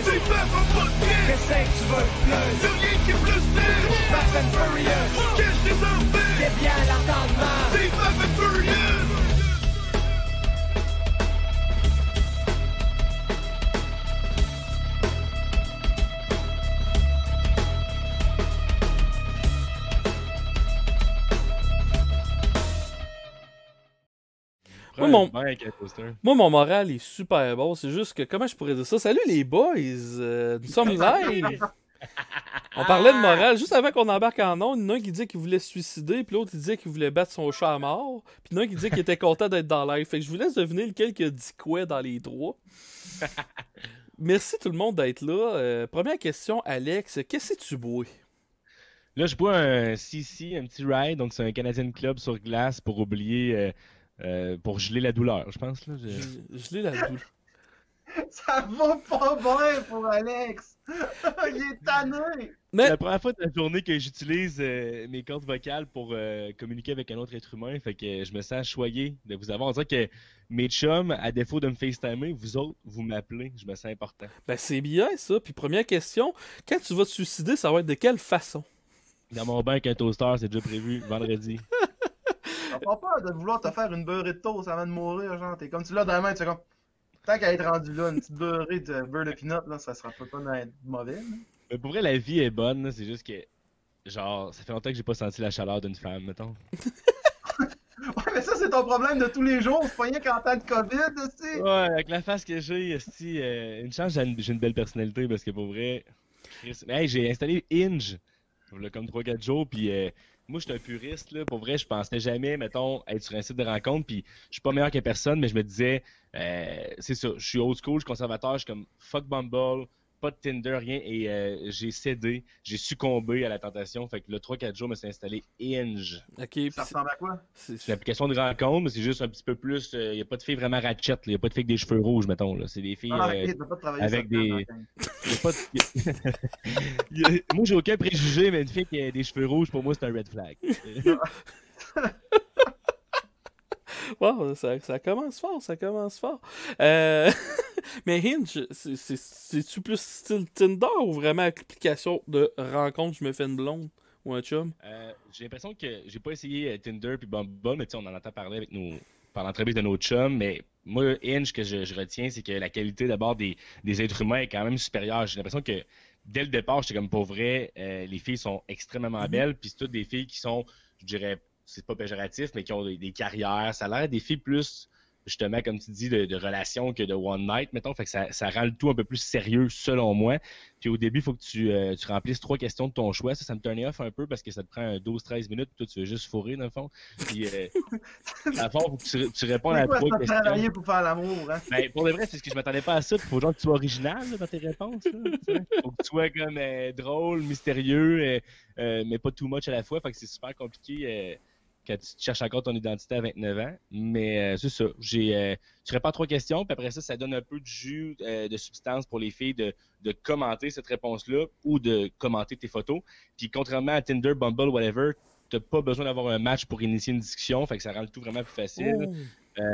C'est pas mon podcast. Qu'est-ce que tu veux plus? Y'a rien qui est plus style. Fast and Furious. Cache tes enfants. T'es bien à l'entendement. C'est Fast and Furious. Moi, mon moral est super bon. C'est juste que, comment je pourrais dire ça? Salut les boys! Nous sommes live! On parlait de morale juste avant qu'on embarque en ondes. Il y en a un qui disait qu'il voulait se suicider, puis l'autre il disait qu'il voulait battre son chat à mort, puis il y en a un qui disait qu'il était content d'être dans live. Fait que je vous laisse deviner lequel qui a dit quoi dans les trois. Merci tout le monde d'être là. Première question, Alex, qu'est-ce que tu bois? Là, je bois un CC, un petit ride, donc c'est un Canadian Club sur glace pour oublier, pour geler la douleur, je pense. Là, Geler la douleur. Ça va pas bien pour Alex! Il est tanné! Mais... C'est la première fois de la journée que j'utilise mes cordes vocales pour communiquer avec un autre être humain, fait que je me sens choyé de vous avoir. On dirait que mes chums, à défaut de me FaceTimer, vous autres, vous m'appelez, je me sens important. Ben c'est bien ça. Puis première question, quand tu vas te suicider, ça va être de quelle façon? Dans mon bain avec un toaster, c'est déjà prévu, vendredi. T'as pas peur de vouloir te faire une beurrée de toast avant de mourir, genre? T'es comme tu l'as dans la main, tu sais comme... Tant qu'à être rendu là, une petite beurrée de beurre de peanut, là, ça sera pas être mauvais. Là. Mais pour vrai, la vie est bonne, c'est juste que, genre, ça fait longtemps que j'ai pas senti la chaleur d'une femme, mettons. Ouais, mais ça, c'est ton problème de tous les jours, c'est pas rien qu'en temps de COVID, aussi. Ouais, avec la face que j'ai, esti, une chance, j'ai une belle personnalité, parce que pour vrai... Hey, j'ai installé Hinge, il y a comme 3-4 jours, puis... Moi, je suis un puriste, là. Pour vrai, je pensais jamais, mettons, être sur un site de rencontre, puis je suis pas meilleur que personne, mais je me disais, c'est ça, je suis old school, je suis conservateur, je suis comme fuck Bumble, pas de Tinder, rien, et j'ai cédé, j'ai succombé à la tentation, fait que le 3-4 jours, je me suis installé Hinge. Ok, ça ressemble à quoi? C'est une application de rencontre, mais c'est juste un petit peu plus, il y a pas de filles vraiment ratchet, il y a pas de filles avec des cheveux rouges, mettons, là. C'est des filles avec des... Pas de... Moi, j'ai aucun préjugé, mais une fille qui a des cheveux rouges, pour moi, c'est un red flag. Wow, ça commence fort, ça commence fort. Mais Hinge, c'est-tu plus style Tinder ou vraiment application de rencontre, je me fais une blonde ou un chum? J'ai l'impression que j'ai pas essayé Tinder puis Bumble, mais tu sais, on en entend parler avec par l'entreprise de nos chums, mais moi, Hinge, que je retiens, c'est que la qualité d'abord des êtres humains est quand même supérieure. J'ai l'impression que dès le départ, j'étais comme pour vrai, les filles sont extrêmement belles, puis c'est toutes des filles qui sont, je dirais, c'est pas péjoratif, mais qui ont des carrières. Ça a l'air des filles plus, justement, comme tu dis, de relations que de one night, mettons. Fait que ça rend le tout un peu plus sérieux, selon moi. Puis au début, il faut que tu remplisses 3 questions de ton choix. Ça me turn off un peu parce que ça te prend 12-13 minutes. Puis toi, tu veux juste fourrer, dans le fond. Puis, à fond, faut que tu réponds à 3 questions. Travailler pour faire l'amour, hein? Ben, pour le vrai, c'est ce que je m'attendais pas à ça. Il faut genre que tu sois original là, dans tes réponses. Là, faut que tu sois comme drôle, mystérieux, mais pas too much à la fois. Fait que c'est super compliqué. Quand tu cherches encore ton identité à 29 ans. Mais c'est ça. Tu réponds à 3 questions, puis après ça donne un peu de jus, de substance pour les filles de commenter cette réponse-là ou de commenter tes photos. Puis contrairement à Tinder, Bumble, whatever, t'as pas besoin d'avoir un match pour initier une discussion, fait que ça rend le tout vraiment plus facile.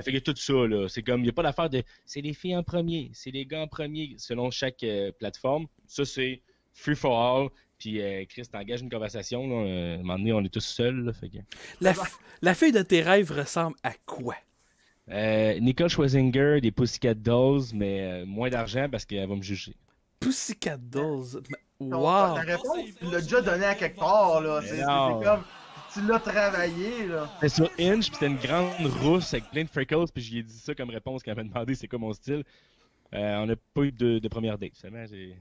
Fait que tout ça, là, c'est comme, il n'y a pas d'affaire de c'est les filles en premier, c'est les gars en premier, selon chaque plateforme. Ça, c'est free for all. Puis, Chris, t'engages une conversation. Là, à un moment donné, on est tous seuls. Là, fait que... La fille de tes rêves ressemble à quoi? Nicole Scherzinger, des Pussycat Dolls, mais moins d'argent parce qu'elle va me juger. Pussycat Dolls? Wow! Ta réponse, tu l'as déjà donné à quelque part. Là. C'est comme... Tu l'as travaillé, là. C'est sur Hinge, puis c'était une grande rousse avec plein de freckles, puis je lui ai dit ça comme réponse quand elle m'a demandé c'est quoi mon style. On n'a pas eu de première date, seulement j'ai...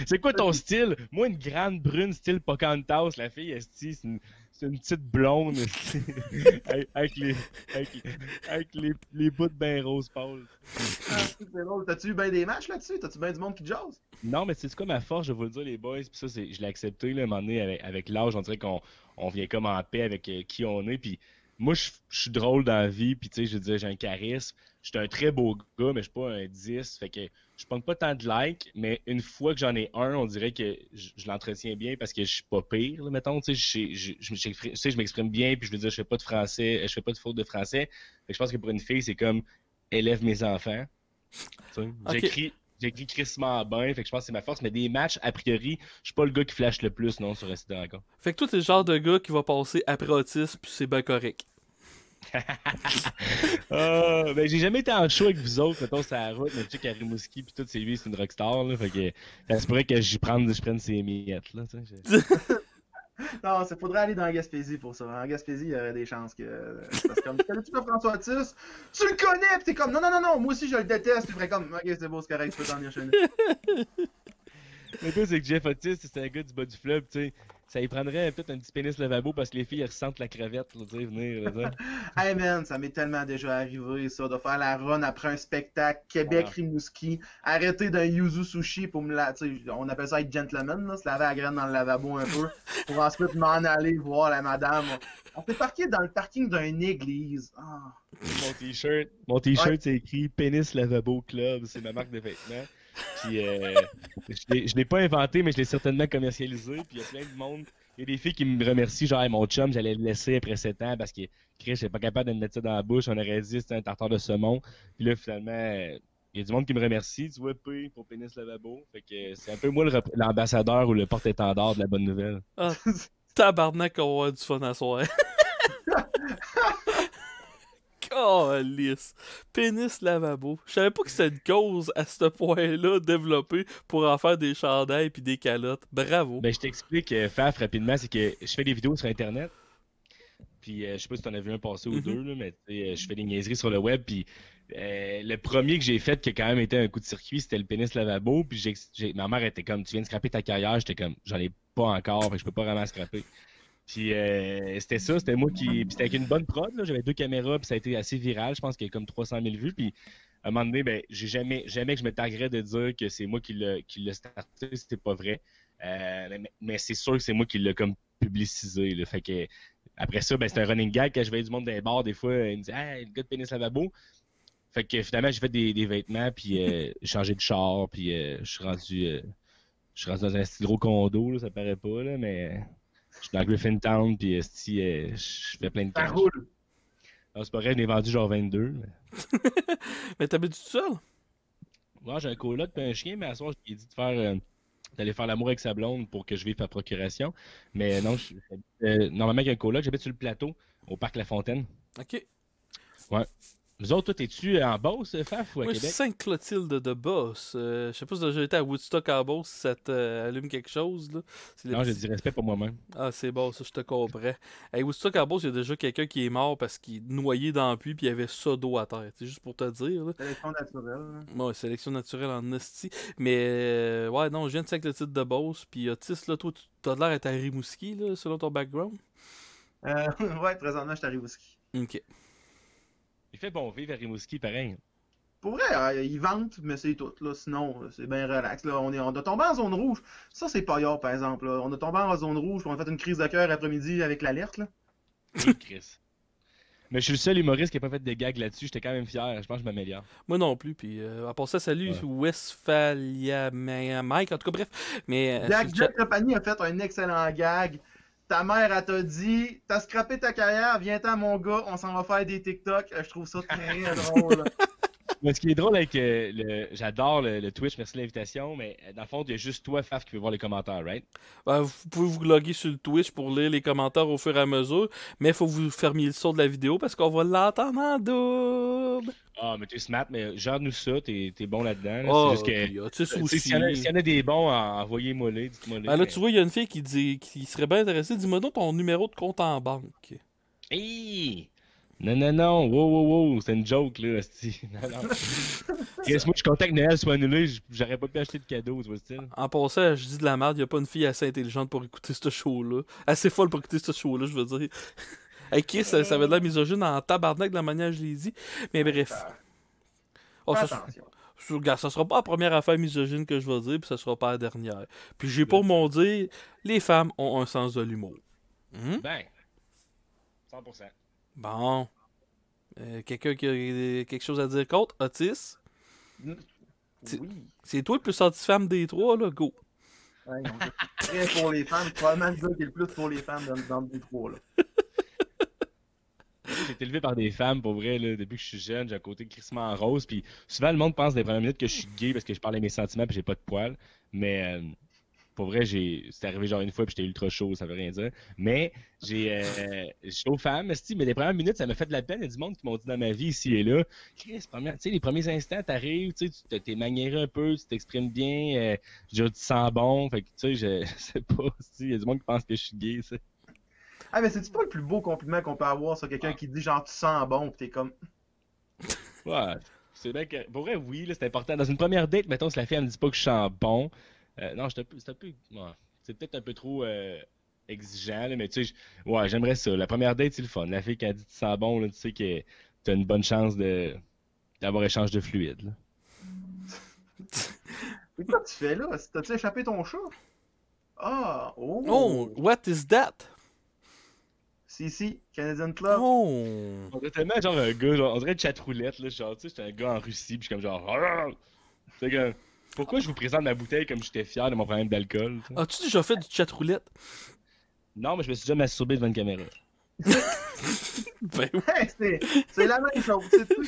C'est quoi ton style? Moi, une grande brune style Pocahontas, la fille, c'est une petite blonde avec les bouts bien rose pâle. C'est drôle. T'as-tu eu bien des matchs là-dessus? T'as-tu bien du monde qui jase? Non, mais c'est quoi ma force, je vais vous le dire, les boys, puis ça, je l'ai accepté, là, à un moment donné, avec l'âge, on dirait qu'on vient comme en paix avec qui on est, puis moi, je suis drôle dans la vie, puis tu sais, je veux dire, j'ai un charisme. Je suis un très beau gars, mais je suis pas un 10. Fait que je prends pas tant de likes, mais une fois que j'en ai un, on dirait que je l'entretiens bien parce que je suis pas pire, là, mettons. Tu sais, je m'exprime bien, puis je veux dire, je fais pas de français, je fais pas de faute de français. Fait que je pense que pour une fille, c'est comme élève mes enfants. Okay. J'écris crissement bien, fait que je pense que c'est ma force. Mais des matchs, a priori, je suis pas le gars qui flash le plus, non, sur un site de rencontre. Fait que toi, t'es le genre de gars qui va passer après Otis, puis c'est bien correct. Ben, j'ai jamais été en show avec vous autres, mettons, sur la route, mais tu sais qu'à Rimouski, pis tout, c'est lui, c'est une rockstar, là. Fait que ça se pourrait que je prenne ses miettes, là, tu sais. Non, il faudrait aller dans la Gaspésie pour ça. En Gaspésie, il y aurait des chances que. Parce que comme tu pas François Otis, tu le connais, pis t'es comme non, moi aussi je le déteste, tu ferais comme ok, c'est beau, c'est correct, tu peux t'en venir chez nous. Le pire, c'est que Jeff Otis, c'est un gars du bas du fleuve, tu sais. Ça y prendrait peut-être un petit pénis lavabo parce que les filles elles ressentent la crevette, là, tu sais, venir, là, Hey man, ça m'est tellement déjà arrivé, ça, de faire la run après un spectacle Québec-Rimouski, arrêter d'un yuzu sushi pour me la. Tu sais, on appelle ça être gentleman, là, se laver la graine dans le lavabo un peu, pour ensuite m'en aller voir la madame. On s'est parqué dans le parking d'une église. Ah. Mon t-shirt, c'est écrit Pénis Lavabo Club, c'est ma marque de vêtements. Puis je l'ai pas inventé, mais je l'ai certainement commercialisé. Puis il y a plein de monde. Il y a des filles qui me remercient, genre hey, mon chum, j'allais le laisser après 7 ans parce que j'étais pas capable de me mettre ça dans la bouche. On aurait dit c'était un tartare de saumon. Puis là, finalement, il y a du monde qui me remercie, tu vois, P pour Pénis Lavabo. Fait que c'est un peu moi l'ambassadeur ou le porte-étendard de la bonne nouvelle. Ah, tabarnak, on va avoir du fun à soir. Calice. Pénis lavabo. Je savais pas que c'était une cause à ce point-là développée pour en faire des chandails puis des calottes. Bravo. Ben, je t'explique, Faf, rapidement, c'est que je fais des vidéos sur Internet. Puis je sais pas si t'en as vu un passer ou deux, là, mais je fais des niaiseries sur le web. Puis le premier que j'ai fait qui a quand même été un coup de circuit, c'était le pénis lavabo. Puis ma mère était comme, tu viens de scraper ta carrière. J'étais comme, j'en ai pas encore, fait que je peux pas vraiment scraper. Puis c'était ça, c'était moi qui. Puis c'était avec une bonne prod, là. J'avais 2 caméras, puis ça a été assez viral. Je pense qu'il y a comme 300 000 vues. Puis à un moment donné, ben, j'ai jamais que je me targuerais de dire que c'est moi qui l'a starté, c'était pas vrai. Mais c'est sûr que c'est moi qui l'ai comme publicisé, là. Fait que après ça, ben, c'était un running gag. Quand je voyais du monde dans les bars, des fois, ils me disaient hey, le gars de pénis lavabo. Fait que finalement, j'ai fait des vêtements, puis j'ai changé de char, puis je suis rendu dans un style gros condo, là, ça paraît pas, là, mais. Je suis dans Griffintown, puis je fais plein de cash. Ça roule. Non, c'est pas vrai, je l'ai vendu genre 22. Mais t'habites tout seul? Moi, j'ai un coloc et un chien, mais à soir, je lui ai dit d'aller faire l'amour avec sa blonde pour que je vive par procuration. Mais non, normalement, il y a un coloc, j'habite sur le plateau, au parc La Fontaine. Ok. Ouais. Nous autres, toi, t'es-tu en Beauce, Faf, ou à Moi, Québec? je suis Sainte-Clotilde de Beauce. Je sais pas si t'as déjà été à Woodstock en Beauce, si ça t'allume quelque chose, là. Non, j'ai du respect pour moi-même. Ah, c'est bon, ça, je te comprends. À Woodstock en Beauce, il y a déjà quelqu'un qui est mort parce qu'il est noyé dans le puits puis il y avait ça d'eau à terre. C'est juste pour te dire, là. Sélection naturelle. Ouais, sélection naturelle en esti. Mais, ouais, non, je viens de Sainte-Clotilde de Beauce. Puis, Otis, là, toi, t'as l'air d'être à Rimouski, là, selon ton background. Ouais, présentement, je suis à Rimouski. Ok. Il fait bon vivre à Rimouski, pareil. Pour vrai, ils vantent, mais c'est tout. Là. Sinon, c'est bien relax. Là. On a tombé en zone rouge. Ça, c'est pas hier, par exemple. Là. On a tombé en zone rouge, puis on a fait une crise de cœur après-midi avec l'alerte. Là. Oui, Chris. Mais je suis le seul humoriste qui n'a pas fait de gags là-dessus. J'étais quand même fier. Je pense que je m'améliore. Moi non plus. Puis, à part ça, salut Westphalia Mike. En tout cas, bref. Mais, Jack Trepani a fait un excellent gag. Ta mère, elle t'a dit, t'as scrappé ta carrière, viens-t'en, mon gars, on s'en va faire des TikTok. Je trouve ça très drôle. Mais ce qui est drôle avec j'adore le Twitch, merci de l'invitation, mais dans le fond, il y a juste toi, Faf, qui peut voir les commentaires, right? Ben, vous pouvez vous loguer sur le Twitch pour lire les commentaires au fur et à mesure, mais il faut que vous fermiez le son de la vidéo parce qu'on va l'entendre en double. Ah, mais t'es smart, mais gère-nous ça, t'es bon là-dedans. Là. Oh, c'est juste que. aussi. S'il y en a des bons, envoyez-moi les, dites-moi les. Ben là, tu vois, il y a une fille qui serait bien intéressée. Dis-moi donc ton numéro de compte en banque. Hey! Non, wow, c'est une joke, là, hostie. Non. Moi, je contacte Noël soit annulé, j'aurais pas pu acheter de cadeau, tu vois-tu? En passant, je dis de la merde, il a pas une fille assez intelligente pour écouter ce show-là. Assez folle pour écouter ce show-là, je veux dire. Hey, Chris, ça avait de la misogyne en tabarnak de la manière que je l'ai dit. Mais bref. Oh, Attention. Regarde, ça sera pas la première affaire misogyne que je vais dire, puis ça sera pas la dernière. Puis j'ai pour mon dire, les femmes ont un sens de l'humour. Ben, 100%. Bon. Quelqu'un qui a quelque chose à dire contre? Otis? Oui. C'est toi le plus anti-femme des trois, là, go. Ouais, donc, très pour les femmes, probablement le gars qui est le plus pour les femmes dans les trois, là. j'ai été élevé par des femmes, pour vrai, là, depuis que je suis jeune, j'ai un côté crissement rose, puis souvent le monde pense des premières minutes que je suis gay parce que je parle de mes sentiments puis j'ai pas de poils, mais pour vrai, c'est arrivé genre une fois puis j'étais ultra chaud, ça veut rien dire, mais je suis aux femmes, mais les premières minutes, ça m'a fait de la peine, il y a du monde qui m'ont dit dans ma vie, ici et là, Chris, tu sais, les premiers instants, t'arrives, tu t'es maniéré un peu, tu t'exprimes bien, tu sens bon, fait que tu sais, je sais pas, il y a du monde qui pense que je suis gay, ça. Ah, mais c'est-tu pas le plus beau compliment qu'on peut avoir sur quelqu'un qui dit genre tu sens bon pis t'es comme. Ouais, c'est bien que. Pour vrai, oui, là, c'est important. Dans une première date, mettons, si la fille elle me dit pas que je sens bon, non, c'est un peu. Ouais, c'est peut-être un peu trop exigeant, là, mais tu sais, ouais, j'aimerais ça. La première date, c'est le fun. La fille qui a dit tu sens bon, là, tu sais que t'as une bonne chance d'avoir échange de fluide, là. Mais quoi tu fais là? T'as-tu échappé ton chat? Ah, oh! Oh, what is that? Si, Canadian Club. Oh! On dirait tellement genre un gars, genre, on dirait une chatroulette, là, genre, tu sais, j'étais un gars en Russie, pis je suis comme genre. C'est comme. Pourquoi je vous présente ma bouteille comme j'étais fier de mon problème d'alcool? Tu sais? As-tu déjà fait du chat roulette? Non, mais je me suis déjà masturbé devant une caméra. Ben oui. Hey, c'est la même chose, c'est tout.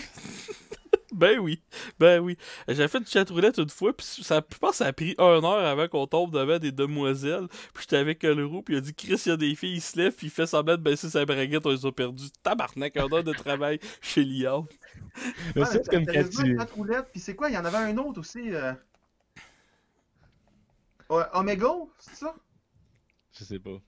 Ben oui, ben oui. J'ai fait du chat roulette une fois, puis je pense que ça a pris 1 heure avant qu'on tombe devant des demoiselles. Puis j'étais avec le roux, puis il a dit Chris, il y a des filles, il se lève, puis il fait semblant de baisser sa braguette, on les a perdus. Tabarnak, 1 heure de travail chez Liard. Mais ça, c'est comme quand tu. Roulette, puis c'est quoi? Il y en avait un autre aussi. Ouais, Omegle, c'est ça? Je sais pas.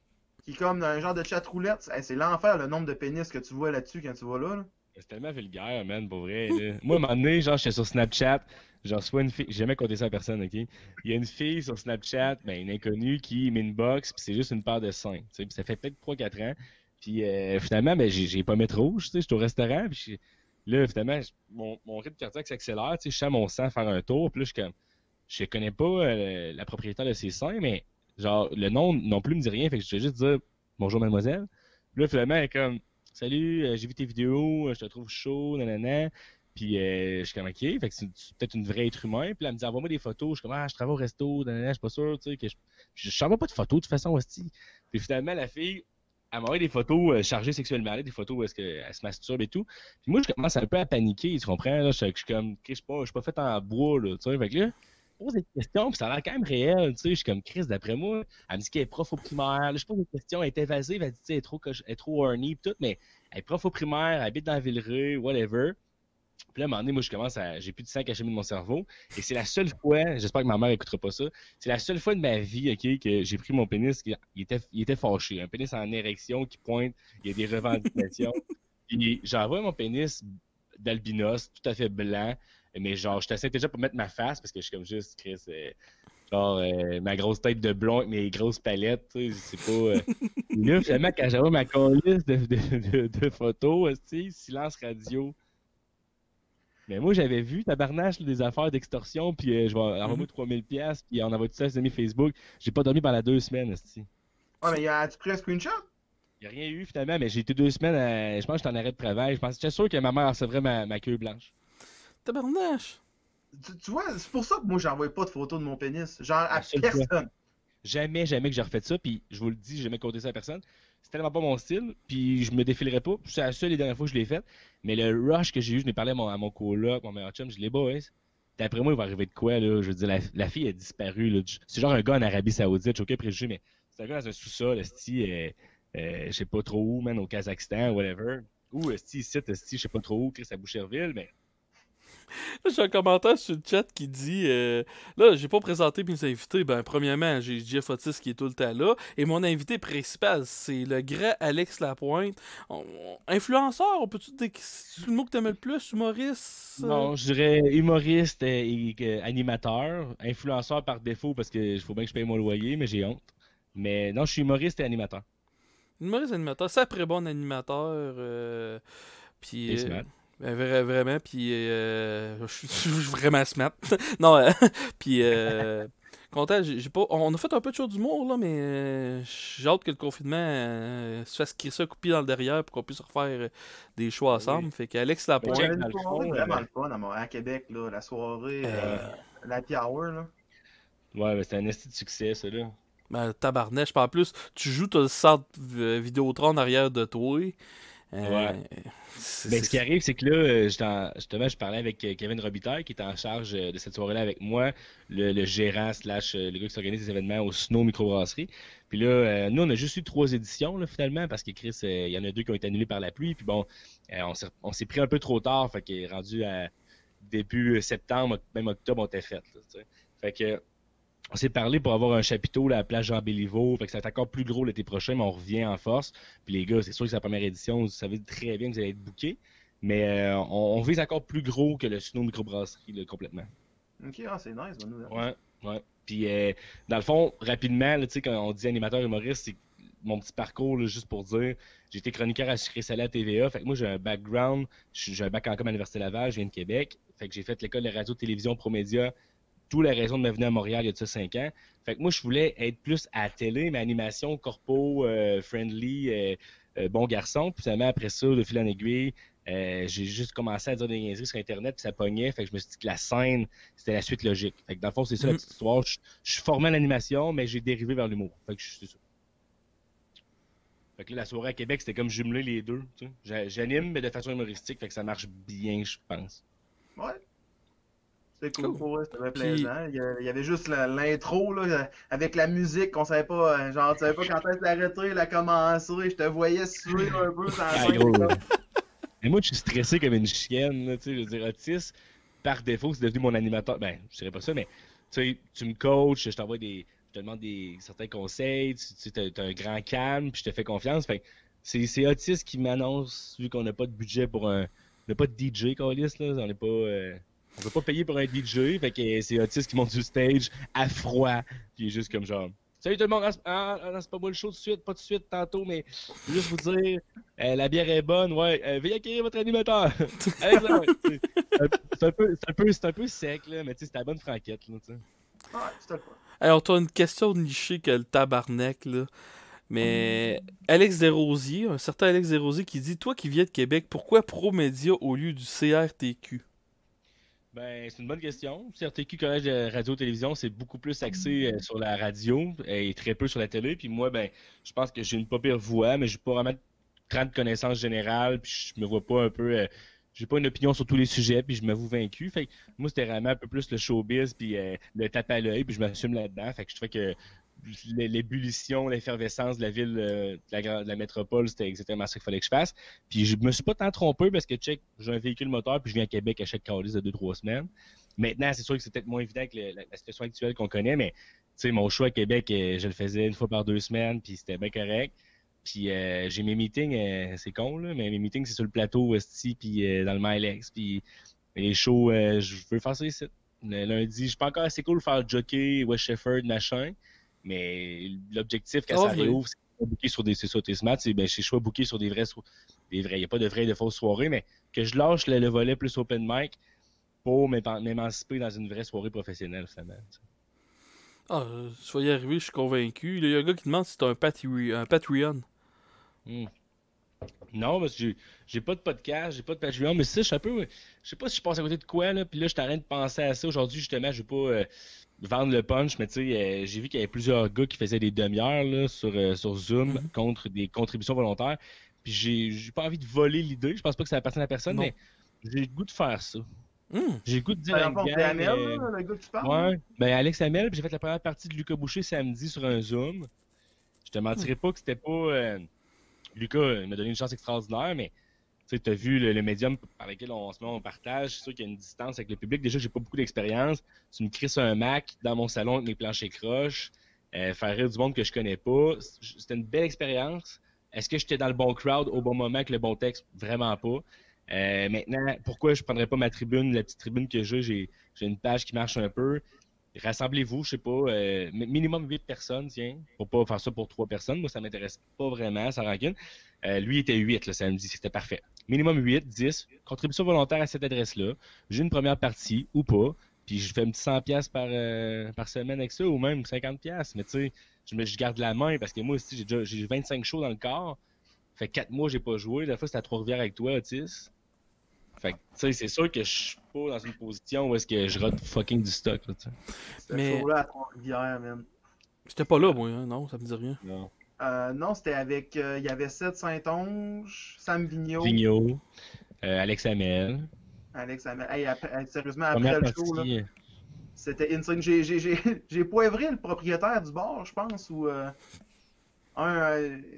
Qui est comme un genre de chat roulette. Hey, c'est l'enfer le nombre de pénis que tu vois là-dessus quand tu vas là. C'est tellement vulgaire, man, pour vrai. Là. Moi, à un moment donné, genre, j'étais sur Snapchat, genre, soit une fille, j'ai jamais compté ça à personne, ok? Il y a une fille sur Snapchat, ben, une inconnue, qui m'inbox, puis c'est juste une paire de seins, tu sais, puis ça fait peut-être 3-4 ans. Puis finalement, ben, j'ai pas mettre rouge, tu sais, j'étais au restaurant, puis là, finalement, mon rythme cardiaque s'accélère, tu sais, je sens mon sang faire un tour, puis là, je connais pas la propriétaire de ces seins, mais genre, le nom non plus me dit rien, fait que je vais juste dire bonjour, mademoiselle. Puis là, finalement, elle est comme. Salut, j'ai vu tes vidéos, je te trouve chaud, nanana. Puis je suis comme, ok, fait que c'est peut-être une vraie être humain. Puis là, elle me dit, envoie-moi des photos. Je suis comme, je travaille au resto, nanana, je suis pas sûr, tu sais, que je t'envoie pas de photos de toute façon, hostie. Puis finalement, la fille, elle m'envoie des photos chargées sexuellement, là, des photos où est-ce qu'elle se masturbe et tout. Puis moi, je commence un peu à paniquer, tu comprends, là, je suis comme, je suis pas fait en bois, là, tu sais, fait que là, je pose des questions, puis ça a l'air quand même réel, tu sais, je suis comme Chris, d'après moi, elle me dit qu'elle est prof au primaire, là, je pose des questions, elle est évasive, elle dit, tu sais, elle est trop horny, pis tout, mais elle est prof au primaire, elle habite dans Villeray, whatever. Puis là, à un moment donné, moi, j'ai plus de sang caché de mon cerveau, et c'est la seule fois, j'espère que ma mère écoutera pas ça, c'est la seule fois de ma vie, ok, que j'ai pris mon pénis, il était fâché, un pénis en érection qui pointe, il y a des revendications, puis j'envoie mon pénis d'albinos, tout à fait blanc, mais genre, je t'essaie déjà pour mettre ma face, parce que je suis comme juste, Chris, genre, ma grosse tête de blond avec mes grosses palettes, tu sais, c'est pas. Là, finalement, quand j'avais ma colisse de photos, tu sais, silence radio. Mais moi, j'avais vu, tabarnache, des affaires d'extorsion, puis je vais envoyer 3000$, puis on envoie tout ça à ses amis Facebook. J'ai pas dormi pendant 2 semaines, esti. Ouais, mais as-tu pris un screenshot? Il n'y a rien eu, finalement, mais j'ai été 2 semaines, je pense que j'étais en arrêt de travail. J'étais sûr que ma mère recevrait ma queue blanche. Tabarnache! Tu vois, c'est pour ça que moi, j'envoie pas de photos de mon pénis. Genre, à seule personne. Jamais que j'ai refait ça, puis je vous le dis, j'ai jamais compté ça à personne. C'est tellement pas mon style, puis je me défilerai pas. C'est la seule et dernière fois que je l'ai faite. Mais le rush que j'ai eu, je l'ai parlé à mon coloc, mon meilleur chum, je l'ai boys. D'après moi, il va arriver de quoi, là? Je veux dire, la fille a disparu, là. C'est genre un gars en Arabie Saoudite, j'ai aucun préjugé, mais c'est un gars dans un sous-sol, esti, je sais pas trop où, man, au Kazakhstan, whatever. Ou esti, ici, je sais pas trop où, Chris, à Boucherville, mais. Là, j'ai un commentaire sur le chat qui dit là, j'ai pas présenté mes invités. Ben, premièrement, j'ai Jeff Otis qui est tout le temps là. Et mon invité principal, c'est le grand Alex Lapointe. Influenceur, on peut-tu dire que c'est le mot que t'aimes le plus, humoriste? Non, je dirais humoriste et animateur. Influenceur par défaut parce que faut bien que je paye mon loyer, mais j'ai honte. Mais non, je suis humoriste et animateur. Humoriste animateur, c'est après bon animateur. Puis. Et smart. Vraiment, puis je suis vraiment smart. Non, puis content, j'ai pas. On a fait un peu de show d'humour là, mais j'ai hâte que le confinement se fasse crisser un coup de pied dans le derrière pour qu'on puisse refaire des shows ensemble. Oui. Fait qu'Alex Lapointe. J'avais dans une le soirée fond, vraiment le fun à Québec, là, la soirée, l'happy hour, là. Ouais, mais c'était un esti de succès, ça, là. Ben, tabarnèche. Puis en plus, tu joues, t'as le centre Vidéotron en arrière de toi. Ouais. Ben, ce qui arrive, c'est que là, justement, je parlais avec Kevin Robitaille, qui est en charge de cette soirée-là avec moi, le gérant / le gars qui s'organise des événements au Snow Microbrasserie. Puis là, nous, on a juste eu 3 éditions, là, finalement, parce que Chris, il y en a 2 qui ont été annulées par la pluie. Puis bon, on s'est pris un peu trop tard, fait qu'il est rendu à début septembre, même octobre, on était fait. Là, tu sais. Fait que on s'est parlé pour avoir un chapiteau là, à la plage Jean-Béliveau. Fait que ça va être encore plus gros l'été prochain, mais on revient en force. Puis les gars, c'est sûr que c'est la première édition, vous savez très bien que vous allez être bookés. Mais on vise encore plus gros que le Snow Microbrasserie, là, complètement. Ok, c'est nice, bonne nouvelle. Ouais. Puis dans le fond, rapidement, là, quand on dit animateur humoriste, c'est mon petit parcours, là, juste pour dire, j'ai été chroniqueur à Sucré Salé à TVA. Fait que moi, j'ai un background, j'ai un bac en com à l'Université Laval, je viens de Québec. Fait que j'ai fait l'école de radio-télévision Promédia. D'où la raison de me venir à Montréal il y a de ça 5 ans. Fait que moi, je voulais être plus à la télé, mais animation, corpo, friendly, bon garçon. Puis après ça, de fil en aiguille, j'ai juste commencé à dire des niaiseries sur Internet, puis ça pognait. Fait que je me suis dit que la scène, c'était la suite logique. Fait que dans le fond, c'est ça la petite histoire. Je suis formé en animation, mais j'ai dérivé vers l'humour. Fait que c'est ça. Fait que là, la soirée à Québec, c'était comme jumeler les deux. Tu sais. J'anime, mais de façon humoristique, fait que ça marche bien, je pense. Ouais. C'était cool pour eux, c'était plaisant. Il y avait juste l'intro là, avec la musique qu'on savait pas, genre tu savais pas quand est-ce l'arrêter, la commencer, je te voyais suer un peu sans Mais moi je suis stressé comme une chienne, là, tu sais, je veux dire, Otis, par défaut, c'est devenu mon animateur. Ben, je dirais pas ça, mais tu me coaches, je te demande certains conseils, tu as un grand calme, puis je te fais confiance. Fait c'est Otis qui m'annonce, vu qu'on n'a pas de budget pour on n'a pas de DJ, Callis, là, on n'est pas. On peut pas payer pour un DJ, fait que c'est Otis qui monte sur le stage à froid, puis il est juste comme genre salut tout le monde, c'est pas moi le show pas de suite tantôt, mais je veux juste vous dire, la bière est bonne, ouais, veuillez acquérir votre animateur. C'est un peu sec, là, mais tu sais, c'est la bonne franquette, là, tu sais. Ouais, c'est le fun. Alors, t'as une question nichée que le tabarnak, là. Mais Alex Desrosiers, un certain Alex Desrosiers qui dit « Toi qui viens de Québec, pourquoi Promédia au lieu du CRTQ? » Ben, c'est une bonne question. CRTQ, Collège de radio-télévision, c'est beaucoup plus axé sur la radio et très peu sur la télé. Puis moi, ben, je pense que j'ai une pas pire voix, mais j'ai pas vraiment grande connaissance générale. Puis je me vois pas un peu... j'ai pas une opinion sur tous les sujets, puis je m'avoue vaincu. Fait que moi, c'était vraiment un peu plus le showbiz, puis le tape à l'œil, puis je m'assume là-dedans. Fait que je trouvais que l'ébullition, l'effervescence de la ville, de la métropole, c'était exactement ça qu'il fallait que je fasse. Puis je me suis pas tant trompé parce que, check, j'ai un véhicule moteur puis je viens à Québec à chaque calice de 2-3 semaines. Maintenant, c'est sûr que c'est peut-être moins évident que la situation actuelle qu'on connaît, mais tu sais, mon choix à Québec, je le faisais une fois par 2 semaines, puis c'était bien correct. Puis j'ai mes meetings, c'est con, là, mais mes meetings, c'est sur le plateau Westy, puis dans le Milex, puis les shows, je veux faire ça ici. Le lundi, je suis pas encore assez cool de faire le jockey, West Shefford, machin. Mais l'objectif, quand ça réouvre, c'est pas booker sur des smats, c'est ben, je choix booker sur des vrais. Il n'y a pas de vraies et de fausses soirées, mais que je lâche le volet plus open mic pour m'émanciper dans une vraie soirée professionnelle, finalement. Ah, tu vas y arriver, je suis convaincu. Il y a un gars qui demande si t'as un Patreon. Non, parce que j'ai pas de podcast, j'ai pas de Patreon, mais ça, je suis un peu. Je sais pas si je passe à côté de quoi, là. Puis là, je suis en train de penser à ça. Aujourd'hui, justement, je vais pas vendre le punch, mais tu sais, j'ai vu qu'il y avait plusieurs gars qui faisaient des demi-heures là, sur Zoom contre des contributions volontaires. Puis j'ai pas envie de voler l'idée. Je pense pas que ça appartient à personne, mais j'ai le goût de faire ça. J'ai le goût de dire à une gang, c'est Amel, le gars que tu parles? Ouais, ben Alex Amel, puis j'ai fait la première partie de Lucas Boucher samedi sur un Zoom. Je te mentirais pas que c'était pas... Lucas, il m'a donné une chance extraordinaire, mais tu sais, t'as vu le médium par lequel en ce moment on partage, c'est sûr qu'il y a une distance avec le public. Déjà, j'ai pas beaucoup d'expérience. Tu me cries sur un Mac dans mon salon avec mes planchers croches, faire rire du monde que je connais pas. C'était une belle expérience. Est-ce que j'étais dans le bon crowd au bon moment avec le bon texte? Vraiment pas. Maintenant, pourquoi je prendrais pas ma tribune, la petite tribune que j'ai une page qui marche un peu. Rassemblez-vous, je sais pas, minimum 8 personnes, tiens, pour pas faire ça pour 3 personnes. Moi, ça m'intéresse pas vraiment, ça rancune. Lui, il était 8 le samedi, c'était parfait. Minimum 8, 10, contribution volontaire à cette adresse-là. J'ai une première partie, ou pas, puis je fais un petit 100$ par semaine avec ça, ou même 50$. Mais tu sais, je garde la main, parce que moi aussi, j'ai 25 shows dans le corps. Fait 4 mois, j'ai pas joué. La fois, c'était à Trois-Rivières avec toi, Otis. Fait que, tu sais, c'est sûr que je suis pas dans une position où est-ce que je rate fucking du stock, là, tu sais. C'était chaud là à Trois-Rivières, man. J'étais pas là, moi, hein? Non, ça me dit rien. Non. Non, c'était avec. Il y avait Seth Saint-Onge, Sam Vigneault, Vigneault, Alex Hamel. Alex Hamel. Hey, sérieusement, Première après le show, là, partie. c'était insane. J'ai poivré le propriétaire du bar, je pense, ou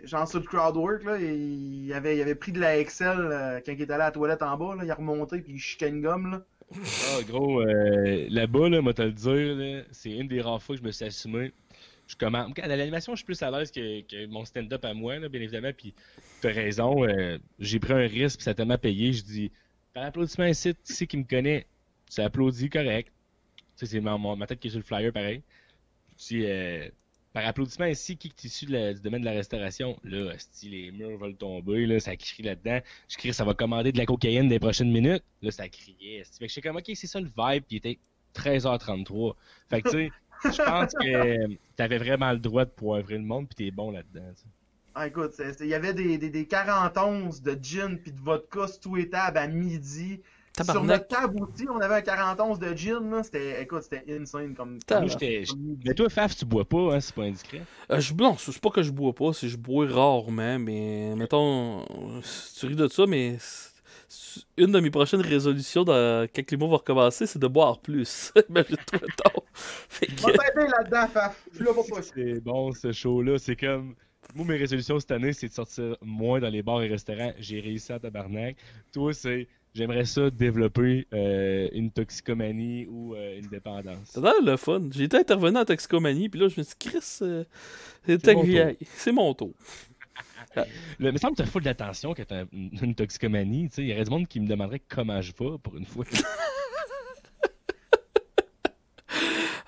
genre sur le crowdwork, là, il avait pris de la XL quand il était allé à la toilette en bas, là, il a remonté puis il chiquait une gomme, là. Ah, gros, là-bas, là, moi, te le dire, là, c'est une des rares fois que je me suis assumé. Je commence. À l'animation, je suis plus à l'aise que mon stand-up à moi, là, bien évidemment. Puis, t'as raison, j'ai pris un risque, puis ça t'a m'a payé. Je dis, par applaudissement ici, tu sais qui me connaît, tu applaudis, correct. Tu sais, c'est ma tête qui est sur le flyer, pareil. Je dis, par applaudissement ici, qui est issu du domaine de la restauration, là, si les murs veulent tomber, là, ça crie là-dedans. Je crie, ça va commander de la cocaïne des prochaines minutes. Là, ça criait. Fait que j'étais comme, ok, c'est ça le vibe, puis il était 13h33. Fait que, tu sais, je pense que t'avais vraiment le droit de poivrer le monde, puis t'es bon là-dedans. T'sais. Ah, écoute, il y avait des 40 de gin puis de vodka sur tous les tables à midi. Tabarnak. Sur notre table aussi, on avait un 41 de gin, là. Écoute, c'était insane comme. Moi, mais toi, Faf, tu bois pas, hein, c'est pas indiscret. Non, c'est pas que je bois pas, c'est que je bois rarement, mais mettons, tu ris de ça, mais une de mes prochaines résolutions quand les mois vont recommencer, c'est de boire plus. Imagine-toi tard. On va t'aider là-dedans, Faf. Je l'ai pas. C'est bon, ce show-là. C'est comme. Moi, mes résolutions cette année, c'est de sortir moins dans les bars et restaurants. J'ai réussi à tabarnak. Toi, c'est. J'aimerais ça développer une toxicomanie ou une dépendance. C'est d'ailleurs le fun. J'ai été intervenant en toxicomanie, puis là, je me suis dit, Chris, c'est mon tour. Il me semble que tu as full d'attention quand tu as une toxicomanie. Il y aurait du monde qui me demanderait comment je vais pour une fois.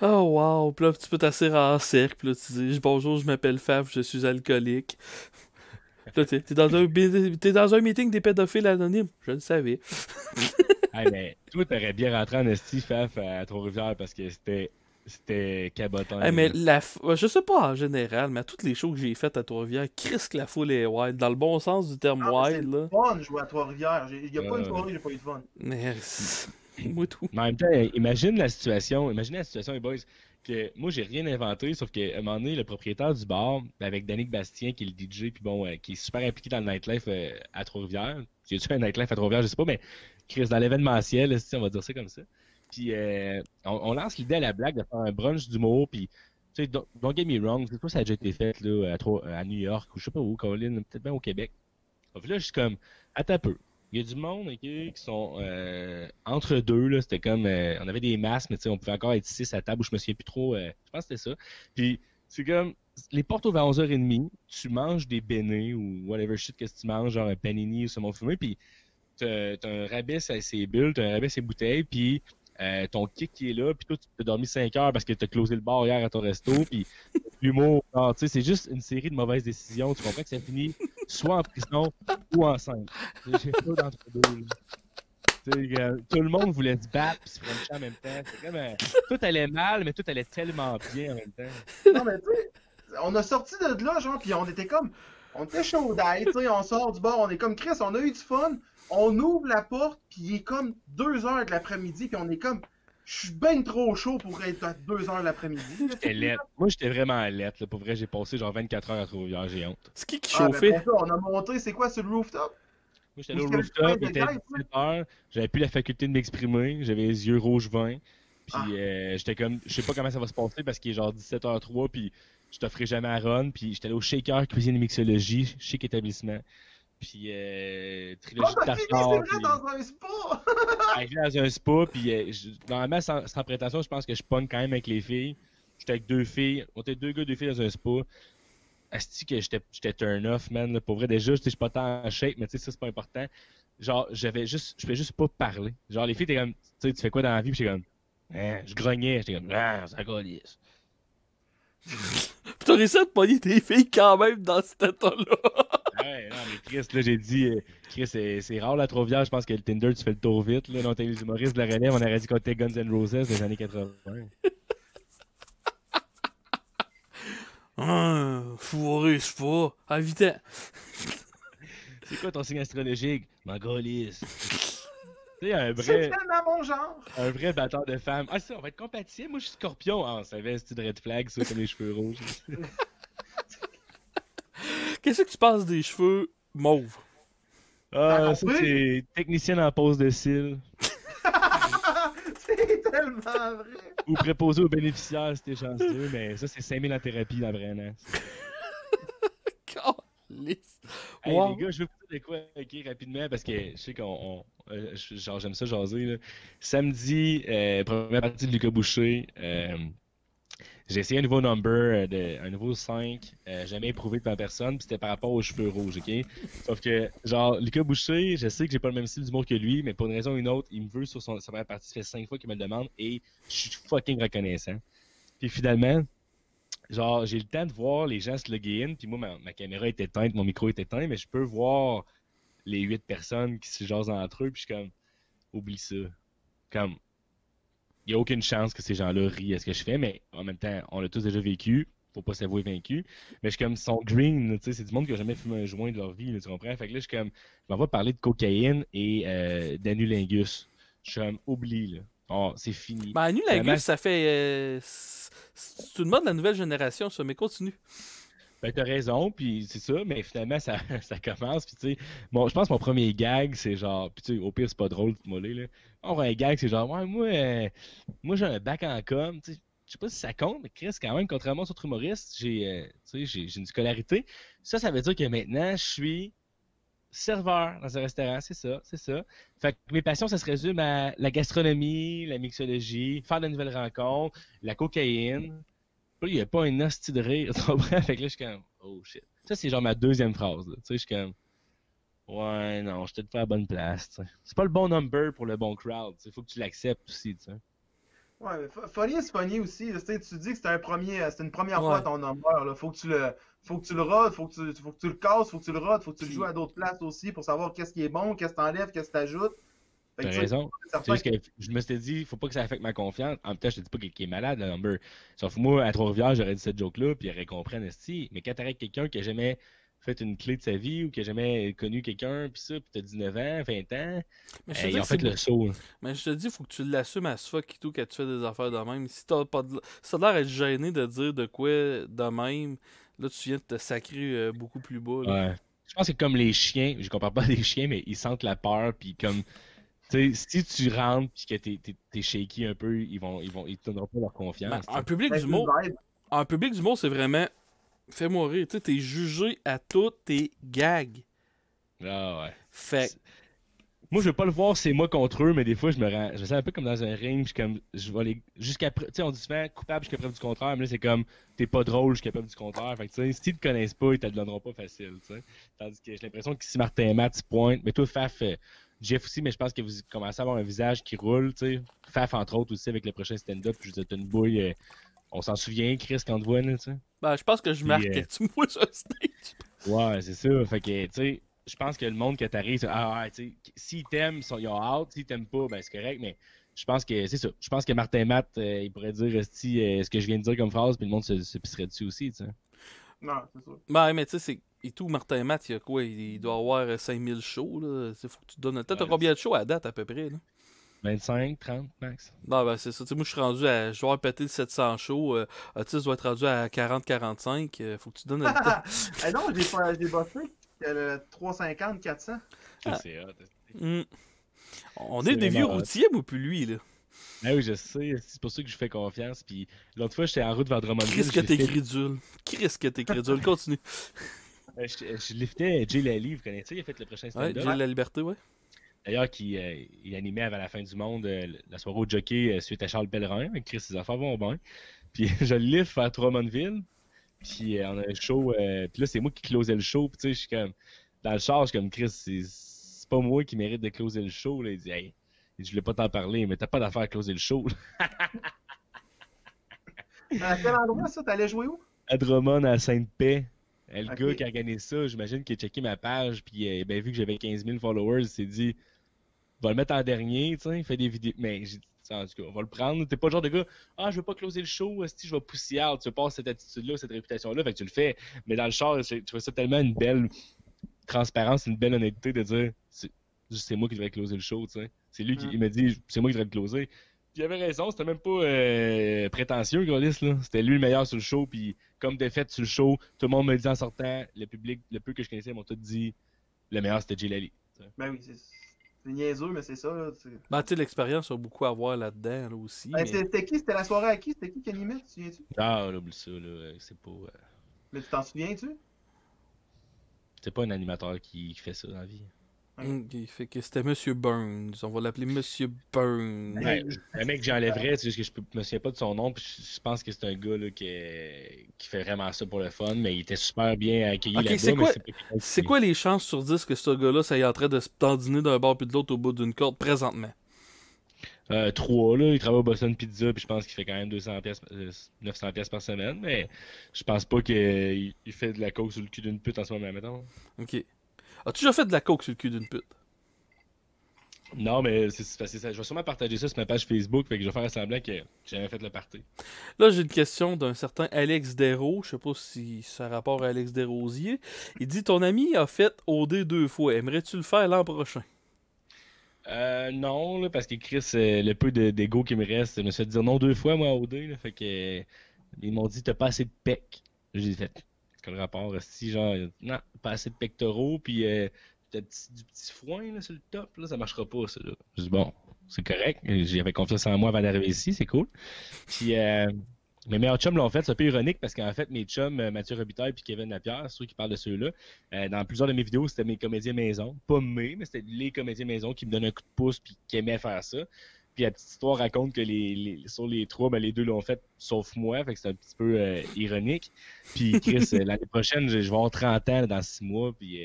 Oh wow, puis là tu peux t'asseoir en cercle, puis là tu dis bonjour, je m'appelle Faf, je suis alcoolique. Là t'es dans un meeting des pédophiles anonymes, je le savais. Hey, mais toi t'aurais bien rentré en esti, Faf, à Trois-Rivières parce que c'était cabotant. Hey, mais je sais pas en général, mais à toutes les shows que j'ai faites à Trois-Rivières, Chris que la foule est wild, dans le bon sens du terme wild là. C'est fun de jouer à Trois-Rivières, il y a pas une soirée, j'ai pas eu de fun. Mais moi tout. Mais en même temps, imaginez la situation, les boys, que moi j'ai rien inventé, sauf qu'à un moment donné, le propriétaire du bar, avec Danick Bastien, qui est le DJ, puis bon, qui est super impliqué dans le nightlife à Trois-Rivières. Y a-tu un nightlife à Trois-Rivières, je sais pas, mais Chris, dans l'événementiel, on va dire ça comme ça. Puis on lance l'idée à la blague de faire un brunch d'humour, puis tu sais, don't get me wrong, c'est pas ça a déjà été fait là, à New York, ou je sais pas où, Colin, peut-être bien au Québec. Puis là, je suis comme, attends un peu. Il y a du monde qui sont entre deux, là, c'était comme, on avait des masques, mais on pouvait encore être 6 à table, où je me souviens plus trop, je pense que c'était ça. Puis c'est comme, les portes ouvrent à 11h30, tu manges des beignets ou whatever shit que tu manges, genre un panini ou saumon fumé, puis t'as un rabais à ses bulles, t'as un rabais à ses bouteilles, puis ton kick qui est là, puis toi tu t'as dormi 5 heures parce que t'as closé le bar hier à ton resto, puis l'humour, tu sais, c'est juste une série de mauvaises décisions, tu comprends que ça finit soit en prison ou enceinte. J'ai pas d'entre-deux. Tout le monde voulait se battre puis se frencher en même temps. C'est comme, tout allait mal, mais tout allait tellement bien en même temps. Non, mais tu sais, on a sorti de là, genre, pis on était chaud d'ail, tu sais, on sort du bar, on est comme Chris, on a eu du fun, on ouvre la porte, pis il est comme 2h de l'après-midi, pis on est comme, je suis ben trop chaud pour être à 2h de l'après-midi. J'étais laid. Moi, j'étais vraiment laid, là. Pour vrai, j'ai passé genre 24 heures à Trois-Rivières, j'ai honte. C'est qui Ben, chauffait? pour ça, on a monté, c'est quoi, sur le rooftop? Moi, j'étais allé au rooftop, il était 17h, j'avais plus la faculté de m'exprimer, j'avais les yeux rouges vin, puis j'étais comme, je sais pas comment ça va se passer parce qu'il est genre 17h03, puis je t'offrais jamais à Ron, puis j'étais allé au Shaker Cuisine et Mixologie, chic établissement, puis trilogie de tartare. C'est vrai, dans un spa! Arrivé dans un spa, puis normalement, sans prétention, je pense que je pogne quand même avec les filles. J'étais avec 2 filles, on était 2 gars, 2 filles dans un spa. Asti que j'étais turn off, man. Là. Pour vrai, déjà, je suis pas tant en shape, mais tu sais, ça, c'est pas important. Genre, je pouvais juste pas parler. Genre, les filles, t'es comme, tu sais, tu fais quoi dans la vie? Puis j'étais comme, je grognais. J'étais comme, ça calisse. Pis t'as réussi à te pogner tes filles quand même dans cet état-là. Ouais, non, mais Chris, là, j'ai dit, Chris, c'est rare la Trois-Rivières. Je pense que le Tinder, tu fais le tour vite. Là, non, t'as les humoristes de la relève. On aurait dit qu'on était Guns N' Roses des années 80. Fourré, c'est pas. Ah, vite. C'est quoi ton signe astrologique? Ma galisse. Tu sais, C'est tellement mon genre! un vrai batteur de femmes. Ah, ça, on va être compatible. Moi, je suis scorpion. Ah, on savait, c'est de red flag, ça, comme les cheveux rouges. Qu'est-ce que tu penses des cheveux mauves? Ah, T'as ça, compris? c'est technicienne en pose de cils. C'est tellement vrai. Ou préposé aux bénéficiaires si t'es chanceux, mais ça, c'est 5000 en thérapie, en vrai, an. Calisse. Hey, Wow. les gars, je veux vous dire de quoi, ok, rapidement, parce que je sais genre, j'aime ça jaser, là. Samedi, première partie de Lucas Boucher, j'ai essayé un nouveau number, un nouveau 5, jamais éprouvé devant personne, puis c'était par rapport aux cheveux rouges, ok? Sauf que, genre, Lucas Boucher, je sais que j'ai pas le même style d'humour que lui, mais pour une raison ou une autre, il me veut sur sa première partie, ça fait 5 fois qu'il me le demande, et je suis fucking reconnaissant. Puis finalement, genre, j'ai le temps de voir les gens se loguer in, puis moi, ma caméra est éteinte, mon micro est éteint, mais je peux voir les 8 personnes qui se jasent entre eux, puis je suis comme, oublie ça. Comme, il n'y a aucune chance que ces gens-là rient à ce que je fais, mais en même temps, on l'a tous déjà vécu, faut pas s'avouer vaincu. Mais je suis comme, ils sont green, là, tu sais, c'est du monde qui a jamais fumé un joint de leur vie, là, tu comprends? Fait que là, je suis comme, je m'en vais parler de cocaïne et d'anulingus. Je suis comme, oublie, là. Oh, c'est fini. Ben, Anulingus, ça fait. C'est une mode de la nouvelle génération, ça, mais continue. Ben, t'as raison, puis c'est ça, mais finalement, ça, ça commence, puis tu sais, bon, je pense que mon premier gag, c'est genre, puis tu sais, au pire, c'est pas drôle, tu mollet, là. Un gag, c'est genre, ouais, moi j'ai un bac en com, tu sais, je sais pas si ça compte, mais Chris, quand même, contrairement aux autres humoristes, tu sais, j'ai une scolarité. Ça veut dire que maintenant, je suis serveur dans un restaurant, c'est ça, c'est ça. Fait que mes passions, ça se résume à la gastronomie, la mixologie, faire de nouvelles rencontres, la cocaïne. Là, il n'y a pas un hostie de rire, tu comprends? Fait que là, je suis comme, oh shit. Ça, c'est genre ma deuxième phrase, là. Tu sais, je suis comme, ouais, non, je t'ai fait à la bonne place, tu sais. C'est pas le bon number pour le bon crowd, tu sais. Faut que tu l'acceptes aussi, tu sais. Ouais, mais funny is funny aussi. Tu sais, tu dis que c'était une première fois Ouais. ton number. Là. Faut que tu le rodes, faut que tu le casses, faut que tu le rodes, faut que tu le joues à d'autres places aussi pour savoir qu'est-ce qui est bon, qu'est-ce que t'enlèves, qu'est-ce que t'ajoutes. Fait que, T'as tu sais, raison. c'est C'est certain juste que je me suis dit, faut pas que ça affecte ma confiance. En même temps, je te dis pas qu'il est malade, le number. Sauf que moi, à Trois-Rivières, j'aurais dit cette joke-là, puis il aurait compris en esti. Mais quand t'arrêtes quelqu'un qui a jamais fait une clé de sa vie ou qui a jamais connu quelqu'un, puis ça, puis t'as 19 ans, 20 ans, Mais je te dis ils ont que fait c'est le saut, là. Mais je te dis, faut que tu l'assumes à ce fuck et tout quand tu fais des affaires de même. Si t'as pas de... si t'as l'air d'être gêné de dire de quoi de même, là tu viens de te sacrer beaucoup plus bas. Là. Ouais. Je pense que c'est comme les chiens, je compare pas des chiens, mais ils sentent la peur, puis comme, tu sais, si tu rentres puis que t'es shaky un peu, ils te donneront pas leur Ben, confiance. un public c'est d'humour, une vibe. un public d'humour, c'est vraiment fais-moi rire. Tu sais, t'es jugé à tous tes gags. Ah ouais. Fait Moi, je veux pas le voir, c'est moi contre eux, mais des fois, je me sens un peu comme dans un ring, puis comme, je vais aller, jusqu'à, tu sais, on dit souvent coupable jusqu'à preuve du contraire, mais là, c'est comme, t'es pas drôle jusqu'à preuve du contraire. Fait que, tu sais, s'ils te connaissent pas, ils te le donneront pas facile, tu sais. Tandis que j'ai l'impression que si Martin et Matt se pointent, mais toi, Faf, Jeff aussi, mais je pense que vous commencez à avoir un visage qui roule, tu sais. Faf, entre autres, aussi, avec le prochain stand-up, je veux dire, t'as une bouille, on s'en souvient, Chris, quand on te voit, là, tu sais. ben, je pense que je Puis, marquais. Tu me vois sur le stage. Ouais, c'est ça. Fait que, tu sais, je pense que le monde que t'arrives, c'est, ah ouais, tu sais, s'ils t'aiment, ils ont out. S'ils t'aiment pas, ben c'est correct, mais je pense que c'est ça. Je pense que Martin Matt, il pourrait dire ce que je viens de dire comme phrase, puis le monde se pisserait dessus aussi, tu sais. Non, c'est ça. Ben, mais tu sais, c'est. Et tout, Martin Matt, il y a quoi? Il doit avoir 5000 shows, là. Faut que tu te donnes. Peut-être Ouais. combien de shows à date, à peu près, là? 25, 30 max. Non, ben, c'est ça. Tu sais, moi, je suis rendu à. Je dois avoir pété le 700 shows. Otis doit être rendu à 40-45. Faut que tu te donnes le temps. Eh non, j'ai bossé. Le 350, 400. Ah. C'est hot. Hmm. On C'est est des vieux vraiment hot. routiers, moi, puis lui, là. Ah oui, je sais, c'est pour ça que je fais confiance. Puis l'autre fois, j'étais en route vers Drummondville. Chris que je t'es liftais- crédule. Chris que t'es crédule. Continue. je liftais Jay Lally, vous connaissez, il a fait le prochain Ouais, stand-up. j'ai la liberté, ouais. D'ailleurs, il animait avant la fin du monde la soirée au jockey suite à Charles Pellerin. Avec Chris, ses affaires vont bien. Puis je le lift vers Drummondville. Puis on a un show. Puis là, c'est moi qui closais le show. Puis tu sais, je suis comme. Dans le char, je suis comme Chris, c'est pas moi qui mérite de closer le show. Là. Il dit, hey, je voulais pas t'en parler, mais t'as pas d'affaire à closer le show. À quel endroit ça? T'allais jouer où? À Drummond, à Sainte-Paix. Le Ok. gars qui a gagné ça, j'imagine qu'il a checké ma page. Puis ben, vu que j'avais 15 000 followers, il s'est dit, va le mettre en dernier. Tu sais, il fait des vidéos. Mais j'ai dit, en tout cas, on va le prendre. T'es pas le genre de gars, ah, je veux pas closer le show, si je vais pousser out. Tu veux pas cette attitude-là, cette réputation-là, fait que tu le fais. Mais dans le char, tu vois ça tellement une belle transparence, une belle honnêteté de dire, c'est moi qui devrais closer le show, tu sais. C'est lui qui il me dit, c'est moi qui devrais le closer. il avait raison, c'était même pas prétentieux, Gaulis, là. C'était lui le meilleur sur le show, puis comme défaite sur le show, tout le monde me le dit en sortant, le public, le peu que je connaissais, m'ont tout dit, le meilleur c'était Jay Lally. Ben oui, c'est niaiseux, mais c'est ça. Là, Ben, tu sais, l'expérience a beaucoup à voir là-dedans, là, aussi. Ben, mais... C'était qui? C'était la soirée à qui? C'était qui animait? Tu te souviens-tu? Ah, là, oublie ça, là, c'est pas... Mais tu t'en souviens-tu? c'est pas un animateur qui fait ça dans la vie. Il fait que c'était Monsieur Burns. On va l'appeler Monsieur Burns. Ouais, le mec que j'enlèverais, c'est juste que je me souviens pas de son nom, puis je pense que c'est un gars là, qui fait vraiment ça pour le fun, mais il était super bien accueilli Ok, là-bas. c'est mais quoi- pas quelqu'un C'est qui- quoi les chances sur 10 que ce gars-là, ça est en train de se tendiner d'un bord puis de l'autre au bout d'une corde présentement? 3, là, il travaille au Boston Pizza, puis je pense qu'il fait quand même 900 pièces par semaine, mais je pense pas qu'il fait de la coke sur le cul d'une pute en ce moment, mettons. Ok. As-tu déjà fait de la coke sur le cul d'une pute? Non, mais c'est ça. Je vais sûrement partager ça sur ma page Facebook, fait que je vais faire semblant que j'ai jamais fait le party. Là, j'ai une question d'un certain Alex Desraux. Je sais pas si ça a rapport à Alex Desrosiers. Il dit, ton ami a fait OD 2 fois. Aimerais-tu le faire l'an prochain? Non, là, parce que Chris, le peu d'ego qui me reste, je me suis fait dire non 2 fois, moi, au 2, là, fait que ils m'ont dit, t'as pas assez de pec. J'ai fait, c'est quoi le rapport? Si, genre, non, pas assez de pectoraux, puis du petit foin là, sur le top, là, ça marchera pas, ça. Là. J'ai dit, bon, c'est correct. J'avais confiance en moi avant d'arriver ici, c'est cool. Puis, mes meilleurs chums l'ont fait, c'est un peu ironique parce qu'en fait, mes chums, Mathieu Robitaille et Kevin Lapierre, ceux qui parlent de ceux-là, dans plusieurs de mes vidéos, c'était mes comédiens maison. Pas mais c'était les comédiens maison qui me donnaient un coup de pouce puis qui aimaient faire ça. Puis la petite histoire raconte que sur les 3, ben, les 2 l'ont fait, sauf moi, fait que c'est un petit peu ironique. Puis Chris, l'année prochaine, je vais avoir 30 ans là, dans 6 mois, puis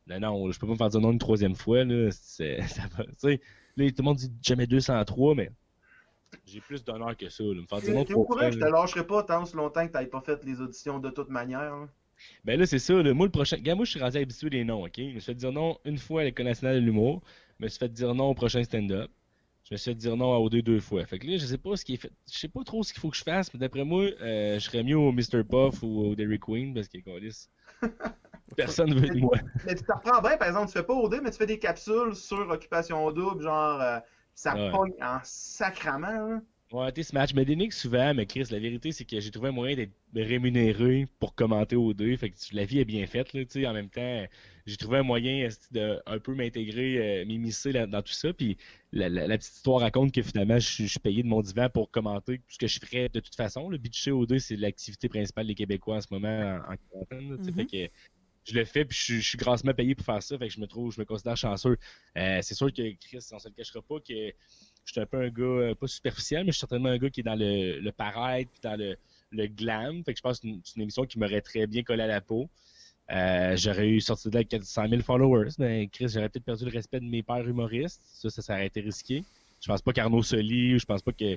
non, je peux pas me faire dire non une 3e fois, là, ça va, tu sais, là, tout le monde dit jamais 203, mais j'ai plus d'honneur que ça, là. Me faire dire non T'es au 3 courant, fois, je te là. lâcherai pas tant aussi longtemps que t'avais pas fait les auditions de toute manière. Là. Ben là, c'est ça, là. Moi, le prochain. Gars, moi, je suis rendu habitué des noms, ok? Je me suis fait dire non une fois à l'École nationale de l'humour. Je me suis fait dire non au prochain stand-up. Je me suis fait dire non à OD 2 fois. Fait que là, je sais pas ce qui est fait. Je sais pas trop ce qu'il faut que je fasse, mais d'après moi, je serais mieux au Mr. Puff ou au Dairy Queen parce que, câlisse, personne veut de moi. Mais tu t'apprends bien, par exemple, tu fais pas OD, mais tu fais des capsules sur Occupation Double, genre ça Ouais. pogne en sacrament. Là. Ouais, t'es Smash. Mais dénigre souvent, mais Chris, la vérité, c'est que j'ai trouvé un moyen d'être rémunéré pour commenter au 2. Fait que la vie est bien faite, là, tu sais. En même temps, j'ai trouvé un moyen de un peu m'intégrer, m'immiscer dans tout ça. Puis la petite histoire raconte que finalement, je suis payé de mon divan pour commenter ce que je ferais de toute façon. Le bitcher au 2, c'est l'activité principale des Québécois en ce moment en quarantaine, là, tu sais. Fait que je le fais, puis je suis grassement payé pour faire ça. Fait que je me considère chanceux. C'est sûr que Chris, on se le cachera pas que je suis un peu un gars, pas superficiel, mais je suis certainement un gars qui est dans le paraître puis dans le glam. Fait que je pense que c'est une émission qui m'aurait très bien collé à la peau. J'aurais eu sorti de là avec 400 000 followers, mais Chris, j'aurais peut-être perdu le respect de mes pairs humoristes. Ça aurait été risqué. Je pense pas qu'Arnaud Soli ou je pense pas que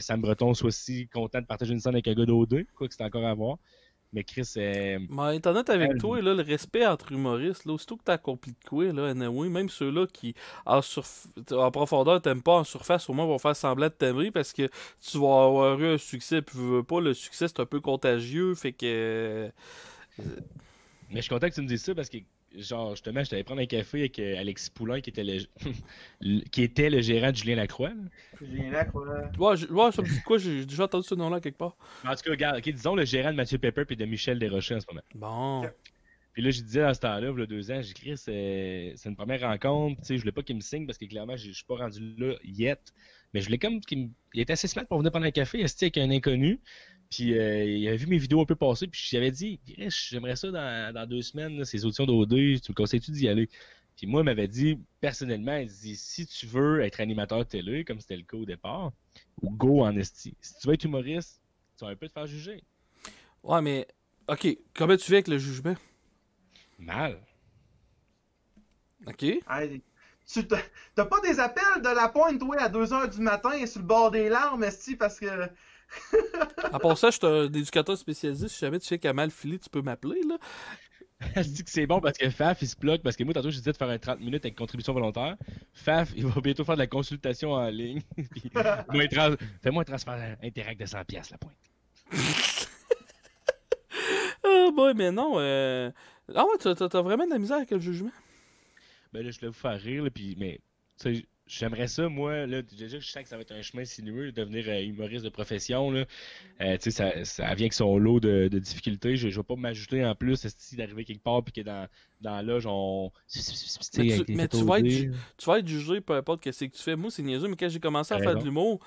Sam Breton soit si content de partager une scène avec un gars d'O2, quoi que c'est encore à voir. Mais Chris, Mais étant honnête avec toi, là, le respect entre humoristes, là, aussitôt que t'as accompli de quoi, là, anyway, même ceux-là qui, en profondeur, t'aiment pas en surface, au moins vont faire semblant de t'aimer parce que tu vas avoir eu un succès, puis veux pas, le succès c'est un peu contagieux, fait que. mais je suis content que tu me dises ça parce que, genre, justement, je t'allais prendre un café avec Alexis Poulain qui était qui était le gérant de Julien Lacroix. Là. J'ai là, quoi. Ouais, ça me dit quoi, j'ai déjà entendu ce nom-là quelque part. En tout cas, regarde, ok, disons le gérant de Mathieu Pepper et de Michel Desrochers en ce moment. Bon. Puis là, je disais à ce temps-là, il y a 2 ans, j'ai écrit, c'est une première rencontre. Tu sais, je voulais pas qu'il me signe parce que clairement, je suis pas rendu là yet. Mais je voulais comme qu'il était assez smart pour venir prendre un café, avec un inconnu. Puis il avait vu mes vidéos un peu passer. Puis j'avais dit, j'aimerais ça dans 2 semaines, là, ces auditions d'O2, tu me conseilles-tu d'y aller? Puis moi, il m'avait dit, personnellement, il dit, si tu veux être animateur télé, comme c'était le cas au départ, ou go en esti. Si tu veux être humoriste, tu vas un peu te faire juger. Ouais, mais. Ok, comment tu fais avec le jugement? Mal. Ok. Hey, t'as pas des appels de la pointe, toi, à 2h du matin et sur le bord des larmes, esti, parce que. À part ça, je suis un éducateur spécialisé. Si jamais tu sais qu'à mal filer, tu peux m'appeler, là. Je dis que c'est bon parce que Faf, il se bloque. Parce que moi, tantôt, je disais de faire un 30 minutes avec contribution volontaire. Faf, il va bientôt faire de la consultation en ligne. Puis, fais-moi un transfert Interact de 100$ la pointe. Ah, boy, mais non. Ah ouais, t'as vraiment de la misère avec le jugement? Ben là, je voulais vous faire rire. Là, puis, mais, tu sais, j'aimerais ça, moi, là, déjà, je sens que ça va être un chemin sinueux, de devenir humoriste de profession, là. Tu sais, ça vient avec son lot de difficultés. Je vais pas m'ajouter en plus, si d'arriver quelque part, puis que dans l'âge, on... Mais tu vas être jugé, peu importe ce que tu fais. Moi, c'est niaiseux, mais quand j'ai commencé à faire de l'humour,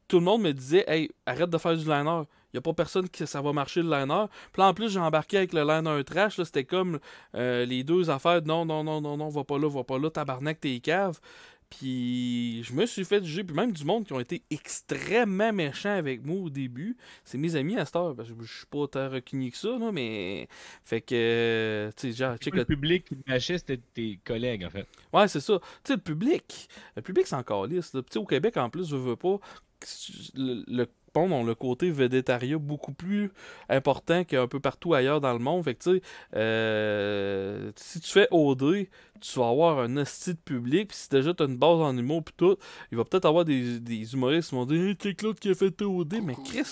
tout le monde me disait, hey, arrête de faire du liner. Il n'y a pas personne qui ça va marcher le liner. Puis là, en plus, j'ai embarqué avec le liner trash. Là, c'était comme les deux affaires. Non, va pas là, tabarnak, t'es cave. Puis je me suis fait juger. Puis même du monde qui ont été extrêmement méchants avec moi au début. C'est mes amis à cette heure. Parce que je suis pas tant requigné que ça, là, mais. Fait que. Tu sais, genre. Le public qui me lâchait, c'était tes collègues, en fait. Ouais, c'est ça. Tu sais, le public, c'est encore lisse. Tu sais, au Québec, en plus, je veux pas. Le ont le côté végétarien beaucoup plus important qu'un peu partout ailleurs dans le monde. Fait que tu sais, si tu fais OD, tu vas avoir un hostie de public, puis si déjà t'as une base en humour pis tout, il va peut-être avoir des humoristes qui vont dire hey, t'es Claude qui a fait OD, mais Chris,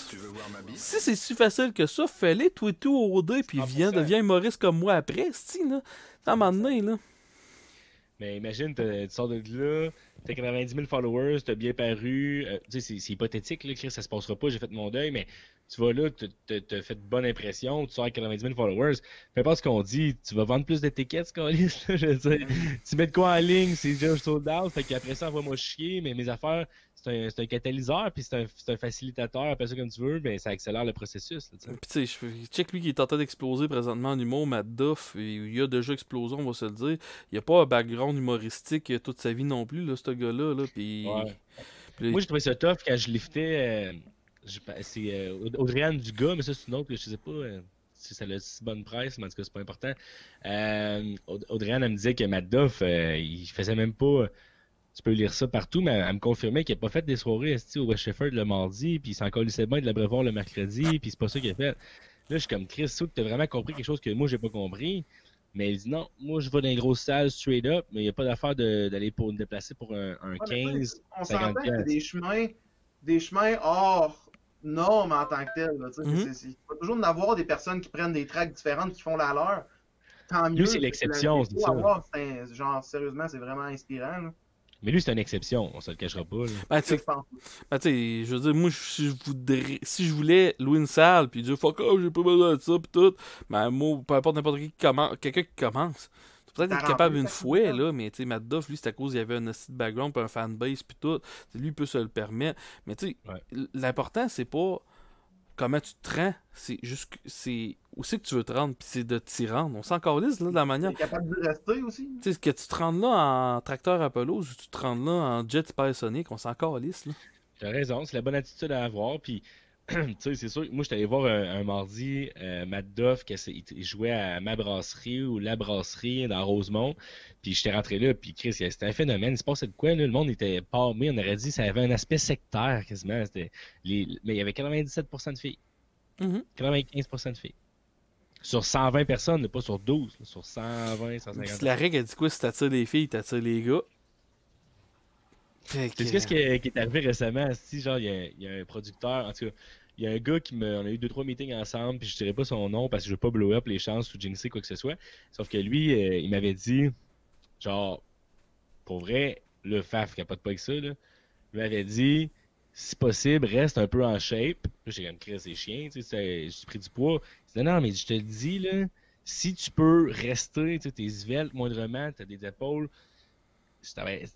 si c'est si facile que ça, fais-les toi tout OD, puis deviens humoriste comme moi après, c'ti, là. À un moment donné, là. Mais imagine, tu sors de là, t'as 90 000 followers, t'as bien paru. Tu sais, c'est hypothétique, là, Chris, ça se passera pas, j'ai fait mon deuil, mais tu vas là, t'as fait de bonne impression, tu sors avec 90 000 followers. Peu importe ce qu'on dit, tu vas vendre plus d'étiquettes, ce qu'on lit, je veux dire. Tu mets de quoi en ligne, c'est déjà sold out, fait qu'après ça, envoie-moi chier, mais mes affaires, c'est un catalyseur, puis c'est un facilitateur, appelle ça comme tu veux, mais ça accélère le processus. Puis tu sais, je check lui qui est en train d'exploser présentement en humour, Matt Duff, il a déjà explosé, on va se le dire. Il a pas un background humoristique toute sa vie non plus, là, ce gars-là. Là, pis... Moi, j'ai trouvé ça tough quand je liftais. C'est Audrey-Anne Dugas, mais ça, c'est une autre que je sais pas si ça a si bonne presse, mais en tout cas, c'est pas important. Audrey-Anne, elle me disait que Matt Duff, il faisait même pas. Tu peux lire ça partout, mais elle me confirmait qu'il n'a pas fait des soirées au West Shefford le mardi, puis il s'en colissait bien de l'Abreuvoir le mercredi, puis c'est pas ça qu'il a fait. Là, je suis comme Chris, tu as vraiment compris quelque chose que moi, j'ai pas compris. Mais il dit non, moi, je vais dans les grosses salles straight up, mais il n'y a pas d'affaire d'aller pour me déplacer pour un 15. On s'entend que c'est des chemins hors normes en tant que tel. Il faut toujours en avoir des personnes qui prennent des tracks différentes, qui font la leur. Tant mieux. Lui, c'est l'exception, c'est ça. Genre, sérieusement, c'est vraiment inspirant. Là. Mais lui, c'est une exception, on se le cachera pas. Tu sais, je veux dire, moi, si je voulais louer une salle, puis dire fuck off, j'ai pas besoin de ça, pis tout, ben, moi, peu importe n'importe qui quelqu'un qui commence, tu peux peut-être être capable une fois, là, mais tu sais, Matt Duff, lui, c'est à cause qu'il y avait un petit background, puis un fanbase, puis tout. Lui, il peut se le permettre. Mais tu sais, l'important, c'est pas comment tu te rends, c'est juste c'est où c'est que tu veux te rendre, puis c'est de t'y rendre. On s'en calisse, là, de la manière. Tu es capable de rester aussi. Tu sais, que tu te rendes là en tracteur Apollo, ou tu te rendes là en jet hypersonique, on s'en calisse, là. T'as raison, c'est la bonne attitude à avoir, puis tu sais, c'est sûr, moi, j'étais allé voir un mardi Matt Duff, il jouait à ma brasserie ou la brasserie dans Rosemont, puis j'étais rentré là, puis Chris, c'était un phénomène, il se passait de quoi, là, le monde était pâmé, on aurait dit que ça avait un aspect sectaire, quasiment, mais il y avait 97% de filles, 95% de filles. Sur 120 personnes, pas sur 12, là, sur 120, 150. Si la règle, elle dit quoi, si t'attires les filles, t'attires les gars. Tu sais ce qui est arrivé récemment? Si, genre, il y a un producteur, en tout cas, il y a un gars on a eu 2-3 meetings ensemble, puis je dirais pas son nom parce que je veux pas blow up les chances ou jinxer quoi que ce soit. Sauf que lui, il m'avait dit, genre, pour vrai, le Faf capote pas avec ça, là. Il m'avait dit, si possible, reste un peu en shape. Là, j'ai comme créé ses chiens, tu sais, j'ai pris du poids. Il dit, non, mais je te le dis, là, si tu peux rester, tu sais, t'es svelte moindrement, t'as des épaules, tu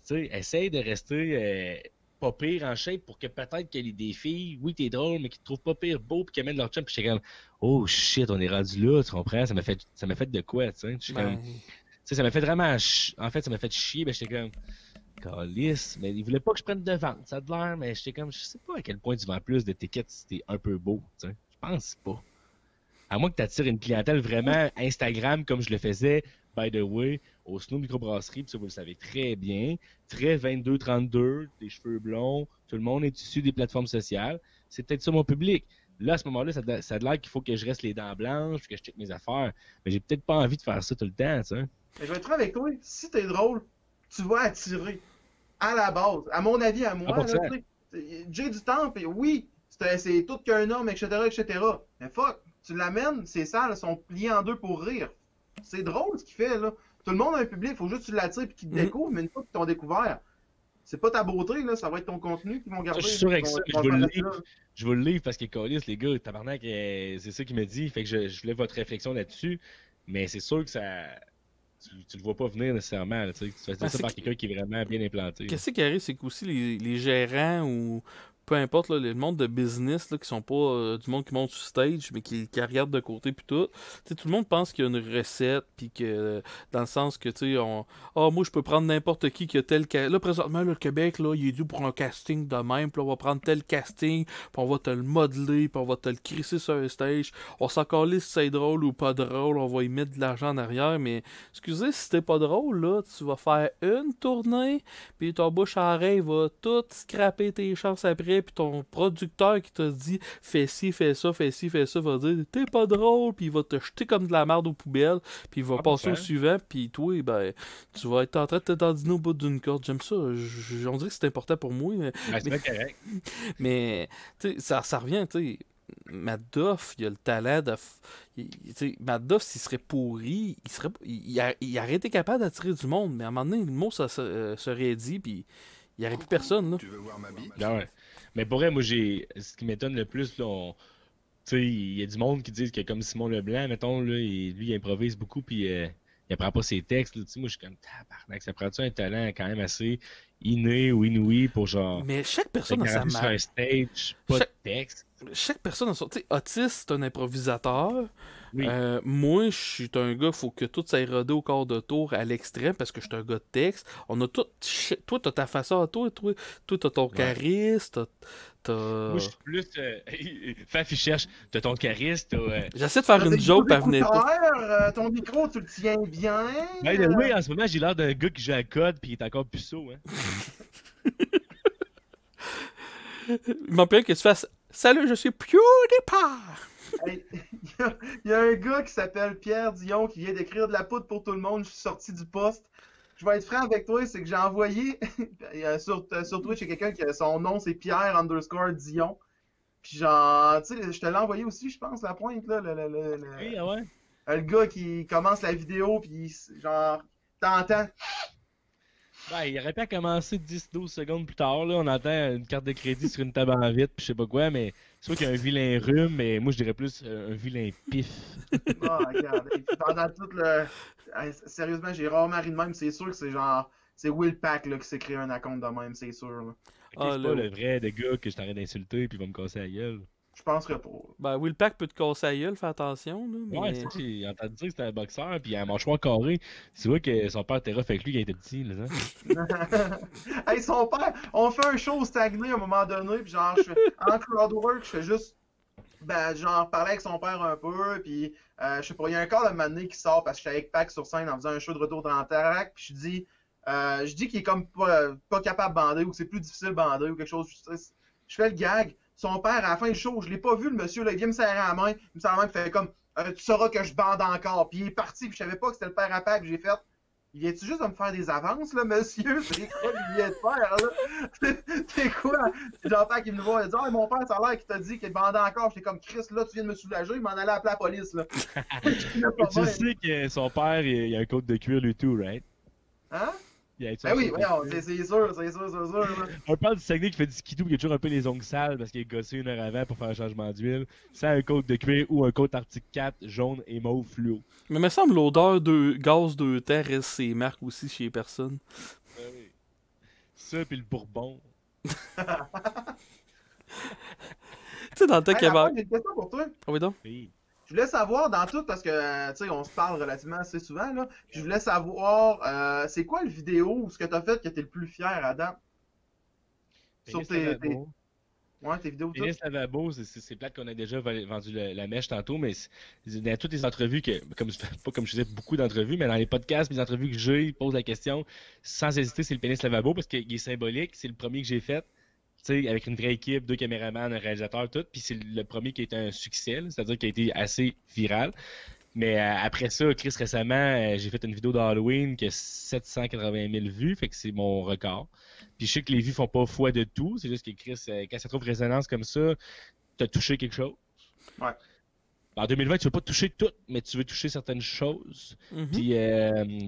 sais, essaye de rester pas pire en shape pour que peut-être qu'il y ait des filles, oui, t'es drôle, mais qui te trouvent pas pire beau puis qui amènent leur chum. Puis j'étais comme, oh shit, on est rendu là, tu comprends? Ça m'a fait de quoi, tu sais? Comme, tu sais, ça m'a fait vraiment, en fait, ça m'a fait chier, ben j'étais comme, calisse, mais il voulait pas que je prenne de vente, ça a de l'air, mais j'étais comme, je sais pas à quel point tu vends plus d'étiquettes si t'es un peu beau, tu sais? Je pense pas. À moins que t'attires une clientèle vraiment Instagram comme je le faisais, by the way, au Snow Microbrasserie, puis ça vous le savez très bien, très 22-32, des cheveux blonds, tout le monde est issu des plateformes sociales. C'est peut-être ça mon public. Là, à ce moment-là, ça a l'air qu'il faut que je reste les dents blanches, que je check mes affaires. Mais j'ai peut-être pas envie de faire ça tout le temps, tu sais. Mais je vais être franc avec toi, si t'es drôle, tu vas attirer à la base. À mon avis, à moi, là, Jay du Temple, oui, c'est tout qu'un homme, etc., etc. Mais fuck, tu l'amènes, ses salles sont pliées en deux pour rire. C'est drôle ce qu'il fait, là. Tout le monde a un public, il faut juste que tu l'attires et qu'ils te découvrent, mais une fois qu'ils t'ont découvert, c'est pas ta beauté, là, ça va être ton contenu qu'ils vont garder. Je suis sûr avec ça, Ils mais vont je vais le faire lire. Je vais le lire parce que Callis, les gars, tabarnak, c'est ça qu'il me dit. Fait que je voulais votre réflexion là-dessus. Mais c'est sûr que ça. Tu le vois pas venir nécessairement. Là, tu fais ça par quelqu'un qui est vraiment bien implanté. Qu'est-ce qui arrive, c'est qu'aussi les gérants ou peu importe, là, le monde de business là, qui sont pas du monde qui monte sur stage, mais qui regardent de côté puis tout. T'sais, tout le monde pense qu'il y a une recette, puis que dans le sens que, tu sais, moi je peux prendre n'importe qui a tel. Là, présentement, le Québec, là, il est dû pour un casting de même, puis on va prendre tel casting, puis on va te le modeler, puis on va te le crisser sur un stage. On s'en calisse si c'est drôle ou pas drôle, on va y mettre de l'argent en arrière, mais excusez, si c'était pas drôle, là, tu vas faire une tournée, puis ton bouche à oreille va tout scraper tes chances après. Puis ton producteur qui t'a dit fais ci, fais ça, fais ci, fais ça, va dire t'es pas drôle, puis il va te jeter comme de la merde aux poubelles, puis il va passer au suivant, puis toi, ben, tu vas être en train de te dandiner au bout d'une corde. J'aime ça, on dirait que c'est important pour moi. C'est correct. Mais, tu sais, ça revient, tu sais. Matt Duff, il a le talent de. Matt Duff, s'il serait pourri, il aurait été capable d'attirer du monde, mais à un moment donné, le mot ça serait dit, puis il n'y aurait plus personne, là. Tu veux voir ma bite? Ah ouais. Mais pour vrai, moi, ce qui m'étonne le plus, là, tu sais, il y a du monde qui dit que comme Simon Leblanc, mettons, là, lui, il improvise beaucoup, puis il apprend pas ses textes, là, tu sais, moi, je suis comme, tabarnak, ça prend-tu un talent quand même assez inné ou inouï pour genre... Mais chaque personne a sa sur un stage, pas de texte. Chaque personne a son... Tu sais, Otis, c'est un improvisateur. Oui. Moi, je suis un gars, faut que tout s'aille rodé au quart de tour à l'extrême parce que je suis un gars de texte. On a tout. Toi, t'as ta façon à toi, t'as ton charisme, Moi, je suis plus. Faf, il cherche. T'as ton charisme, J'essaie de faire une joke, elle venait pas. Ton micro, tu le tiens bien. Oui, en ce moment, j'ai l'air d'un gars qui joue à code puis il est encore puceau, hein. Il m'empêche que tu fasses salut, je suis PewDiePie. Hey, il y a un gars qui s'appelle Pierre Dion qui vient d'écrire de la poudre pour tout le monde. Je suis sorti du poste. Je vais être franc avec toi, c'est que j'ai envoyé sur Twitch, il y a quelqu'un qui son nom c'est Pierre_Dion. Puis genre, tu sais, je te l'ai envoyé aussi, je pense, la pointe là. Oui, ah ouais. Le gars qui commence la vidéo, puis genre, t'entends. Ben, il aurait pas commencé 10-12 secondes plus tard, là. On entend une carte de crédit sur une table en vitre, puis je sais pas quoi, mais c'est sûr qu'il y a un vilain rhume, mais moi je dirais plus un vilain pif. Ah, regarde, et puis pendant tout le. Sérieusement, j'ai rarement ri de même, c'est sûr que c'est genre. C'est Will Pack là, qui s'est créé un account de même, c'est sûr. Là. Okay, c'est pas le vrai de gars que je t'arrête d'insulter, puis il va me casser la gueule. Je penserais pas. Ben, Will Pack peut te casser la guelle, fais attention. Là, mais... Ouais, c'est ça, j'ai entendu dire que c'était un boxeur, puis il a un mâchoire carré. Tu vois que son père était rough avec lui quand il était petit, là. Hein? Hey, son père, on fait un show au Saguenay à un moment donné, puis genre, en crowdwork, je fais juste, ben, genre, parler avec son père un peu, puis je sais pas, il y a un corps de mané qui sort parce que je suis avec Pac sur scène en faisant un show de retour dans l'Antarac, puis je dis qu'il est comme pas capable de bander, ou que c'est plus difficile de bander, ou quelque chose. Je fais le gag. Son père, à la fin du show, je l'ai pas vu, le monsieur, là, il vient me serrer la main, il me serre la main, il fait comme tu sauras que je bande encore. Puis il est parti, puis je savais pas que c'était le père à Pac, j'ai fait. Il vient-tu juste de me faire des avances, là, monsieur? C'est quoi qu'il vient de faire, là? C'est quoi? Genre, Pac, il me voit, il dit, mon père, ça a l'air qu'il t'a dit qu'il bandait encore. J'étais comme, Chris, là, tu viens de me soulager, il m'en allait appeler la police, là. Tu sais que son père, il a un côte de cuir, lui, tout, right? Hein? Ben oui, c'est sûr. On parle du Saguenay qui fait du skidoo et qui a toujours un peu les ongles sales parce qu'il est gossé une heure avant pour faire un changement d'huile. C'est un côte de cuir ou un côte Arctic 4 jaune et mauve fluo. Mais il me semble l'odeur de gaz de terre reste ses marques aussi chez les personnes. Oui. Ça puis le bourbon. Tu sais, dans le temps qu'il y avait... J'ai une question pour toi. Ah oui, donc? Oui. Je voulais savoir dans tout, parce que, tu sais, on se parle relativement assez souvent, là. Puis je voulais savoir, c'est quoi le vidéo ou ce que t'as fait que t'es le plus fier à date? Sur tes vidéos. Pénis Lavabo, c'est plate qu'on a déjà vendu la mèche tantôt, mais dans toutes les entrevues, pas comme je faisais beaucoup d'entrevues, mais dans les podcasts, les entrevues que j'ai, ils posent la question, sans hésiter, c'est le Pénis Lavabo, parce qu'il est symbolique, c'est le premier que j'ai fait. Avec une vraie équipe, 2 caméramans, un réalisateur, tout. Puis c'est le premier qui a été un succès, c'est-à-dire qui a été assez viral. Mais après ça, Chris, récemment, j'ai fait une vidéo d'Halloween qui a 780 000 vues, fait que c'est mon record. Puis je sais que les vues font pas foi de tout, c'est juste que Chris, quand ça trouve résonance comme ça, t'as touché quelque chose. Ouais. En 2020, tu veux pas toucher tout, mais tu veux toucher certaines choses. Mhm. Puis,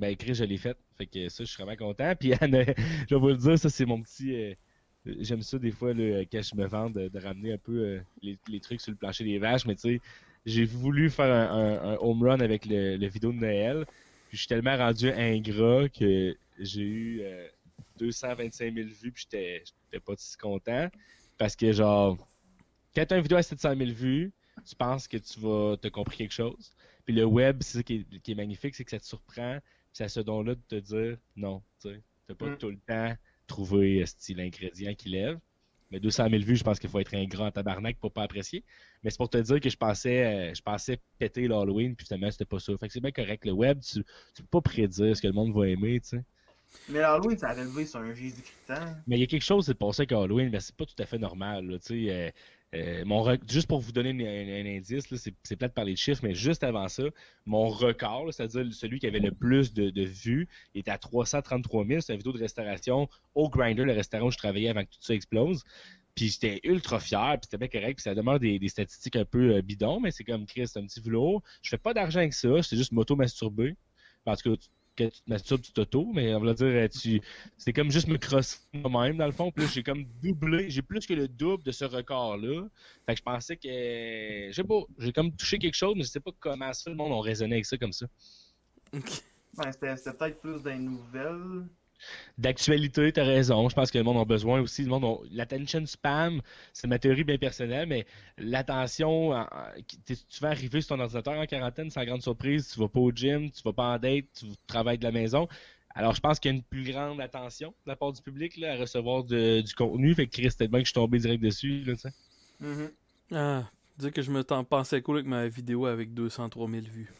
ben, Chris, je l'ai fait. Fait que ça, je suis vraiment content. Puis, Anne, je vais vous le dire, ça, c'est mon petit. J'aime ça des fois, là, quand je me vante, de ramener un peu les trucs sur le plancher des vaches. Mais tu sais, j'ai voulu faire un home run avec le vidéo de Noël. Puis, je suis tellement rendu ingrat que j'ai eu 225 000 vues. Puis, j'étais pas si content. Parce que, genre, quand tu as une vidéo à 700 000 vues, tu penses que tu vas te compris quelque chose. Puis le web, c'est ça qui est magnifique, c'est que ça te surprend. Puis c'est ce don-là de te dire non, tu sais, t'as pas tout le temps trouvé l'ingrédient qui lève. Mais 200 000 vues, je pense qu'il faut être un grand tabarnak pour pas apprécier. Mais c'est pour te dire que je pensais péter l'Halloween, puis finalement, c'était pas ça. Fait que c'est bien correct. Le web, tu peux pas prédire ce que le monde va aimer, tu sais. Mais l'Halloween, ça a relevé sur un Jésus-Christ. Mais il y a quelque chose, c'est de passer avec Halloween, mais c'est pas tout à fait normal, là, tu sais. Juste pour vous donner un indice, là, c'est plate de parler de chiffres, mais juste avant ça, mon record, là, c'est-à-dire celui qui avait le plus de vues, était à 333 000. C'est une vidéo de restauration au Grindr, le restaurant où je travaillais avant que tout ça explose. Puis j'étais ultra fier, puis c'était bien correct, puis ça demande des statistiques un peu bidons, mais c'est comme Chris, c'est un petit velours. Je fais pas d'argent avec ça, j'étais juste m'auto-masturber. Parce que quand tu te masturbes, tu t'auto, mais on va dire, c'est comme juste me crosser moi-même, dans le fond. Puis là, j'ai comme doublé, j'ai plus que le double de ce record-là. Fait que je pensais que, je sais pas, j'ai comme touché quelque chose, mais je sais pas comment ça, le monde a raisonné avec ça comme ça. Ben, c'était peut-être plus des nouvelles. D'actualité, t'as raison. Je pense que le monde a besoin aussi. L'attention spam, c'est ma théorie bien personnelle, mais l'attention, tu vas arriver sur ton ordinateur en quarantaine, sans grande surprise, tu vas pas au gym, tu vas pas en date, tu travailles de la maison. Alors, je pense qu'il y a une plus grande attention de la part du public là, à recevoir du contenu. Fait que Chris, c'était bien que je suis tombé direct dessus, là, tu sais. Ah, dire que je me pensais cool avec ma vidéo avec 203 000 vues.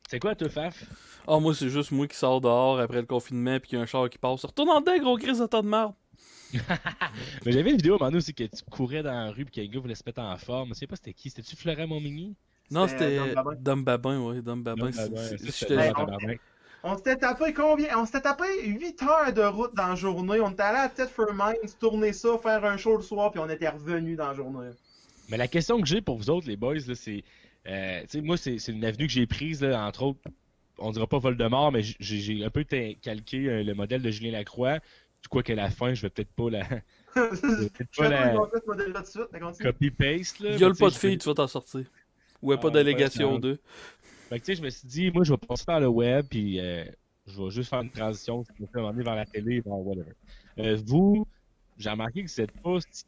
C'est quoi, toi, Faf? Ah, moi, c'est juste moi qui sors dehors après le confinement, puis qu'il y a un char qui passe. Retourne en dedans, gros Chris de tas de merde. Mais j'avais une vidéo à un moment donné aussi que tu courais dans la rue puis qu'un gars voulait se mettre en forme. Je sais pas c'était qui. C'était-tu Florent Montmigny? Non, c'était Dom Babin. Dom Babin, ouais. Dom Babin. On s'était tapé combien? On s'était tapé 8 heures de route dans la journée. On était allé à Thetford Mines, tourner ça, faire un show le soir, puis on était revenus dans la journée. Mais la question que j'ai pour vous autres, les boys, là, c'est... tu sais, moi, c'est une avenue que j'ai prise, là, entre autres, on dira pas Voldemort, mais j'ai un peu calqué le modèle de Julien Lacroix. Quoi qu'à la fin, je vais peut-être pas la... copy-paste, là. Viole pas de fille, tu vas t'en sortir. Ou pas d'allégation 2. Fait que tu sais, je me suis dit, moi, je vais passer par le web, puis je vais juste faire une transition, je me fais emmener vers la télé, vers whatever. Vous, j'ai remarqué que vous n'êtes pas si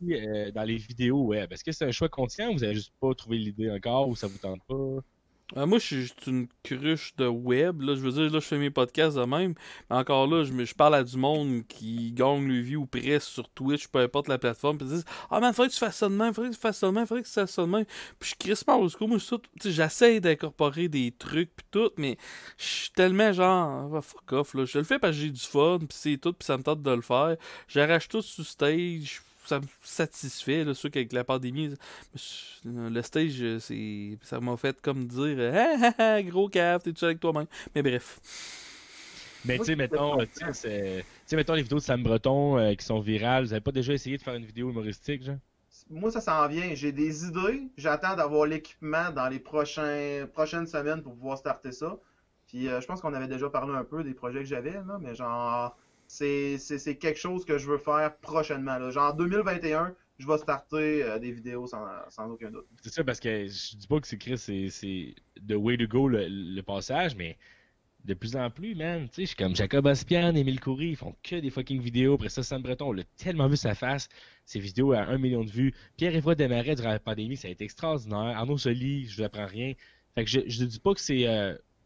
dans les vidéos web. Est-ce que c'est un choix conscient ou vous n'avez juste pas trouvé l'idée encore ou ça vous tente pas? Moi, je suis juste une cruche de web. Là. Je veux dire, là, je fais mes podcasts de même. Mais encore là, je parle à du monde qui gagne le view ou presque sur Twitch, peu importe la plateforme. Puis ils disent ah, man, faudrait que tu fasses ça de même, faudrait que tu fasses ça de même, faudrait que tu fasses ça de même. Puis je suis crispement au secours. Moi, j'essaie d'incorporer des trucs, puis tout. Mais je suis tellement genre, fuck off. Là. Je le fais parce que j'ai du fun, puis c'est tout, puis ça me tente de le faire. J'arrache tout sur stage. Ça me satisfait, là, sûr qu'avec la pandémie, le stage, ça m'a fait comme dire gros cave, t'es tout seul avec toi-même. Mais bref. Mais tu sais, mettons les vidéos de Sam Breton qui sont virales, vous avez pas déjà essayé de faire une vidéo humoristique, genre? Moi, ça s'en vient. J'ai des idées. J'attends d'avoir l'équipement dans les prochaines semaines pour pouvoir starter ça. Puis je pense qu'on avait déjà parlé un peu des projets que j'avais, là, mais genre... C'est quelque chose que je veux faire prochainement. Là. Genre en 2021, je vais starter des vidéos sans aucun doute. C'est ça, parce que je dis pas que c'est the way to go le passage, mais de plus en plus, man, tu sais, je suis comme Jacob Ospian, Émile Coury, ils font que des fucking vidéos. Après ça, Sam Breton, on l'a tellement vu sa face, ses vidéos à 1 million de vues. Pierre-Yves Desmarais durant la pandémie, ça a été extraordinaire. Arnaud Soli, je vous apprends rien. Fait que je ne dis pas que c'est...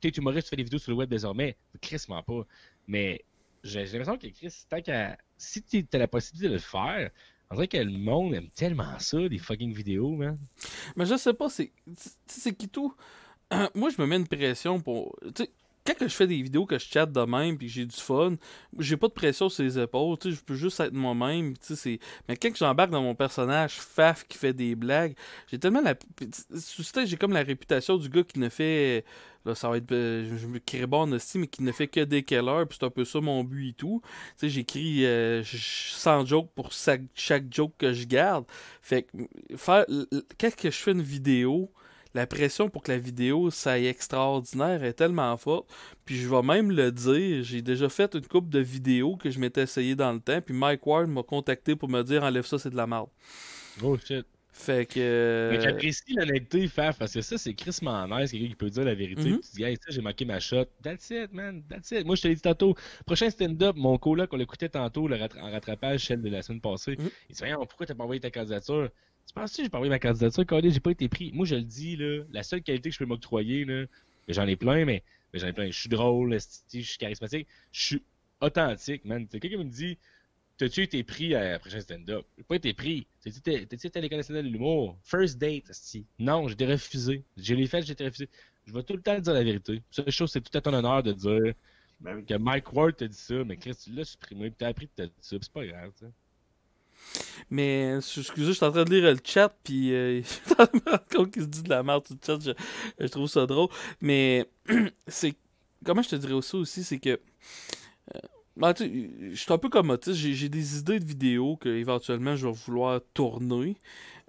t'es humoriste, tu fais des vidéos sur le web désormais. Crissement pas. Mais... j'ai l'impression que Chris, si tu as la possibilité de le faire, on dirait que le monde aime tellement ça, des fucking vidéos, man. Mais je sais pas, c'est qui tout. Moi, je me mets une pression pour. Tu sais, quand je fais des vidéos que je chatte de même puis que j'ai du fun, j'ai pas de pression sur les épaules, tu sais, je peux juste être moi-même, tu sais, mais quand j'embarque dans mon personnage Faf qui fait des blagues, j'ai tellement j'ai comme la réputation du gars qui ne fait, là, ça va être, je me crée bon aussi, mais qui ne fait que des killers, puis c'est un peu ça mon but et tout, tu sais, j'écris 100 jokes pour chaque joke que je garde, fait que quand je fais une vidéo, la pression pour que la vidéo ça aille extraordinaire est tellement forte. Puis je vais même le dire, j'ai déjà fait une couple de vidéos que je m'étais essayé dans le temps, puis Mike Ward m'a contacté pour me dire enlève ça, c'est de la merde. Oh shit. Fait que. Mais j'apprécie l'honnêteté, Faf, parce que ça, c'est crissement nice, quelqu'un qui peut dire la vérité. Mhm. Tu dis, hey, ça, j'ai manqué ma shot. That's it, man. That's it. Moi, je te l'ai dit tantôt. Prochain stand-up, mon coloc, on l'écoutait tantôt, en rattrapage, celle de la semaine passée. Mhm. Il dit, voyons, pourquoi t'as pas envoyé ta candidature? Tu penses-tu que j'ai pas envoyé ma candidature, Cody? J'ai pas été pris. Moi, je le dis, là, la seule qualité que je peux m'octroyer, là, mais j'en ai plein, mais j'en ai plein. Je suis drôle, je suis charismatique, je suis authentique, man. T'sais, quelqu'un me dit, t'as-tu été pris à la prochaine stand-up? J'ai pas été pris. T'as-tu été à l'École nationale de l'humour? First date, asti. Non, j'ai été refusé. Je l'ai fait, j'ai été refusé. Je vais tout le temps dire la vérité. Cette chose, c'est tout à ton honneur de dire Ben oui. que Mike Ward t'a dit ça, mais Chris, tu l'as supprimé, pis t'as appris que t'as dit ça, pis c'est pas grave, tu sais. Mais, excusez, je suis en train de lire le chat, puis je suis en train de me rendre compte qu'il se dit de la merde sur le chat, je trouve ça drôle. Mais, c'est. Comment je te dirais aussi, c'est que. Ben, tu sais, je suis un peu comme autiste, j'ai des idées de vidéos que éventuellement je vais vouloir tourner.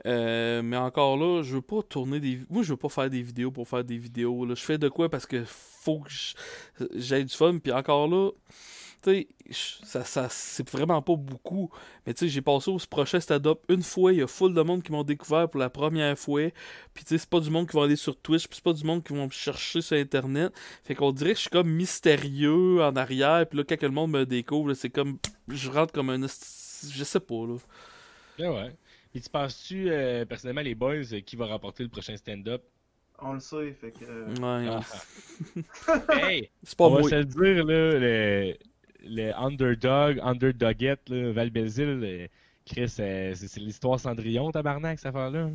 Mais encore là, je veux pas tourner des. Moi, je veux pas faire des vidéos pour faire des vidéos. Là. Je fais de quoi parce que faut que j'aie du fun. Puis encore là, tu sais, ça c'est vraiment pas beaucoup. Mais tu sais, j'ai passé au prochain stand-up une fois. Il y a full de monde qui m'ont découvert pour la première fois. Puis tu sais, c'est pas du monde qui va aller sur Twitch. Puis c'est pas du monde qui vont me chercher sur Internet. Fait qu'on dirait que je suis comme mystérieux en arrière. Puis là, quand le monde me découvre, là, c'est comme. Je rentre comme un. Je sais pas, là. Ouais. Puis tu penses-tu, personnellement, les boys, qui va remporter le prochain stand-up? On le sait, fait que. Ouais, Hey! c'est pas On va moi. se le dire, là, le underdoguette, là, Val Belzile, Chris, c'est l'histoire Cendrillon, tabarnak, cette affaire-là.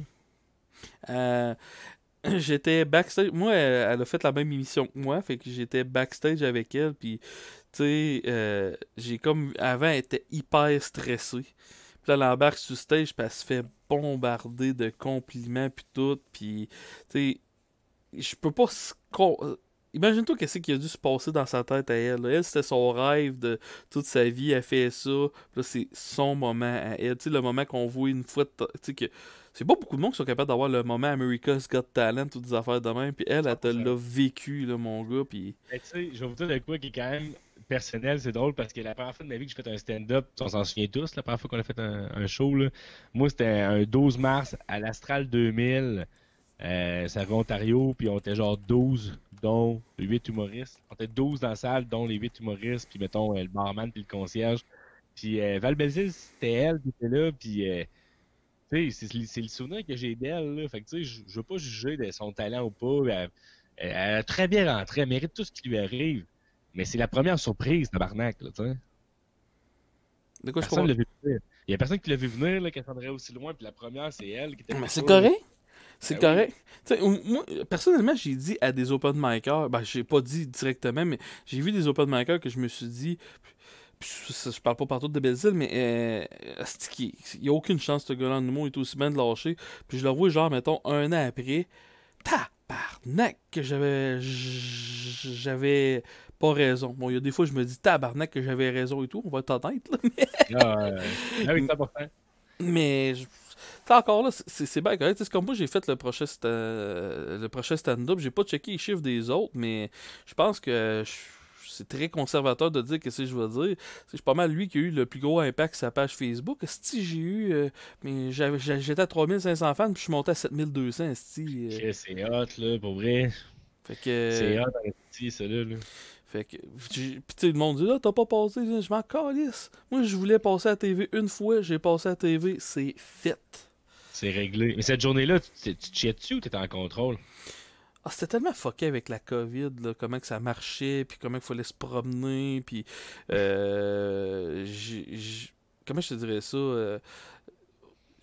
J'étais backstage. Moi, elle a fait la même émission que moi, fait que j'étais backstage avec elle, puis tu sais, j'ai comme. Avant, elle était hyper stressée. Puis là, elle embarque sur stage, puis elle se fait bombarder de compliments, puis tout, puis tu sais, je peux pas. Imagine-toi qu'est-ce qui a dû se passer dans sa tête à elle. Là. Elle, c'était son rêve de toute sa vie. Elle fait ça. Puis là, c'est son moment à elle. Tu sais, le moment qu'on voit une fois. Tu sais, que c'est pas beaucoup de monde qui sont capables d'avoir le moment America's Got Talent, toutes des affaires de même. Puis elle te l'a vécu, là, mon gars. Puis. Tu sais, je vais vous dire de quoi qui est quand même personnel, c'est drôle parce que la première fois de ma vie que j'ai fait un stand-up, on s'en souvient tous, la première fois qu'on a fait un show, là, moi c'était un 12 mars à l'Astral 2000, c'est à Ontario, puis on était genre 12, dont 8 humoristes. On était 12 dans la salle, dont les 8 humoristes, puis mettons le barman puis le concierge. Puis Val Belzile, c'était elle qui était là, puis tu sais, c'est le souvenir que j'ai d'elle, là. Fait que tu sais, je veux pas juger de son talent ou pas. Elle a très bien rentré, elle mérite tout ce qui lui arrive. Mais c'est la première surprise, tabarnak, là, tu sais. De quoi Personne l'a vu venir. Il y a personne qui l'a vu venir, là, qu'elle s'en allait aussi loin, puis la première, c'est elle qui était. Mais c'est correct. C'est Ben correct. Tu sais, moi, personnellement, j'ai dit à des open micers, ben, j'ai pas dit directement, mais j'ai vu des open micers que je me suis dit, puis je parle pas partout de Belzile, mais il y a aucune chance que ce gars-là en humour est aussi bien de lâcher. Puis je le vois, genre, mettons, un an après, tabarnak, que j'avais pas raison. Bon, il y a des fois, je me dis tabarnak que j'avais raison et tout, on va être honnête, là, Ah oui, 100%. mais encore là, c'est bien correct. C'est comme moi, j'ai fait le prochain stand-up. J'ai pas checké les chiffres des autres, mais je pense que c'est très conservateur de dire qu'est-ce que je veux dire. C'est pas mal lui qui a eu le plus gros impact sur sa page Facebook. Si j'ai eu. Mais j'étais à 3500 fans, puis je suis monté à 7200. C'est hot, là, pour vrai. Fait que. C'est hot, ça, là. Fait que. Puis tu sais, le monde dit là, t'as pas passé. Je m'en calisse. Moi, je voulais passer à la TV une fois. J'ai passé à la TV. C'est fait. C'est réglé. Mais cette journée-là, tu te chiais dessus ou t'étais en contrôle? Ah, c'était tellement fucké avec la COVID, là, comment que ça marchait, puis comment il fallait se promener, puis comment je te dirais ça,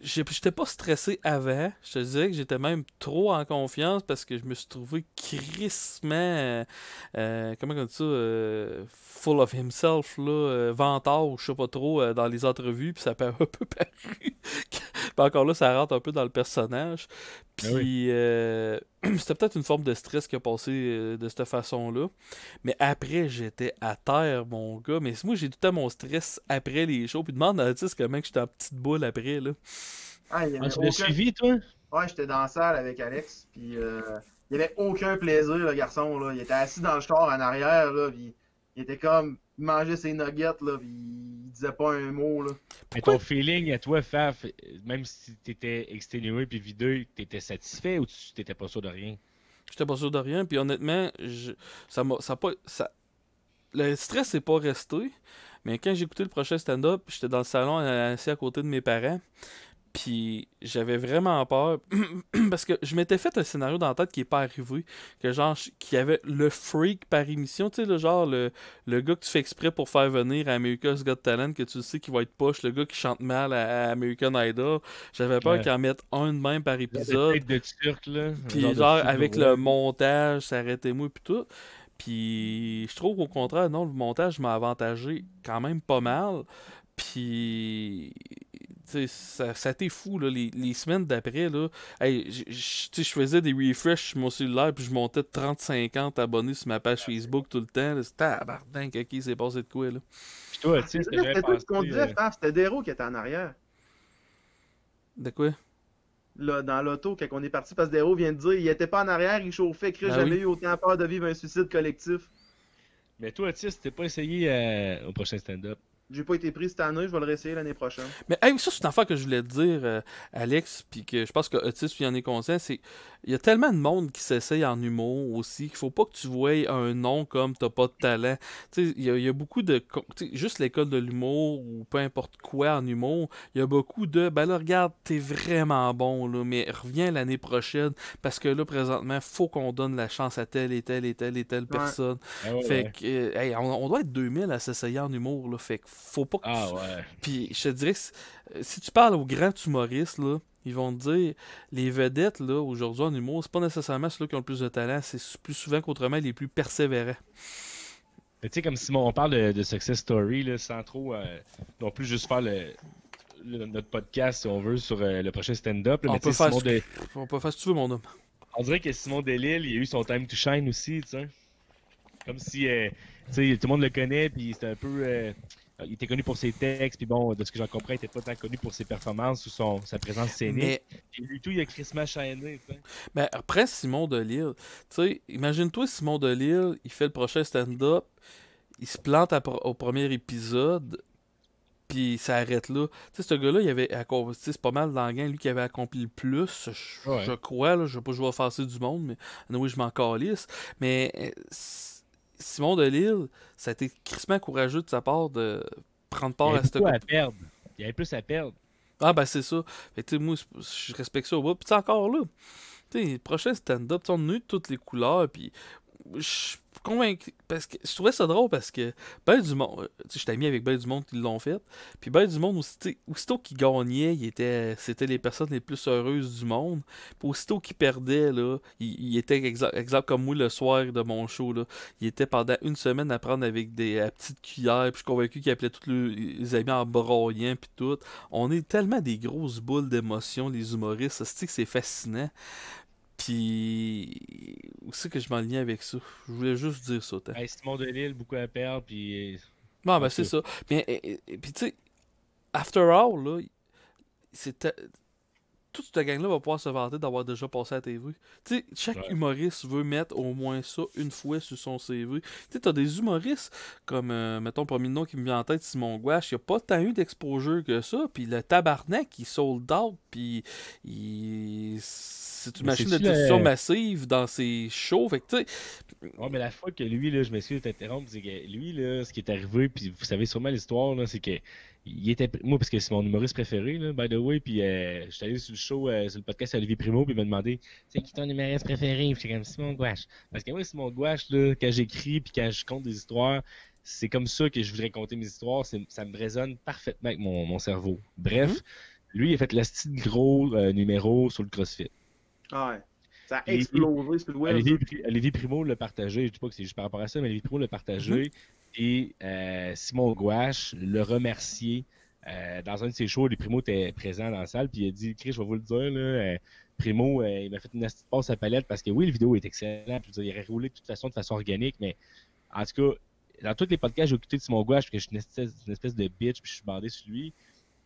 j'étais pas stressé avant, je te dirais que j'étais même trop en confiance parce que je me suis trouvé crissement, comment on dit ça, full of himself, là, vantard ou je sais pas trop, dans les entrevues, puis ça a un peu paru. Puis encore là, ça rentre un peu dans le personnage. Puis c'était peut-être une forme de stress qui a passé de cette façon-là. Mais après, j'étais à terre, mon gars. Mais moi, j'ai tout le temps mon stress après les shows. Puis demande à Atis comment que j'étais en petite boule après, là. Ah, il y avait Tu l'as suivi, toi? Ouais, j'étais dans la salle avec Alex, puis il avait aucun plaisir, le garçon, là. Il était assis dans le char en arrière, là, puis il était comme, il mangeait ses nuggets, là, puis il disait pas un mot, là. Mais ton feeling à toi, Faf, même si t'étais exténué puis videux, t'étais satisfait ou tu t'étais pas sûr de rien? J'étais pas sûr de rien, puis honnêtement, le stress n'est pas resté, mais quand j'ai écouté le prochain stand-up, j'étais dans le salon assis à côté de mes parents, puis j'avais vraiment peur, parce que je m'étais fait un scénario dans la tête qui est pas arrivé, que genre, qu'il y avait le freak par émission, tu sais, le genre, le gars que tu fais exprès pour faire venir à America's Got Talent, que tu sais qu'il va être poche, le gars qui chante mal à American Idol, j'avais peur qu'il en mette un de même par épisode. Tête de turc, là. Puis genre, avec le montage, ça arrêtait moi puis tout. Puis je trouve qu'au contraire, non, le montage m'a avantagé quand même pas mal. Puis tu sais, ça t'est fou, là, les semaines d'après, là. Hey, je faisais des refreshs sur mon cellulaire, puis je montais de 30-50 abonnés sur ma page Facebook tout le temps. Là. C'était tabarnak, ok, c'est passé de quoi, là. Puis toi, tu sais, ce que j'avais C'était tout ce qu'on pensé... disait, Faf, c'était Dero qui était en arrière. De quoi? Là, dans l'auto, quand on est parti, parce que Dero vient de dire, il était pas en arrière, il chauffait, Chris, Ben j'avais oui. eu autant peur de vivre un suicide collectif. Mais toi, tu sais, t'es pas essayé au prochain stand-up. J'ai pas été pris cette année, je vais le réessayer l'année prochaine. Mais hey, ça, c'est une affaire que je voulais te dire, Alex, puis que je pense que Otis, il en est conscient, c'est il y a tellement de monde qui s'essaye en humour aussi qu'il faut pas que tu voies un nom comme t'as pas de talent. Tu sais, il y a beaucoup de... juste l'école de l'humour ou peu importe quoi en humour, il y a beaucoup de... Ben là, regarde, t'es vraiment bon, là, mais reviens l'année prochaine parce que là, présentement, faut qu'on donne la chance à telle et telle et telle et telle personne. Ah ouais, Fait ouais. que, hey, on doit être 2000 à s'essayer en humour, là. Fait que faut pas que Ah tu- ouais. Puis je te dirais que si tu parles aux grands humoristes, là, ils vont te dire les vedettes là, aujourd'hui en humour, c'est pas nécessairement ceux qui ont le plus de talent, c'est plus souvent qu'autrement les plus persévérants. Mais tu sais, comme Simon, on parle de success story, là, sans trop non plus juste faire notre podcast, si on veut, sur le prochain stand-up. Là, On mais peut tu sais, faire Simon On peut faire ce que tu veux, mon homme. on dirait que Simon Delille, il a eu son time to shine aussi, tu sais. Comme si, tu sais, tout le monde le connaît, puis c'était un peu... il était connu pour ses textes, puis bon, de ce que j'en comprends, il était pas tant connu pour ses performances ou sa présence scénique. Mais, Puis lui, tout, il a crissement chaîné, tu sais. mais après Simon Delille, tu sais, imagine-toi Simon Delille, il fait le prochain stand-up, il se plante au premier épisode, puis ça arrête là. Tu sais, ce gars-là, il avait accompli, c'est pas mal dans la gang, lui qui avait accompli le plus, Ouais. je crois, là, je veux pas jouer offensé du monde, mais oui, je m'en calisse. Mais Simon Delille, ça a été crissement courageux de sa part de prendre Il part à avait cette beaucoup à perdre. Il avait plus à perdre. Ah ben c'est ça. Fait que, tu sais, moi, je respecte ça au bout. Puis tu sais, encore là, tu sais, le prochain stand-up, tu sais, on a eu toutes les couleurs, puis je suis convaincu, parce que je trouvais ça drôle parce que ben du monde, tu sais, j'étais ami avec ben du monde qui l'ont fait, puis ben du monde, aussitôt qu'ils gagnaient, c'était les personnes les plus heureuses du monde, puis aussitôt qu'ils perdaient, là, il était exemple comme moi le soir de mon show, là, il était pendant une semaine à prendre avec des petites cuillères, puis je suis convaincu qu'il appelait tous les amis en broyant, puis tout. On est tellement des grosses boules d'émotions, les humoristes, c'est fascinant. Puis, où c'est que je m'enlignais avec ça? Je voulais juste dire ça. Hey, Simon Delille, beaucoup à perdre, puis... Non, ben c'est ça. Mais, puis tu sais, After All, là, c'était... Toute cette gang-là va pouvoir se vanter d'avoir déjà passé à la TV. Tu sais, chaque humoriste veut mettre au moins ça une fois sur son CV. Tu sais, t'as des humoristes comme, mettons, le premier nom qui me vient en tête, Simon Gouache, il a pas tant eu d'exposure que ça, puis le tabarnak, il sold out, puis c'est une Mais machine de c'est-tu diffusion massive dans ses shows, fait que tu sais... Ouais, mais la fois que lui, là, je m'excuse de t'interrompre, c'est que lui, là, ce qui est arrivé, puis vous savez sûrement l'histoire, là, c'est que il était... Moi, parce que c'est mon humoriste préféré, là, by the way, puis je suis allé sur le show, sur le podcast Olivier Primo, puis il m'a demandé « C'est qui ton humoriste préféré? » Puis j'étais comme « Simon Gouache. » Parce que moi, Simon Gouache, là, quand j'écris, puis quand je compte des histoires, c'est comme ça que je voudrais compter mes histoires, ça me résonne parfaitement avec mon cerveau. Bref, lui, il a fait le style gros numéro sur le CrossFit. Ah ouais. Ça a explosé sur le web. Olivier Primo l'a partagé. Je dis pas que c'est juste par rapport à ça, mais Olivier Primo l'a partagé. Et Simon Gouache l'a remercié. Dans un de ses shows, Olivier Primo était présent dans la salle. Puis il a dit Chris, je vais vous le dire. Là, Primo, il m'a fait une petite passe à palette parce que oui, la vidéo est excellente. Puis, il aurait roulé de toute façon, organique. Mais en tout cas, dans tous les podcasts, j'ai écouté de Simon Gouache parce que je suis une espèce de bitch. Puis je suis bandé sur lui.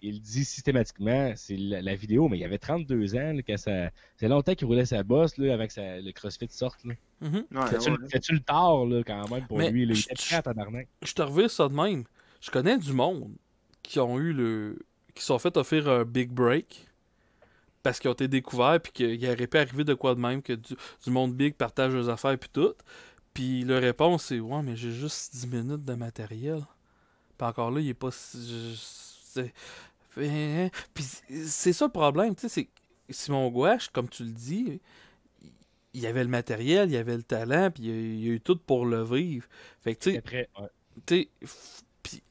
il dit systématiquement, c'est la vidéo, mais il avait 32 ans, là, quand ça c'est longtemps qu'il roulait sa bosse là, avant que le CrossFit sorte. Là. Mhm. Ouais, Fais-tu le tort là, quand même pour Mais lui? Là, il je- était prêt à tabarnak. Je te reviens ça de même. Je connais du monde qui ont eu qui se sont fait offrir un big break parce qu'ils ont été découverts puis qu'il n'aurait pas arrivé de quoi de même que du monde big partage leurs affaires puis tout. Puis leur réponse c'est ouais mais j'ai juste 10 minutes de matériel. Puis encore là, il est pas puis c'est ça le problème, tu sais, c'est Simon Gouache, comme tu le dis, il y avait le matériel, il y avait le talent, puis il y a eu tout pour le vivre. Fait que tu sais, Après, ouais. tu sais, puis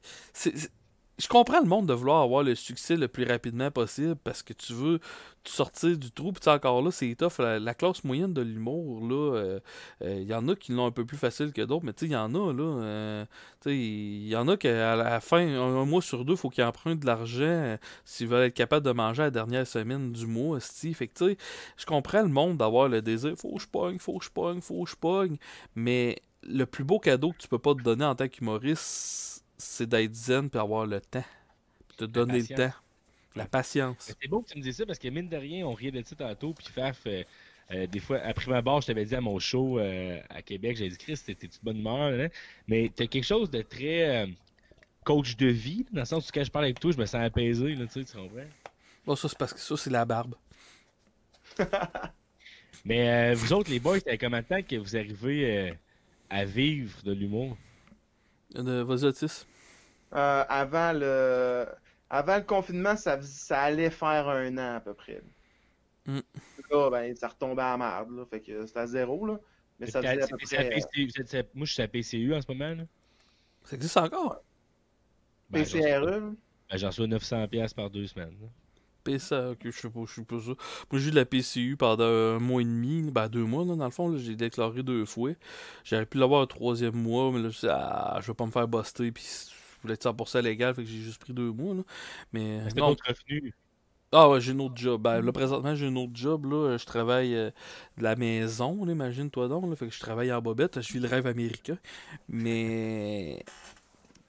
je comprends le monde de vouloir avoir le succès le plus rapidement possible parce que tu veux te sortir du trou. Puis encore là, c'est tough. La classe moyenne de l'humour, là, il y en a qui l'ont un peu plus facile que d'autres, mais tu sais, il y en a, là, tu sais, il y en a qu'à la fin, un mois sur deux, il faut qu'ils empruntent de l'argent s'ils veulent être capables de manger la dernière semaine du mois, esti. Fait que tu sais, je comprends le monde d'avoir le désir, faut que je pogne, faut que je pogne, faut que je pogne, mais le plus beau cadeau que tu peux pas te donner en tant qu'humoriste, c'est d'être zen puis avoir le temps. Puis te donner le temps. La patience. C'est beau que tu me dises ça parce que mine de rien, on riait de ça tantôt. Puis Faf, des fois, après ma barre, je t'avais dit à mon show à Québec, j'avais dit Chris, t'es-tu de bonne humeur? Là? Mais t'as quelque chose de très coach de vie, dans le sens où quand je parle avec toi, je me sens apaisé, là, tu comprends? Bon, ça, c'est parce que ça, c'est la barbe. Mais vous autres, les boys, ça fait combien de temps que vous arrivez à vivre de l'humour? Vas-y, Otis. Avant le confinement, ça allait faire 1 an à peu près. Mm. Là, ben, ça retombait à la merde, là. Fait que c'était à 0, là. Mais ça faisait à peu près... Moi, je suis à PCU en ce moment. Là. Ça existe encore? Ben, PCRE, là. j'en reçois 900$ par 2 semaines. Là. PCA, ok, je sais pas ça. Moi, j'ai eu de la PCU pendant 1 mois et demi, 2 mois, là, dans le fond, là, j'ai déclaré 2 fois. J'aurais pu l'avoir un 3e mois, mais là, je vais pas me faire buster, puis je voulais être 100% légal, fait que j'ai juste pris 2 mois, là. Mais C'était non. d'autres revenus. Ah ouais, j'ai un autre job. Là, présentement, j'ai un autre job, là. Je travaille de la maison, là, imagine-toi donc, là. Fait que je travaille en bobette, je vis le rêve américain. Mais...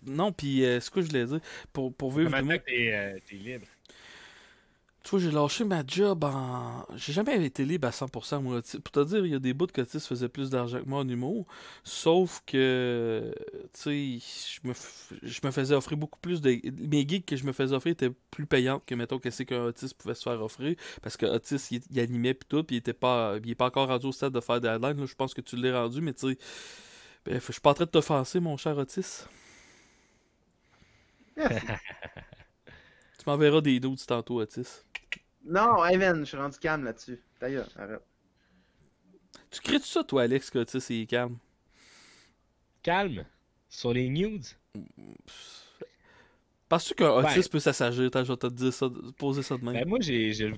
Non, puis c'est quoi je voulais dire? Pour vivre Comment du monde... t'es libre? Tu vois, j'ai lâché ma job J'ai jamais été libre à 100%, moi. Pour te dire, il y a des bouts que Otis faisait plus d'argent que moi en humour. Sauf que, tu sais, je me faisais offrir beaucoup plus de... Mes gigs que je me faisais offrir étaient plus payantes que, mettons, qu'est-ce qu'un Otis pouvait se faire offrir. Parce que Otis, il animait pis tout, pis il est pas encore rendu au stade de faire des headlines. Là, je pense que tu l'es rendu, mais tu sais... Bref, je suis pas en train de t'offenser, mon cher Otis. Merci. Tu m'enverras des doutes tantôt, Otis. Non, Evan, je suis rendu calme là-dessus. D'ailleurs, arrête. Tu crées-tu ça, toi, Alex, que Otis est calme? Calme. Sur les nudes. Penses-tu qu'un Otis peut s'assagir? Attends, je vais te dire ça, poser ça de même. Ben, moi, je le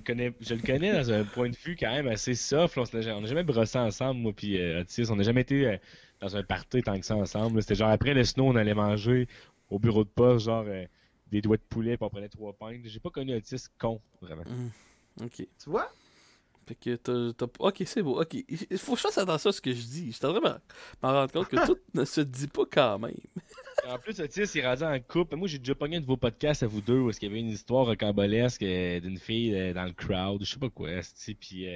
connais dans un point de vue quand même assez soft. Là. On n'a jamais brossé ensemble, moi puis Otis. On n'a jamais été dans un party tant que ça ensemble. C'était genre après le snow, on allait manger au bureau de poste, genre des doigts de poulet, puis on prenait 3 pintes. J'ai pas connu Otis con, vraiment. Ok. Tu vois? Fait que ok, c'est beau. Ok. Il faut que je fasse attention à ce que je dis. Je t'aimerais m'en rendre compte que tout ne se dit pas quand même. En plus, Otis, il est rendu en couple. Moi, j'ai déjà pogné un de vos podcasts à vous deux où il y avait une histoire rocambolesque d'une fille dans le crowd, je sais pas quoi, puis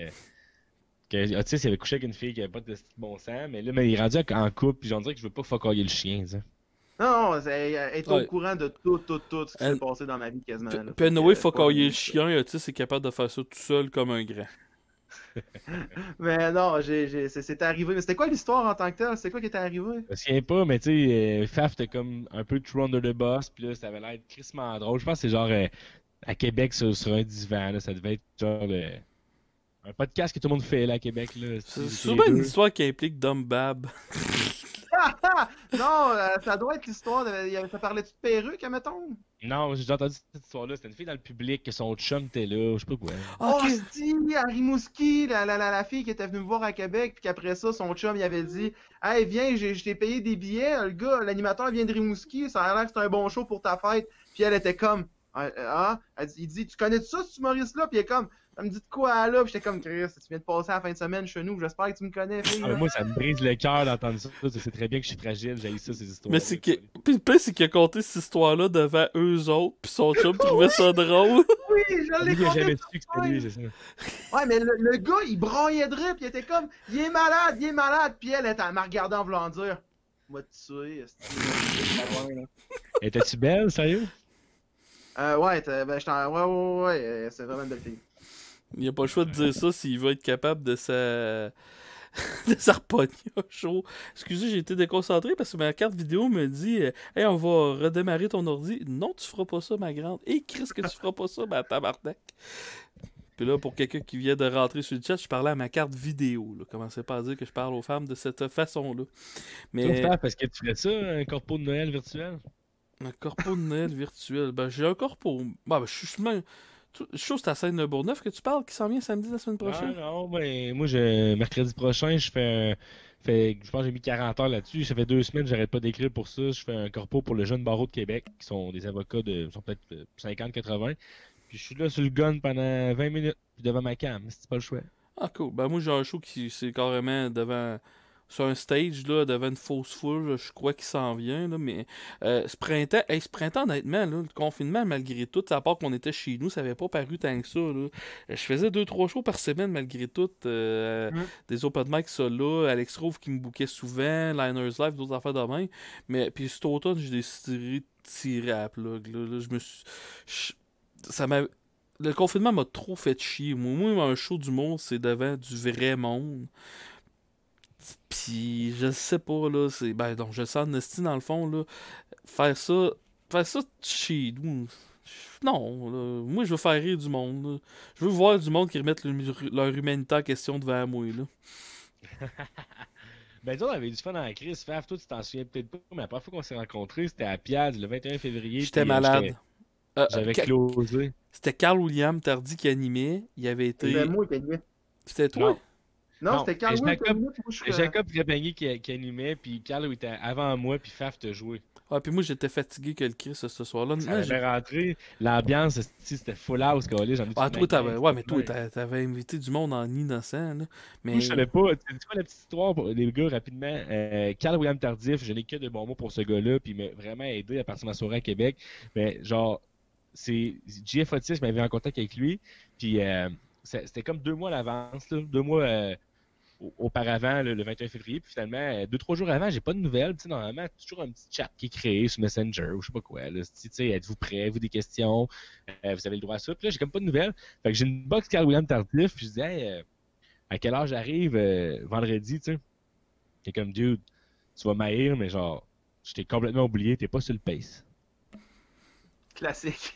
que Otis il avait couché avec une fille qui avait pas de bon sang, mais là, il est rendu en couple, puis j'en dirais que je veux pas fucker le chien, ça. Non, elle est Ouais. au courant de tout ce qui Elle- s'est passé dans ma vie quasiment. là. Puis Noé, faut Pas- qu'il y ait le chien. Otis est capable de faire ça tout seul comme un grand. Mais non, c'était arrivé. Mais c'était quoi l'histoire en tant que tel? C'était quoi qui était arrivé? Je me souviens pas, mais tu sais, Faf, t'es comme un peu true under the boss, puis là, ça avait l'air crissement drôle. Je pense que c'est genre à Québec sur un divan, là, ça devait être genre un podcast que tout le monde fait là à Québec. Là. C'est sûrement une histoire qui implique Dom Bab. Non, ça doit être l'histoire de... Ça parlait-tu de perruque, admettons? Non, j'ai déjà entendu cette histoire-là. C'était une fille dans le public, que son chum était là, je sais pas quoi. Oh, Ok. si, à Rimouski, la fille qui était venue me voir à Québec, puis qu'après ça, son chum, il avait dit « Hey, viens, je t'ai payé des billets, le gars, l'animateur vient de Rimouski, ça a l'air que c'est un bon show pour ta fête. » Puis elle était comme « Ah? » Il dit « Tu connais ça, ce humoriste-là? » Puis elle est comme « Ça me dit de quoi, là? Puis j'étais comme, Chris, tu viens de passer la fin de semaine chez nous, j'espère que tu me connais, fille. Ah, mais moi, ça me brise le cœur d'entendre ça. Tu sais très bien que je suis fragile, j'ai ça, ces histoires. Mais c'est que. Puis le pire, c'est qu'il a conté cette histoire-là devant eux autres, puis son chum trouvait ça drôle. Oui, je l'ai Lui, il a compté. jamais su que c'était lui, c'est ça. Ouais, mais le gars, il broyait de rire, pis il était comme, il est malade, pis elle m'a regardé en voulant dire, moi, tu sais, Étais-tu belle, sérieux? ouais, ouais, c'est vraiment une belle fille. Il a pas le choix de dire ça s'il veut être capable de sa. de sa repogner au show. Excusez, j'ai été déconcentré parce que ma carte vidéo me dit Hey, on va redémarrer ton ordi. Non, tu feras pas ça, ma grande. Hey, Chris, que tu feras pas ça, ma tabarnak. Puis là, pour quelqu'un qui vient de rentrer sur le chat, je parlais à ma carte vidéo. Là. Commencez pas à dire que je parle aux femmes de cette façon-là. Mais. Toi, parce que tu ferais ça, un corpo de Noël virtuel? Un corpo de Noël virtuel. Ben, j'ai un corpo. Ben, je suis même. Je trouve que c'est à Seine-Bourgneuf que tu parles qui s'en vient samedi la semaine prochaine. Ah non, ben, moi, mercredi prochain, je pense que j'ai mis 40 heures là-dessus. Ça fait 2 semaines que j'arrête pas d'écrire pour ça. Je fais un corpo pour le jeune barreau de Québec, qui sont des avocats sont peut-être 50-80. Puis je suis là sur le gun pendant 20 minutes, puis devant ma cam, c'est pas le choix. Ah, cool. Ben, moi, j'ai un show qui c'est carrément devant. Sur un stage, là, devant une fausse foule, là, je crois qu'il s'en vient, là, mais ce printemps, honnêtement, là, le confinement, malgré tout, à part qu'on était chez nous, ça avait pas paru tant que ça, là. Je faisais 2-3 shows par semaine, malgré tout, des open mic solo, Alex Rove qui me bouquait souvent, Liners Live, d'autres affaires de même, mais puis cet automne, j'ai décidé de tirer à la plug, là, je me suis... ça m'a... Le confinement m'a trop fait chier. Moi, un show d'humour, c'est devant du vrai monde. Pis je sais pas là, c'est ben donc je sens Nasty dans le fond là, faire ça chez nous. Non, là, moi je veux faire rire du monde. Là. Je veux voir du monde qui remettent leur humanité en question devant moi là. Ben nous, on avait du fun dans la crise. Faf, toi tu t'en souviens peut-être pas, mais la première fois qu'on s'est rencontrés, c'était à Piaz le 21 février. J'étais malade. J'avais closé. C'était Carl William Tardy qui animait. Il avait été. C'était moi qui animais. C'était toi? Non, c'était Carl Will qui animait. C'était Jacob Trépanier qui animait, puis Carl était avant moi, puis Faf te jouait. Ah, puis moi j'étais fatigué que le Chris ce soir-là. Ça avait rentré, l'ambiance, c'était full house, j'en ai ah, toi, t'avais invité du monde en innocent, là. Mais... Moi, je savais pas. Tu sais quoi la petite histoire, les gars, rapidement? Carl William Tardif, je n'ai que de bons mots pour ce gars-là, puis il m'a vraiment aidé à partir de ma soirée à Québec. Mais genre, c'est JF Otis, je m'avais en contact avec lui, puis c'était comme 2 mois à l'avance, 2 mois auparavant, le 21 février, puis finalement, 2-3 jours avant, j'ai pas de nouvelles. Tu sais, normalement, toujours un petit chat qui est créé sur Messenger ou je sais pas quoi. Tu sais, êtes-vous prêts? Avez-vous des questions? Vous avez le droit à ça. Puis là, j'ai comme pas de nouvelles. Fait que j'ai une box Carl William Tardif, puis je dis, hey, à quelle heure j'arrive vendredi, tu sais? Et comme, dude, tu vas m'haïr, mais genre, je t'ai complètement oublié, t'es pas sur le pace. Classique.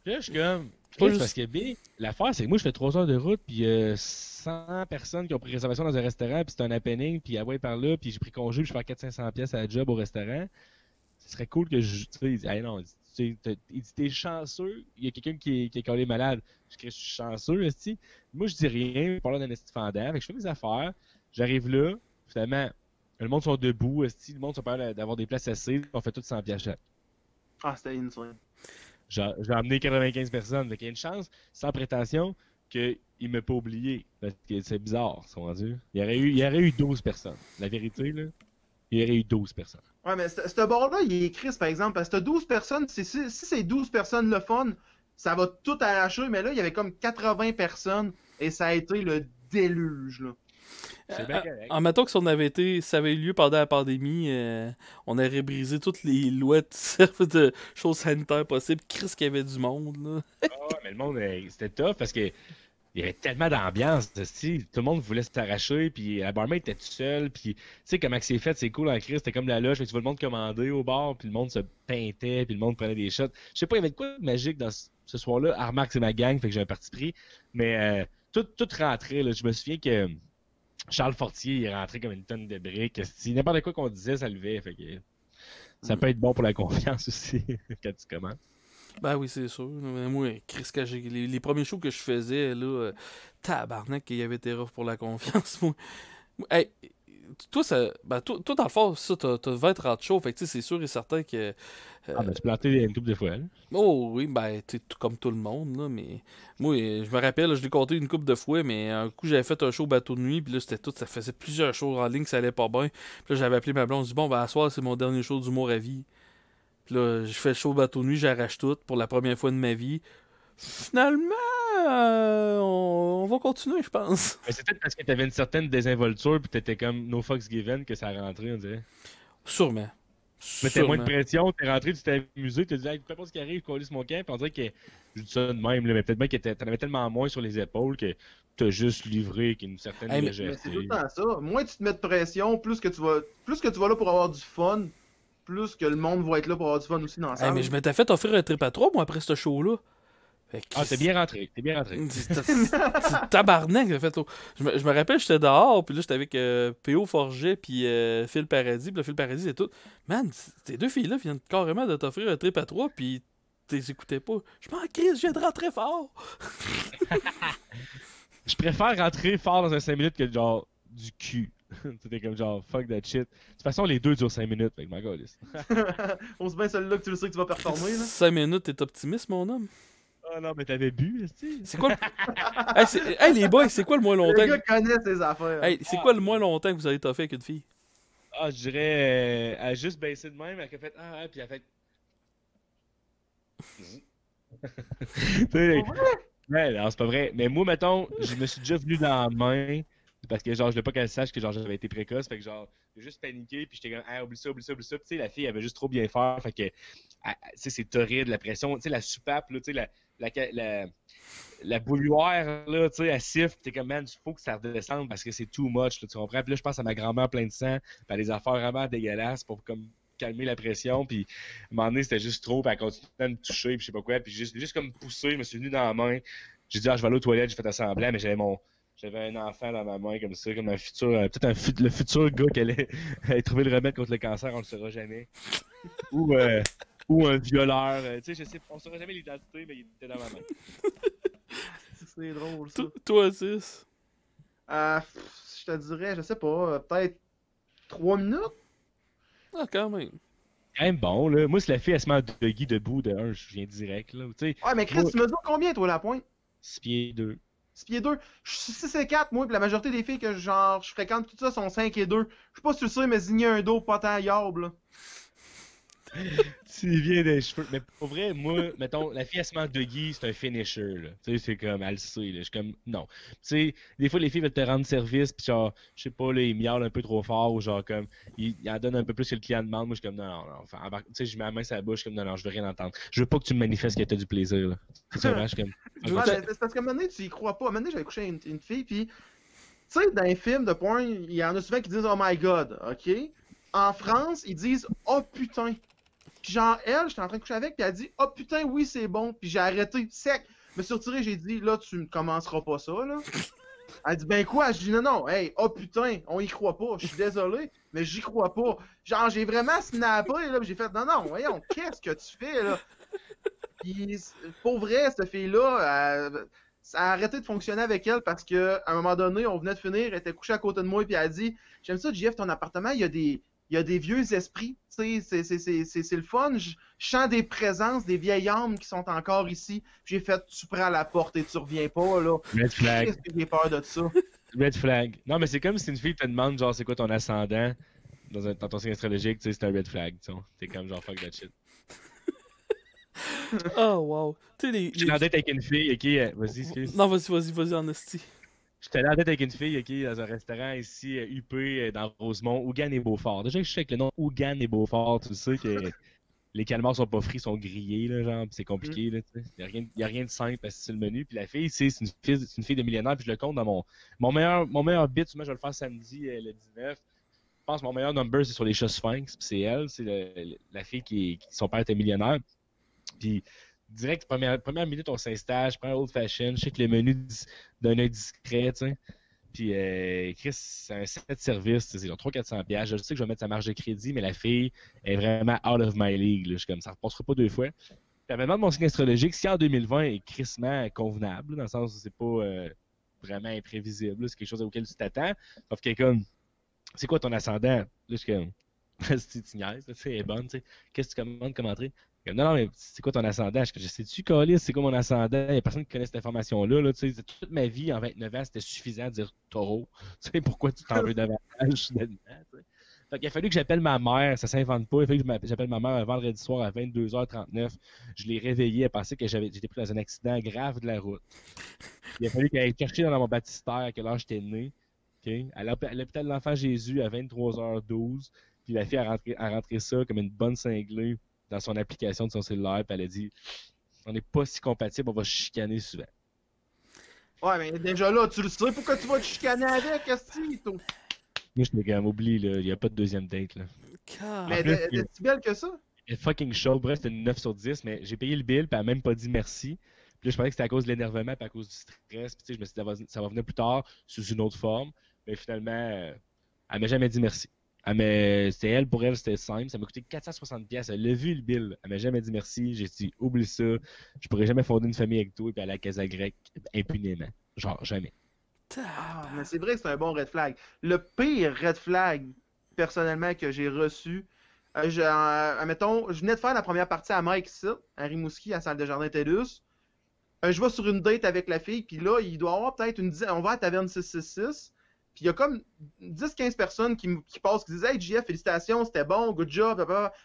Puis là, je suis comme. Pas juste... Parce que B, l'affaire, c'est que moi, je fais 3 heures de route, puis 100 personnes qui ont pris réservation dans un restaurant, puis c'est un happening, puis ouais, par là, puis j'ai pris congé, puis je fais 400-500 pièces à la job au restaurant. Ce serait cool que je. Tu sais, il dit, hey, non, il dit, t'es chanceux, il y a quelqu'un qui est collé malade. Je suis chanceux, esti. Moi, je dis rien, je parle d'un esti fendant, fait que je fais mes affaires, j'arrive là, finalement, le monde sont debout, esti, le monde sont pas d'avoir des places assises, on fait tout 100 pièces chaque. Ah, c'était insane. J'ai amené 95 personnes. Donc, il y a une chance, sans prétention, qu'il ne m'ait pas oublié. Parce que c'est bizarre, c'est rendu. Il y aurait eu 12 personnes. La vérité, là, il y aurait eu 12 personnes. Ouais, mais ce bord-là, il est Chris, par exemple, parce que 12 personnes, si c'est 12 personnes le fun, ça va tout arracher, mais là, il y avait comme 80 personnes, et ça a été le déluge, là. En mettant que ça avait eu lieu pendant la pandémie, on aurait brisé toutes les lois de choses sanitaires possibles. Chris qu'il y avait du monde, là. Ah, mais le monde, c'était tough parce que il y avait tellement d'ambiance, tout le monde voulait s'arracher, puis la barmaid était tout seul, puis tu sais comment c'est fait, c'est cool en Chris, c'était comme la loge, tu vois le monde commander au bar, puis le monde se peintait, puis le monde prenait des shots. Je sais pas, il y avait de quoi de magique dans ce soir-là. Ah, remarque, c'est ma gang, fait que j'ai un parti pris, mais tout rentrait, là. Je me souviens que Charles Fortier, il est rentré comme une tonne de briques. N'importe quoi qu'on disait, ça levait. Fait que ça peut être bon pour la confiance aussi quand tu commences. Ben oui, c'est sûr. Mais moi, Chris, les premiers shows que je faisais, là, tabarnak, qu'il y avait été rough pour la confiance. Moi. Hey, toi, toi, dans le fond, ça, t'as 20-30 shows. Fait que, tu sais, c'est sûr et certain que. Ah, ben, tu planté une couple de fois, là. Oh oui, ben, tu sais, comme tout le monde, là, mais. Moi, je me rappelle, je l'ai compté une couple de fois, mais un coup, j'avais fait un show bateau de nuit, puis là, c'était tout. Ça faisait plusieurs shows en ligne, ça allait pas bien. Puis là, j'avais appelé ma blonde, je dis, bon, ben, à soir, c'est mon dernier show d'humour à vie. Puis là, je fais le show bateau de nuit, j'arrache tout pour la première fois de ma vie. Finalement, on va continuer, je pense. Mais c'est peut-être parce que t'avais une certaine désinvolture pis t'étais comme no fucks given que ça a rentré, on dirait. Sûrement. Mais t'as moins de Sûrement. pression, t'es rentré, tu t'es amusé, t'as dit, hey, peu importe ce qui arrive, je colisse mon camp, pis on dirait que, je dis ça de même, là, mais peut-être bien que t'en avais tellement moins sur les épaules que t'as juste livré avec une certaine Hey, mais Mais c'est légèreté. tout le temps ça. Moins tu te mets de pression, plus que tu vas là pour avoir du fun, plus que le monde va être là pour avoir du fun aussi dans la Hey, salle. mais je m'étais fait offrir un trip à 3, moi, après ce show-là. Fait que Ah, t'es bien rentré, t'es bien rentré. C'est tabarnak, j'ai fait. Je me rappelle, j'étais dehors, puis là, j'étais avec P.O. Forget, puis Phil Paradis, puis là, Phil Paradis, c'est tout. Man, ces deux filles-là viennent carrément de t'offrir un trip à 3, puis t'es écoutais pas. Je m'en crise, je viens de rentrer fort. Je préfère rentrer fort dans un 5 minutes que genre du cul. C'était comme genre fuck that shit. De toute façon, les deux durent 5 minutes, fait que ma gueule. On se bien celui-là que tu le sais que tu vas performer, là. 5 minutes, t'es optimiste, mon homme. Oh non, mais t'avais bu, est-ce C'est quoi le... hey, les boys, c'est quoi le moins Le longtemps gars connaît ses affaires. Hey, c'est quoi le moins longtemps que vous avez toffé avec une fille? Ah, je dirais, elle a juste baissé de même, elle a fait ah, puis elle a fait. Tu sais, ouais, non, c'est pas vrai. Mais moi, mettons, je me suis déjà venu dans la main parce que genre, je voulais pas qu'elle sache que genre j'avais été précoce. Fait que genre, j'ai juste paniqué, puis j'étais comme, ah, oublie ça, oublie ça, oublie ça. Puis tu sais, la fille, elle avait juste trop bien faire. Fait que, tu sais, c'est torride, la pression. Tu sais, la soupape, là, tu sais, la bouilloire, là, tu sais, elle siffle. T'es comme, man, il faut que ça redescende parce que c'est too much, là, tu comprends? Puis là, je pense à ma grand-mère pleine de sang, puis à des affaires vraiment dégueulasses pour comme calmer la pression, puis à un moment donné, c'était juste trop, puis elle continuait à me toucher, puis je sais pas quoi, puis juste comme poussé, je me suis venu dans la main, j'ai dit, ah, je vais aller aux toilettes, j'ai fait semblant, mais j'avais un enfant dans ma main, comme ça, comme un futur, peut-être le futur gars qui allait trouver le remède contre le cancer, on le saura jamais, ou un violeur, tu sais, je sais, on saura jamais l'identité, mais il était dans ma main. C'est drôle, ça. Toi, 6. Je te dirais, je sais pas, peut-être 3 minutes? Ah, quand même. Quand même bon, là, moi, si la fille, elle se met en doggy debout, de un, je viens direct, là, tu sais, Ouais, mais Chris, moi, tu mesures combien, toi, la pointe? 6 pieds 2. 6 pieds 2. Je suis 6 et 4, moi, puis la majorité des filles que genre je fréquente, tout ça, sont 5 et 2. Je sais pas si tu le sais, mais Ziggy a un dos pas tant yable, là. Tu viens des cheveux. Mais pour vrai, moi, mettons, la fille, elle se met en doggy, c'est un finisher, là. Tu sais, c'est comme, elle le sait, là. Je suis comme, non. Tu sais, des fois, les filles veulent te rendre service, pis genre, je sais pas, là, ils miaulent un peu trop fort, ou genre, comme, ils en donnent un peu plus que le client demande. Moi, je suis comme, non, enfin, tu sais, je mets la main sur la bouche, je suis comme, non, je veux rien entendre. Je veux pas que tu me manifestes que t'as du plaisir, là. C'est ça, je suis comme, Ouais, mais c'est parce qu'à un moment donné, tu y crois pas. À un moment donné, j'avais couché avec une fille, puis, tu sais, dans les films de porn, il y en a souvent qui disent Oh my god, ok? En France, ils disent Oh putain. Puis genre, elle, j'étais en train de coucher avec, puis elle dit Oh putain, oui, c'est bon. Puis j'ai arrêté, sec. Je me suis retiré, j'ai dit Là, tu ne commenceras pas ça, là. Elle dit Ben quoi? Je dis Non, hey, oh putain, on y croit pas. Je suis désolé, mais j'y crois pas. Genre, j'ai vraiment snappé, là, puis j'ai fait Non, voyons, qu'est-ce que tu fais, là? Puis, pour vrai, cette fille-là, ça a arrêté de fonctionner avec elle parce qu'à un moment donné, on venait de finir, elle était couchée à côté de moi, puis elle a dit J'aime ça, JF, ton appartement, il y a des vieux esprits, tu sais, c'est le fun. Je sens des présences, des vieilles âmes qui sont encore ici. J'ai fait Tu prends la porte et tu reviens pas, là. red flag. Qu'est-ce que j'ai peur de ça? Red flag. Non, mais c'est comme si une fille te demande, genre, c'est quoi ton ascendant dans ton signe astrologique, tu sais, c'est un red flag, tu sais. T'es comme, genre, fuck that shit. Oh, wow. Tu sais, J'étais en date avec une fille, ok, vas-y, excuse. Non, vas-y, en esti. J'étais allé en date avec une fille, ok, dans un restaurant ici, UP, dans Rosemont, Ougan et Beaufort. Déjà que je suis avec le nom Ougan et Beaufort, tu sais que les calmars sont pas frits, sont grillés, là, genre, pis c'est compliqué, là, tu sais. Y a rien de simple à sur le menu. Puis la fille, c'est une fille de millionnaire, puis je le compte dans mon meilleur bit, moi je vais le faire samedi, le 19. Je pense que mon meilleur number, c'est sur les chats Sphinx, puis c'est elle, c'est la fille qui son père était millionnaire. Puis direct, première minute, on s'installe, je prends un old fashion, je sais que le menu d'un œil discret, tu sais. Puis Chris, c'est un set de service, c'est genre 300-400$. Je sais que je vais mettre sa marge de crédit, mais la fille est vraiment out of my league. Là. Je suis comme, ça ne repassera pas 2 fois. Puis elle me demande mon signe astrologique, si en 2020 est crissement convenable, dans le sens où c'est pas vraiment imprévisible, c'est quelque chose auquel tu t'attends. Sauf qu'elle est comme, c'est quoi ton ascendant? Là, je suis comme, si tu niaises, là, tu sais, elle est bonne, tu sais. Qu'est-ce que tu commandes comme entrée? Comme, non, non, mais c'est quoi ton ascendant? Je sais-tu, Calis, c'est quoi mon ascendant? Il n'y a personne qui connaît cette information-là. Là, tu sais, toute ma vie, en 29 ans, c'était suffisant de dire taureau. Tu sais, pourquoi tu t'en veux davantage là-dedans, tu sais? Fait qu'il a fallu que j'appelle ma mère, ça s'invente pas. Il a fallu que j'appelle ma mère un vendredi soir à 22h39. Je l'ai réveillée, elle pensait que j'étais pris dans un accident grave de la route. Il a fallu qu'elle aille chercher dans mon baptistère à quelle heure j'étais né. Okay? À l'hôpital de l'Enfant Jésus à 23h12. Puis la fille a rentré ça comme une bonne cinglée dans son application de son cellulaire. Puis elle a dit on n'est pas si compatibles, on va se chicaner souvent. Ouais, mais déjà là, tu le sais pourquoi tu vas te chicaner avec, Esti, toi? Moi, j'étais comme oublie, là, il n'y a pas de deuxième date. Là. Mais plus, t'es si belle que ça? Elle est fucking chaud. Bref, c'était une 9 sur 10, mais j'ai payé le bill, puis elle n'a même pas dit merci. Puis là, je pensais que c'était à cause de l'énervement, puis à cause du stress. Puis tu sais, je me suis dit, ça va venir plus tard, sous une autre forme. Mais finalement, elle m'a jamais dit merci. C'était elle, pour elle, c'était simple. Ça m'a coûté 460$. Elle a vu le bill. Elle m'a jamais dit merci. J'ai dit, oublie ça. Je pourrais jamais fonder une famille avec toi et puis aller à la Casa Grecque impunément. Genre, jamais. Ah, mais c'est vrai que c'est un bon red flag. Le pire red flag, personnellement, que j'ai reçu, admettons, je venais de faire la première partie à Mike ici, à Rimouski, à la salle de jardin TELUS. Je vais sur une date avec la fille, puis là, il doit y avoir peut-être une dizaine. On va à la taverne 666. Puis il y a comme 10-15 personnes qui passent, qui disent « Hey, JF, félicitations, c'était bon, good job. »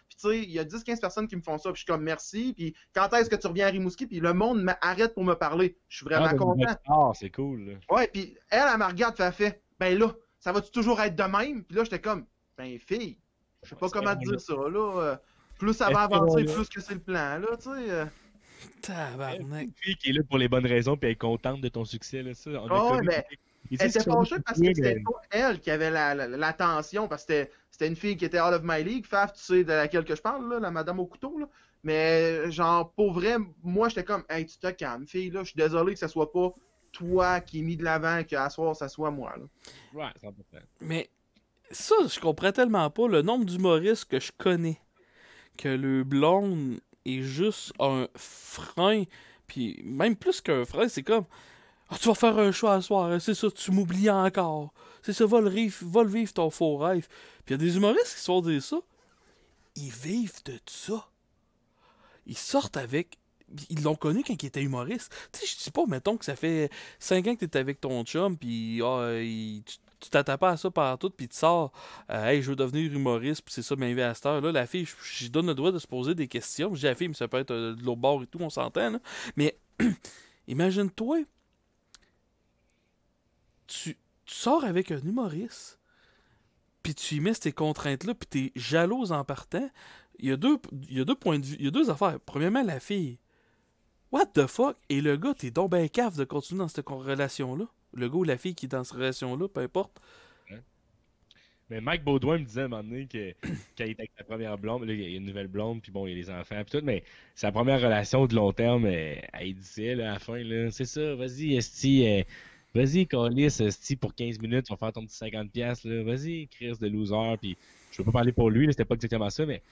Puis tu sais, il y a 10-15 personnes qui me font ça, puis je suis comme « Merci. » Puis quand est-ce que tu reviens à Rimouski? Puis le monde arrête pour me parler. Je suis vraiment content. Ah, c'est cool. Là. Ouais, puis elle me regarde, puis elle fait « Ben là, ça va-tu toujours être de même? » Puis là, j'étais comme « Ben fille, je sais pas comment te dire ça, là. Plus ça va avancer, plus que c'est le plan, là, tu sais. » Tabarnak. Une fille qui est là pour les bonnes raisons, puis elle est contente de ton succès, là, ça. Oh, mais... Elle était fâchée parce que c'était pas elle qui avait l'attention, parce que c'était une fille qui était out of my league. Faf, tu sais de laquelle que je parle, là, la madame au couteau. Là. Mais genre, pour vrai, moi, j'étais comme, hey, tu te calmes, fille, là, je suis désolé que ça soit pas toi qui est mis de l'avant, qu'à soir, ça soit moi. Là. Ouais, c'est important. Mais ça, je comprends tellement pas le nombre d'humoristes que je connais. Que le blonde est juste un frein. Puis même plus qu'un frein, c'est comme... Ah, tu vas faire un choix à soir, c'est ça, tu m'oublies encore. C'est ça, va le vivre ton faux rêve. Puis il y a des humoristes qui se font dire ça. Ils vivent de ça. Ils sortent avec... Ils l'ont connu quand il était humoriste. Tu sais, je dis pas, mettons que ça fait 5 ans que t'es avec ton chum, puis tu t'attends pas à ça partout, puis tu sors, hey, je veux devenir humoriste, puis c'est ça, ma vie à cette heure. Là, la fille, je donne le droit de se poser des questions. Je dis à la fille, mais ça peut être de l'autre bord et tout, on s'entend, là. Mais imagine-toi... Tu sors avec un humoriste, puis tu y mets ces contraintes-là, puis t'es jalouse en partant. Il y a deux points de vue, il y a deux affaires. Premièrement, la fille. What the fuck? Et le gars, t'es donc ben cave de continuer dans cette relation-là. Le gars ou la fille qui est dans cette relation-là, peu importe. Mais Mike Baudouin me disait à un moment donné que quand il était avec sa première blonde, là, il y a une nouvelle blonde, puis bon, il y a les enfants, puis tout, mais sa première relation de long terme, elle disait là, à la fin, là, c'est ça, vas-y, esti, vas-y, Calis, esti, pour 15 minutes, tu vas faire ton petit 50$, là, vas-y, Chris de loser, puis je veux pas parler pour lui, là, c'était pas exactement ça, mais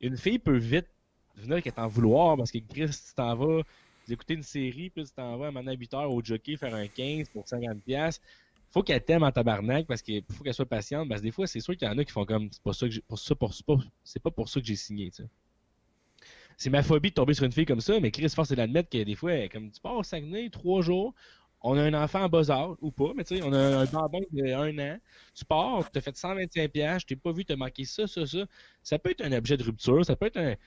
une fille peut vite venir qu'elle t'en vouloir, parce que Chris, tu t'en vas écouter une série, puis tu t'en vas maintenant à 8h au jockey faire un 15 pour 50$. Faut qu'elle t'aime en tabarnak parce qu'il faut qu'elle soit patiente. Parce que des fois, c'est sûr qu'il y en a qui font comme c'est pas ça que c'est pas pour ça que j'ai signé. T'sais. C'est ma phobie de tomber sur une fille comme ça, mais Chris, force est d'admettre que des fois, comme tu pars au Saguenay 3 jours, on a un enfant en bas âge, ou pas, mais tu sais, on a un bambin de 1 an, tu pars, tu t'as fait 125$, je t'ai pas vu, t'as manqué ça. Ça peut être un objet de rupture, ça peut être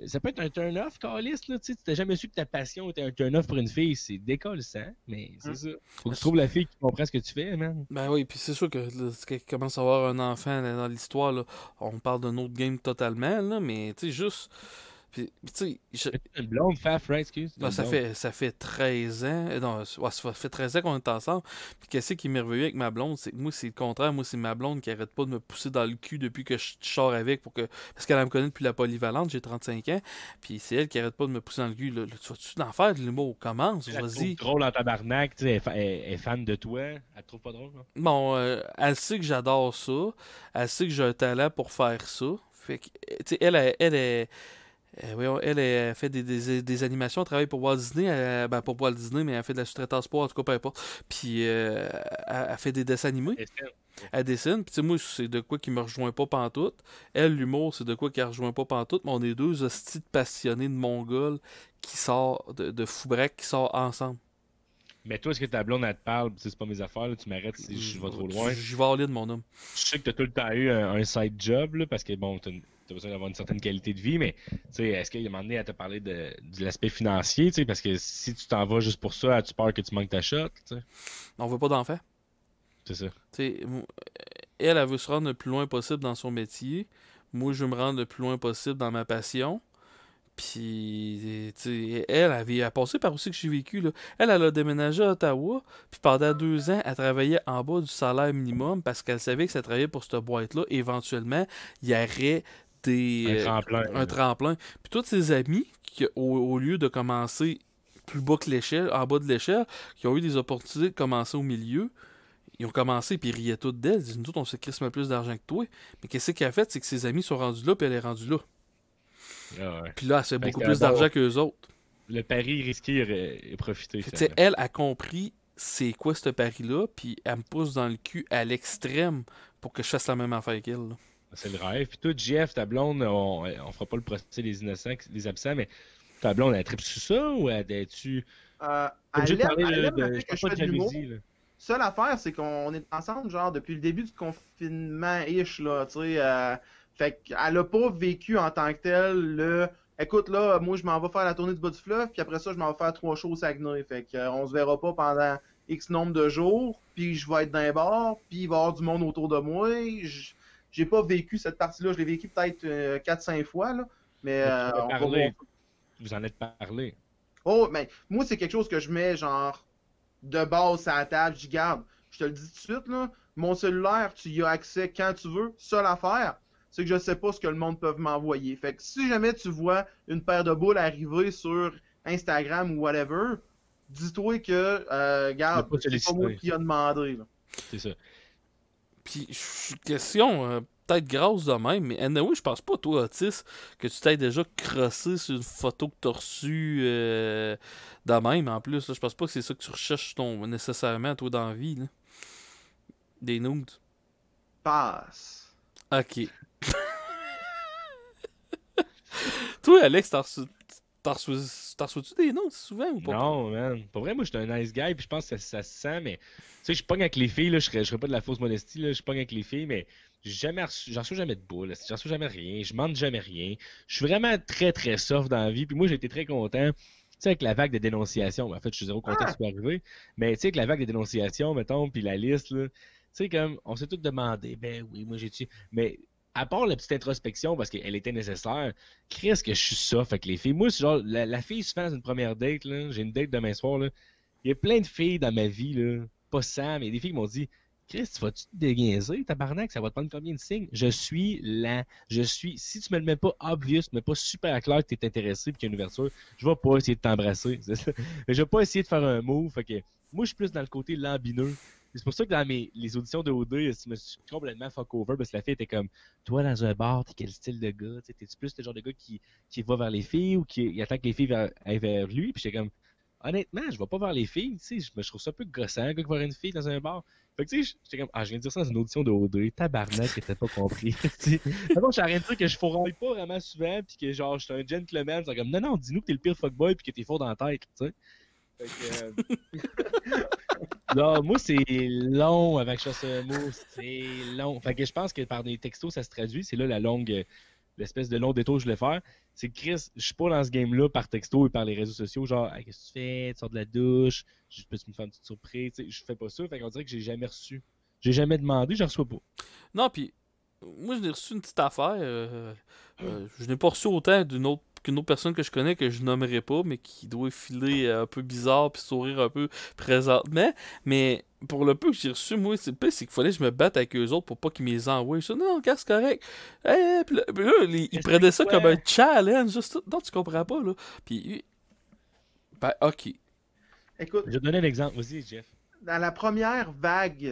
ça peut être un turn-off, Calis, là, tu t'as jamais su que ta passion était un turn-off pour une fille, c'est décollissant, mais c'est ça. Faut que tu trouves la fille qui comprend ce que tu fais, man. Ben oui, puis c'est sûr que qu'elle commence à avoir un enfant là, dans l'histoire, là, on parle d'un autre game totalement, là, mais tu sais, juste... Puis, tu sais, une blonde, Faf, right, excuse. Non, ça fait 13 ans. Non, ouais, ça fait 13 ans qu'on est ensemble. Puis qu'est-ce qui m'est revenu avec ma blonde? Moi, c'est le contraire. Moi, c'est ma blonde qui arrête pas de me pousser dans le cul depuis que je sors avec. Parce qu'elle me connaît depuis la polyvalente, j'ai 35 ans. Puis c'est elle qui arrête pas de me pousser dans le cul. Là, tu vas-tu d'en faire de l'humour? Commence, vas-y. Elle trouve drôle en tabarnak, tu sais, elle est fan de toi. Elle te trouve pas drôle, non? Bon, elle sait que j'adore ça. Elle sait que j'ai un talent pour faire ça. Fait que, tu sais, elle est... elle fait des animations, elle travaille pour Walt Disney, pour Walt Disney, mais elle fait de la sous-traitance pour, en tout cas, peu importe. Puis elle fait des dessins animés. Elle dessine, puis tu sais, moi, c'est de quoi qui me rejoint pas pantoute. Elle, l'humour, c'est de quoi qui ne rejoint pas pantoute, mais on est deux hosties de passionnés de Mongols qui sort de Foubraque qui sort ensemble. Mais toi, est-ce que ta blonde, elle te parle? C'est pas mes affaires, là, tu m'arrêtes si je vais trop loin. J'y vais en ligne, mon homme. Je sais que t'as tout le temps eu un side job, là, parce que bon, t'as besoin d'avoir une certaine qualité de vie, mais tu sais, est-ce qu'il y a un moment donné à te parler de l'aspect financier, tu sais, parce que si tu t'en vas juste pour ça, as-tu peur que tu manques ta shot, tu sais? On veut pas d'enfants. C'est ça. Tu sais, elle veut se rendre le plus loin possible dans son métier. Moi, je veux me rendre le plus loin possible dans ma passion. Puis, tu sais, elle a passé par aussi que j'ai vécu, là. Elle a déménagé à Ottawa, puis pendant 2 ans, elle travaillait en bas du salaire minimum parce qu'elle savait que ça travaillait pour cette boîte-là. Éventuellement, il y aurait un tremplin. Puis tous ses amis, qui, au lieu de commencer plus bas que l'échelle, en bas de l'échelle, qui ont eu des opportunités de commencer au milieu, ils ont commencé puis ils riaient tous d'elle. Ils disaient, nous autres, on sait crissement plus d'argent que toi. Mais qu'est-ce qu'elle a fait? C'est que ses amis sont rendus là, puis elle est rendue là. Ah ouais. Puis là, elle fait beaucoup plus d'argent qu'eux autres. Le pari risqué est profité. Elle a compris c'est quoi ce pari-là, puis elle me pousse dans le cul à l'extrême pour que je fasse la même affaire qu'elle. Là. C'est le rêve. Puis toi, Jeff, ta blonde, on fera pas le procès des innocents, des absents, mais ta blonde, elle tripe sur ça ou elle est-tu. Elle aime le fait que je fais de l'humour. jalousie, là. Seule affaire, c'est qu'on est ensemble, genre, depuis le début du confinement-ish, là, tu sais. Fait qu'elle a pas vécu en tant que telle écoute, là, moi, je m'en vais faire la tournée du bas du fleuve, puis après ça, je m'en vais faire 3 shows au Saguenay. Fait qu'on se verra pas pendant X nombre de jours, puis je vais être dans les bars, puis il va y avoir du monde autour de moi. J'ai pas vécu cette partie-là, je l'ai vécu peut-être 4-5 fois, là. Mais vous en êtes parlé. Oh, mais moi, c'est quelque chose que je mets, genre, de base à la table, j'y garde. Je te le dis tout de suite, là, mon cellulaire, tu y as accès quand tu veux. Seule affaire, c'est que je sais pas ce que le monde peut m'envoyer. Fait que si jamais tu vois une paire de boules arriver sur Instagram ou whatever, dis-toi que, regarde, c'est pas moi qui a demandé. Là. C'est ça. Puis, question peut-être grosse de même, mais anyway, je pense pas, toi, Otis, que tu t'aies déjà crossé sur une photo que t'as reçue de même, en plus. Là, je pense pas que c'est ça que tu recherches nécessairement, toi, dans la vie. Là. Des nudes. Passe. Ok. Toi, Alex, t'as reçu-tu des notes souvent ou pas? Non, man. Pour vrai, moi, je suis un nice guy, puis je pense que ça se sent, mais... Tu sais, je pogne avec les filles, là, je serais pas de la fausse modestie, là, je pogne avec les filles, mais j'en reçois jamais de boules, j'en reçois jamais rien, je demande jamais rien. Je suis vraiment très, très soft dans la vie, puis moi, j'ai été très content. Tu sais, avec la vague de dénonciations, en fait, je suis zéro content que ça soit arrivé, mais tu sais, avec la vague de dénonciations, mettons, puis la liste, là, tu sais, comme, on s'est tous demandé, ben oui, moi, j'ai-tu... Mais... À part la petite introspection, parce qu'elle était nécessaire, Chris, que je suis soft avec les filles. Moi, c'est genre, la fille, souvent, dans une première date, là, j'ai une date demain soir, là, il y a plein de filles dans ma vie, là, pas 100, mais des filles qui m'ont dit, Chris, tu vas-tu te déguiser, tabarnak, ça va te prendre combien de signes? Si tu me le mets pas obvious, tu me mets pas super clair que t'es intéressé et qu'il y a une ouverture, je vais pas essayer de t'embrasser. Je vais pas essayer de faire un move, fait que moi, je suis plus dans le côté lambineux. C'est pour ça que dans les auditions de OD, je me suis complètement fuck over parce que la fille était comme, toi dans un bar, t'es quel style de gars? T'es-tu plus le genre de gars qui va vers les filles ou qui attend que les filles aillent vers lui? Puis j'étais comme, honnêtement, je vais pas vers les filles, tu sais, je trouve ça un peu gossant, un gars qui va vers une fille dans un bar. Fait que tu sais, j'étais comme, je viens de dire ça dans une audition de OD, tabarnak, que t'as pas compris. D'abord, je suis en train de dire que je fourraille pas vraiment souvent, puis que genre, je suis un gentleman, c'est comme, non, dis-nous que t'es le pire fuckboy puis que t'es fort dans la tête, tu sais. Fait que, non, moi, c'est long avant que je fasse un mot. C'est long. Fait que je pense que par des textos, ça se traduit. C'est là l'espèce de long détour que je voulais faire. C'est que Chris, je suis pas dans ce game-là par texto et par les réseaux sociaux. Genre, hey, qu'est-ce que tu fais? Tu sors de la douche? Peux-tu me faire une petite surprise? T'sais, je fais pas ça. Fait qu'on dirait que j'ai jamais reçu. J'ai jamais demandé, je reçois pas. Non, puis moi, je l'ai reçu une petite affaire. Je n'ai pas reçu autant qu'une autre personne que je connais que je nommerai pas, mais qui doit filer un peu bizarre puis sourire un peu présentement. Mais pour le peu que j'ai reçu, moi, c'est qu'il fallait que je me batte avec eux autres pour pas qu'ils me les envoient. Je dis, non, gars, c'est correct. Puis là, ils prenaient ça comme un challenge. Juste, non, tu comprends pas, là. Puis, ben, ok. Écoute, je vais te donner un exemple. Vas-y, Jeff. Dans la première vague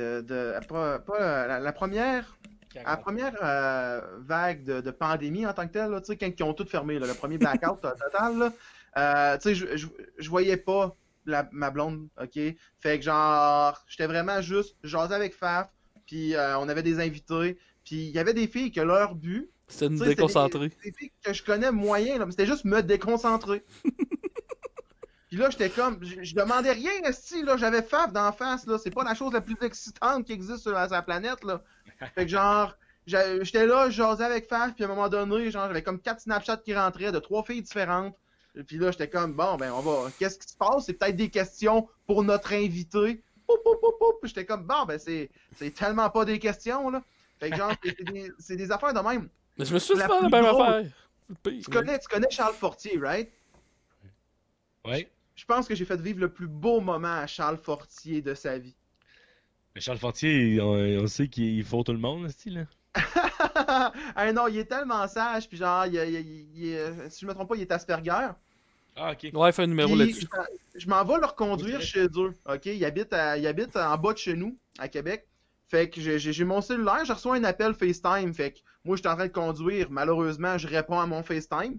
la première vague de pandémie en tant que telle, là, quand ils ont tout fermé, là, le premier blackout total, là, je voyais pas ma blonde, ok? Fait que genre, j'étais vraiment juste jasé avec Faf, puis on avait des invités, puis il y avait des filles que leur but, C'était de nous tu sais, c'était déconcentrer. des filles que je connais moyen, là, mais c'était juste me déconcentrer. Puis là, j'étais comme, je demandais rien, esti, là, j'avais Faf d'en face, là, c'est pas la chose la plus excitante qui existe sur la planète, là. Fait que genre, j'étais là, je jasais avec Faf, puis à un moment donné, genre, j'avais comme 4 Snapchats qui rentraient de 3 filles différentes. Puis là, j'étais comme, bon, ben, on va, qu'est-ce qui se passe? C'est peut-être des questions pour notre invité. Poup, poup, poup, poup. Puis j'étais comme, bon, ben, c'est tellement pas des questions, là. Fait que genre, c'est des affaires de même. Mais je me suis La fait la plus même drôle. affaire. Le pire. Tu connais Charles Fortier, right? Ouais. Je pense que j'ai fait vivre le plus beau moment à Charles Fortier de sa vie. Mais Charles Fortier, on sait qu'il faut tout le monde, ce là. Ah non, il est tellement sage, puis genre, si je me trompe pas, il est Asperger. Ah, ok. Ouais, fais un numéro Puis, là-dessus. je m'en vais le reconduire chez eux, ok? Il habite en bas de chez nous, à Québec. Fait que j'ai mon cellulaire, je reçois un appel FaceTime. Fait que moi, je suis en train de conduire. Malheureusement, je réponds à mon FaceTime.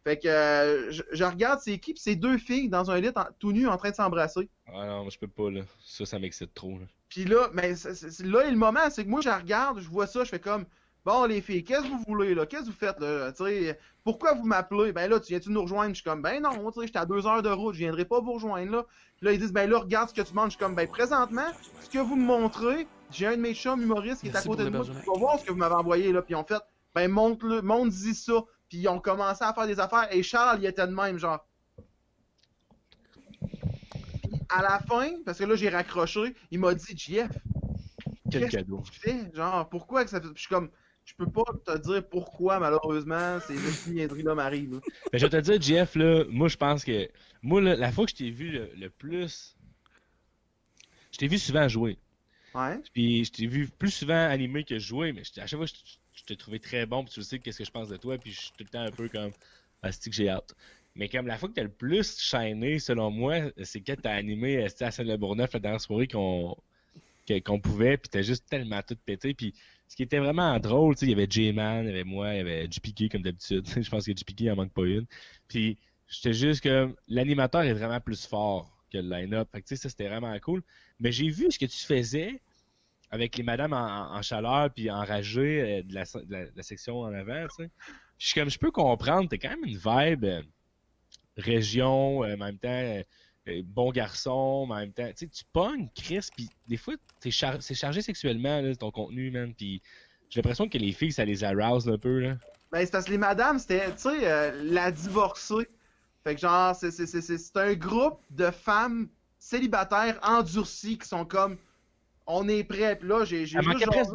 Fait que je regarde c'est qui, puis c'est 2 filles dans un lit tout nu en train de s'embrasser. Ah non, je peux pas, là. Ça m'excite trop, là. Puis là, mais là, le moment, c'est que moi, je regarde, je vois ça, je fais comme, bon, les filles, qu'est-ce que vous voulez, là? Qu'est-ce que vous faites, là? Tu sais, pourquoi vous m'appelez? Ben là, tu viens-tu nous rejoindre? Je suis comme, ben non, tu sais, j'étais à 2 heures de route, je viendrai pas vous rejoindre, là. Puis là, ils disent, ben là, regarde ce que tu demandes. Je suis comme, ben présentement, ce que vous me montrez, j'ai un de mes chums humoristes qui est à Merci côté de pour moi, l'hébergement. tu vas voir ce que vous m'avez envoyé, là. Puis en fait, ben montre-y ça. Puis ils ont commencé à faire des affaires, et Charles, il était de même, genre. Puis à la fin, parce que là, j'ai raccroché, il m'a dit, JF, Quel qu'est-ce cadeau. que tu fais? Genre, pourquoi que ça fait. Puis je suis comme, je peux pas te dire pourquoi, malheureusement, ces niaiseries-là m'arrivent. Là. Mais je vais te dire, Jeff, là, moi, je pense que. Moi, là, la fois que je t'ai vu le plus. Je t'ai vu souvent jouer. Ouais. Puis je t'ai vu plus souvent animer que jouer, mais à chaque fois, je t'ai trouvé très bon, puis tu sais qu'est-ce que je pense de toi, puis je suis tout le temps un peu comme. Ah, c'est que j'ai hâte. Mais comme la fois que t'as le plus shiné, selon moi, c'est quand t'as animé à Saint-Le-Bourneuf la dernière soirée qu'on pouvait, puis t'as juste tellement tout pété. Puis ce qui était vraiment drôle, tu sais, il y avait J-Man, il y avait moi, il y avait JPK comme d'habitude. Je pense que JPK, il en manque pas une. Puis j'étais juste comme, l'animateur est vraiment plus fort que le line-up. Fait que tu sais, ça c'était vraiment cool. Mais j'ai vu ce que tu faisais avec les madames en chaleur puis enragées de la section en avant, tu sais. Je suis comme, je peux comprendre, t'as quand même une vibe région, en même temps bon garçon, mais en même temps, tu sais, tu pognes Chris, puis des fois, c'est chargé sexuellement, là, ton contenu, man, puis j'ai l'impression que les filles, ça les arouse un peu, là. Ben, c'est parce que les madames, c'était, tu sais, la divorcée. Fait que genre, c'est un groupe de femmes célibataires endurcies qui sont comme, on est prêts. Puis là, j'ai Ça manquait presque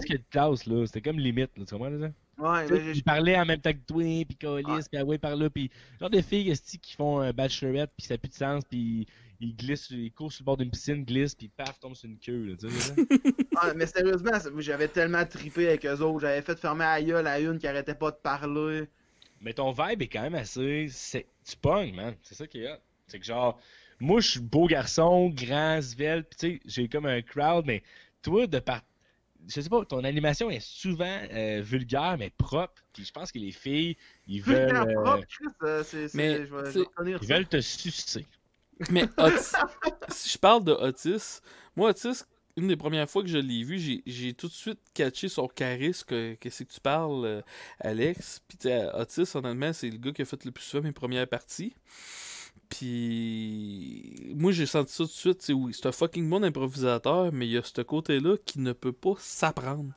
de classe, là. C'était comme limite, là, tu comprends, là? Ouais, mais Je parlais en même temps que toi, puis Colis, puis ouais, par là, puis genre de filles esti, qui font un bachelorette, puis ça n'a plus de sens, puis ils glissent, ils courent sur le bord d'une piscine, glissent, puis paf, tombent sur une queue, là, tu sais. Ah, mais sérieusement, j'avais tellement trippé avec eux autres. J'avais fait fermer la gueule à une qui arrêtait pas de parler. Mais ton vibe est quand même assez. Tu pognes, man. C'est ça qui est hot. C'est que genre, moi, je suis beau garçon, grand, svelte, pis tu sais, j'ai comme un crowd, mais toi, je sais pas, ton animation est souvent vulgaire, mais propre. Puis je pense que les filles, ils veulent. Vulgaire propre, Chris, mais, je vais retenir Ils ça. veulent te sucer. Mais si je parle de Otis, moi, Otis, une des premières fois que je l'ai vu, j'ai tout de suite catché son charisme, que c'est que tu parles, Alex. Puis, tu sais, Otis, honnêtement, c'est le gars qui a fait le plus souvent mes premières parties. Puis, moi, j'ai senti ça tout de suite. Tu sais, oui, c'est un fucking bon improvisateur, mais il y a ce côté-là qui ne peut pas s'apprendre.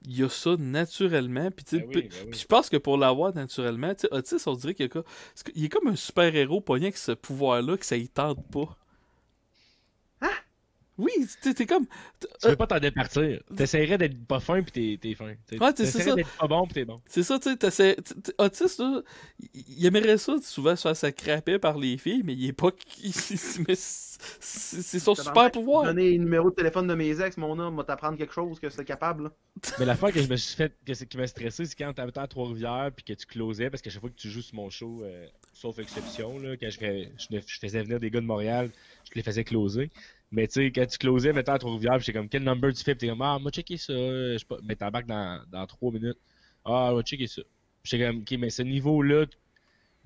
Il y a ça naturellement. Puis, tu sais, Ben oui, ben oui. puis je pense que pour l'avoir naturellement, tu sais, Otis, on dirait qu'il est comme un super-héros pogné avec ce pouvoir-là que ça y tente pas. Oui, t'es comme. Tu veux pas t'en départir. T'essaierais d'être pas fin pis t'es fin. T'sais. Ouais, c'est T'essaierais ça. d'être pas bon pis t'es bon. C'est ça, tu sais, Otis, là, il aimerait ça souvent se faire sacraper par les filles, mais il est pas. Mais c'est son super pouvoir. Donner le numéro de téléphone de mes ex, mon homme, va t'apprendre quelque chose que c'est capable. Là. Mais l'affaire que je me suis fait, qui m'a stressé, c'est quand t'habitais à Trois-Rivières puis que tu closais, parce qu'à chaque fois que tu joues sur mon show, sauf exception, là, quand je faisais venir des gars de Montréal, je les faisais closer. Mais tu sais, quand tu closais, mettons à Trois-Rivières, puis j'étais comme, quel number tu fais? Puis t'es comme, ah, moi, checker ça. Je sais pas. Mais t'embarques dans 3 minutes. Ah, on va checker ça. Puis j'étais comme, ok, mais ce niveau-là